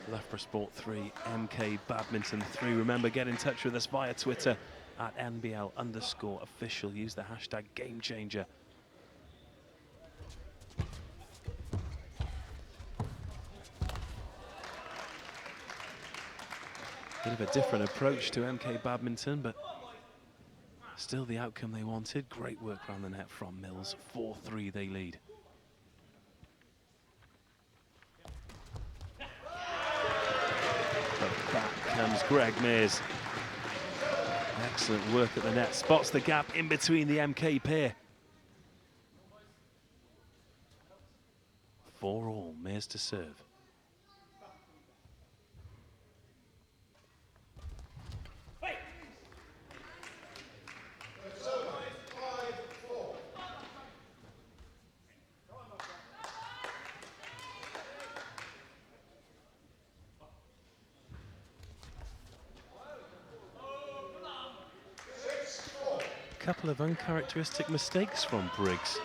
Loughborough Sport 3, MK Badminton 3. Remember, get in touch with us via Twitter at NBL_official. Use the hashtag GameChanger. Bit of a different approach to MK Badminton, but still the outcome they wanted. Great work around the net from Mills. 4-3 they lead. But back comes Greg Mears. Excellent work at the net. Spots the gap in between the MK pair. 4-all, Mears to serve. Couple of uncharacteristic mistakes from Briggs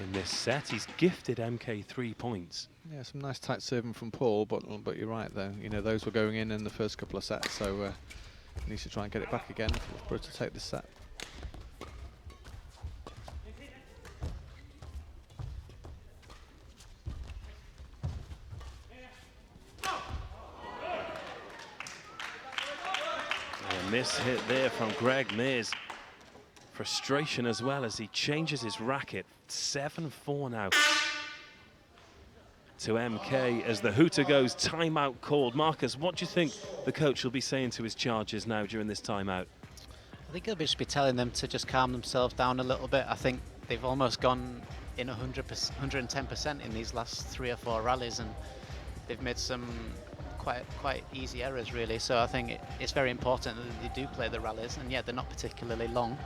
in this set. He's gifted MK 3 points. Yeah, some nice tight serving from Paul, but you're right though. You know, those were going in the first couple of sets, so he needs to try and get it back again for us to take this set. A miss hit there from Greg Mears. Frustration as well as he changes his racket. 7-4 now to MK as the hooter goes. Timeout called. Marcus, what do you think the coach will be saying to his charges now during this timeout? I think he'll just be telling them to just calm themselves down a little bit. I think they've almost gone in 110% in these last 3 or 4 rallies, and they've made some quite easy errors really. So I think it's very important that they do play the rallies, and yeah, they're not particularly long.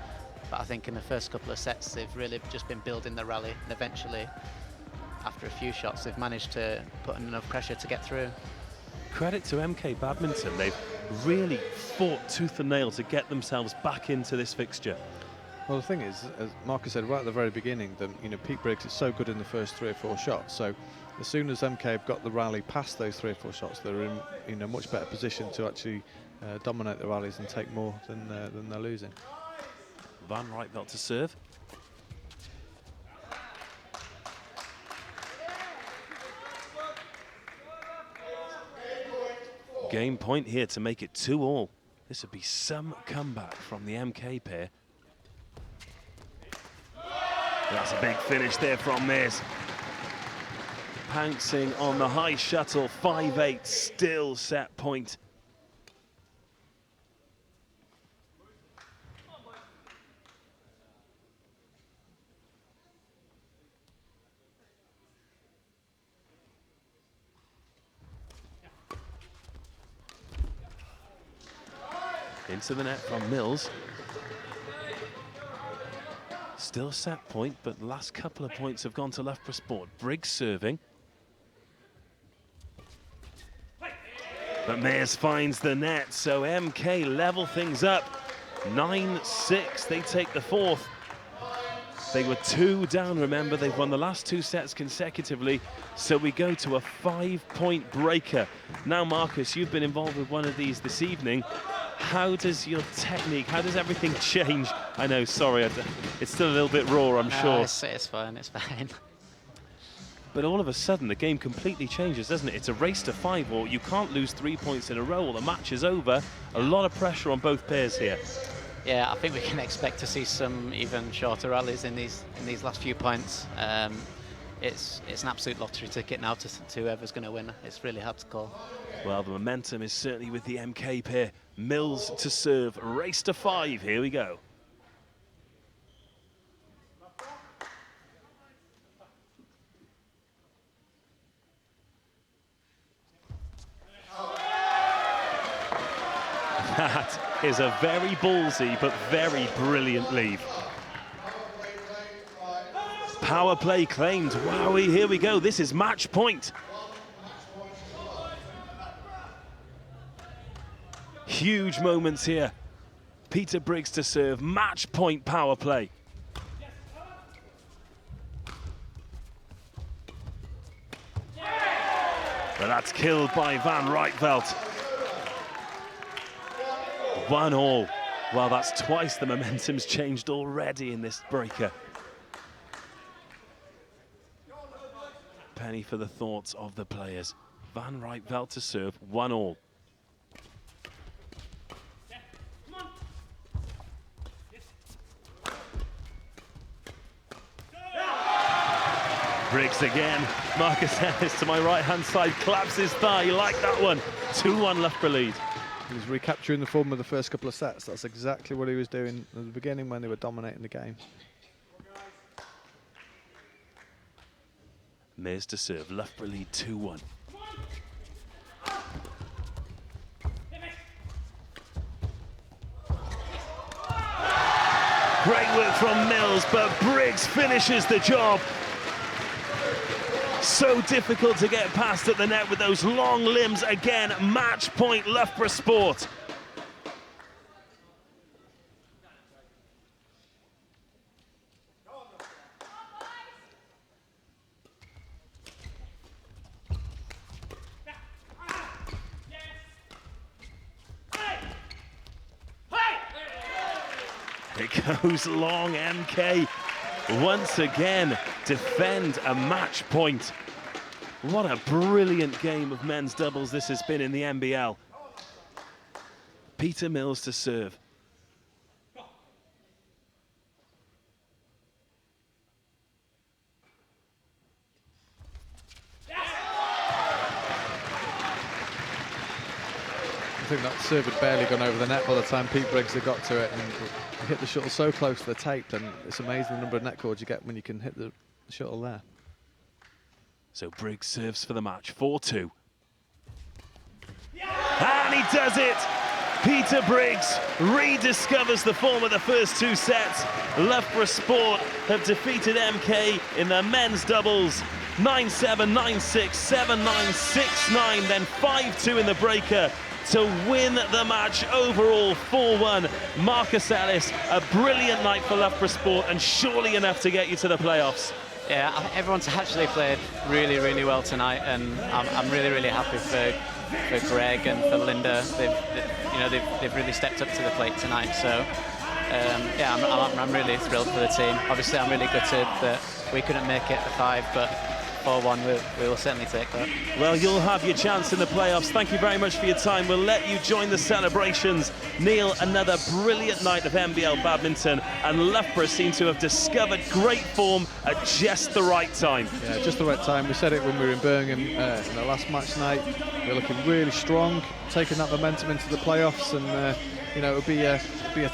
But I think in the first couple of sets, they've really just been building the rally, and eventually, after a few shots, they've managed to put in enough pressure to get through. Credit to MK Badminton. They've really fought tooth and nail to get themselves back into this fixture. Well, the thing is, as Marcus said right at the very beginning, that Pete Briggs is so good in the first 3 or 4 shots. So as soon as MK have got the rally past those 3 or 4 shots, they're in a much better position to actually dominate the rallies and take more than they're losing. Van Ruytveld to serve. Game point here to make it 2-all. This would be some comeback from the MK pair. That's a big finish there from Mears. Pouncing on the high shuttle, 5-8, still set point. Into the net from Mills. Still set point, but the last couple of points have gone to Loughborough Sport. Briggs serving. But Mears finds the net, so MK level things up. 9-6, they take the fourth. They were 2 down, remember, they've won the last 2 sets consecutively, so we go to a 5-point breaker. Now, Marcus, you've been involved with one of these this evening. How does your technique, how does everything change? I know, sorry, it's still a little bit raw, I'm sure. It's fine, it's fine. But all of a sudden, the game completely changes, doesn't it? It's a race to 5, or you can't lose 3 points in a row, or the match is over. A lot of pressure on both pairs here. Yeah, I think we can expect to see some even shorter rallies in these last few points. It's an absolute lottery ticket now to whoever's going to win. It's really hard to call. Well, the momentum is certainly with the MK pair. Mills to serve, race to 5. Here we go. That is a very ballsy but very brilliant lead. Power play claimed. Wowie, here we go. This is match point. Huge moments here. Peter Briggs to serve, match point power play. But that's killed by Van Rietveld. 1-1. Well, that's twice the momentum's changed already in this breaker. Penny for the thoughts of the players. Van Rietveld to serve, 1-1. Briggs again. Marcus Ellis to my right-hand side claps his thigh. You like that one? 2-1 Loughborough lead. He was recapturing the form of the first couple of sets. That's exactly what he was doing at the beginning when they were dominating the game. Mears to serve. Loughborough lead 2-1. Great work from Mills, but Briggs finishes the job. So difficult to get past at the net with those long limbs. Again, match point Loughborough Sport. It goes long. MK once again defend a match point. What a brilliant game of men's doubles this has been in the NBL. Peter Mills to serve. I think that serve had barely gone over the net by the time Pete Briggs had got to it, and he hit the shuttle so close to the tape, and it's amazing the number of net cords you get when you can hit the shuttle there. So Briggs serves for the match, 4-2. And he does it! Peter Briggs rediscovers the form of the first 2 sets. Loughborough Sport have defeated MK in the men's doubles. 9-7, 9-6, 7-9, 6-9, then 5-2 in the breaker to win the match overall 4-1. Marcus Ellis, a brilliant night for Loughborough Sport and surely enough to get you to the playoffs. Yeah, everyone's actually played really, really well tonight, and I'm really, really happy for Greg and for Linda. They've really stepped up to the plate tonight. So yeah, I'm really thrilled for the team. Obviously, I'm really gutted that we couldn't make it the 5, but 4-1, we will certainly take that. Well, you'll have your chance in the playoffs. Thank you very much for your time. We'll let you join the celebrations. Neil, another brilliant night of NBL badminton, and Loughborough seem to have discovered great form at just the right time. Yeah, just the right time. We said it when we were in Birmingham in the last match night. We're looking really strong, taking that momentum into the playoffs, and you know, it'll be a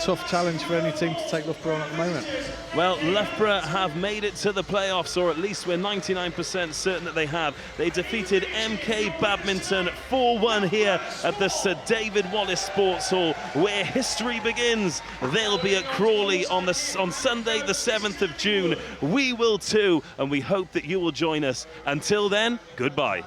tough challenge for any team to take Loughborough on at the moment. Well, Loughborough have made it to the playoffs, or at least we're 99% certain that they have. They defeated MK Badminton 4-1 here at the Sir David Wallace Sports Hall, where history begins. They'll be at Crawley on Sunday, the 7th of June. We will too, and we hope that you will join us. Until then, goodbye.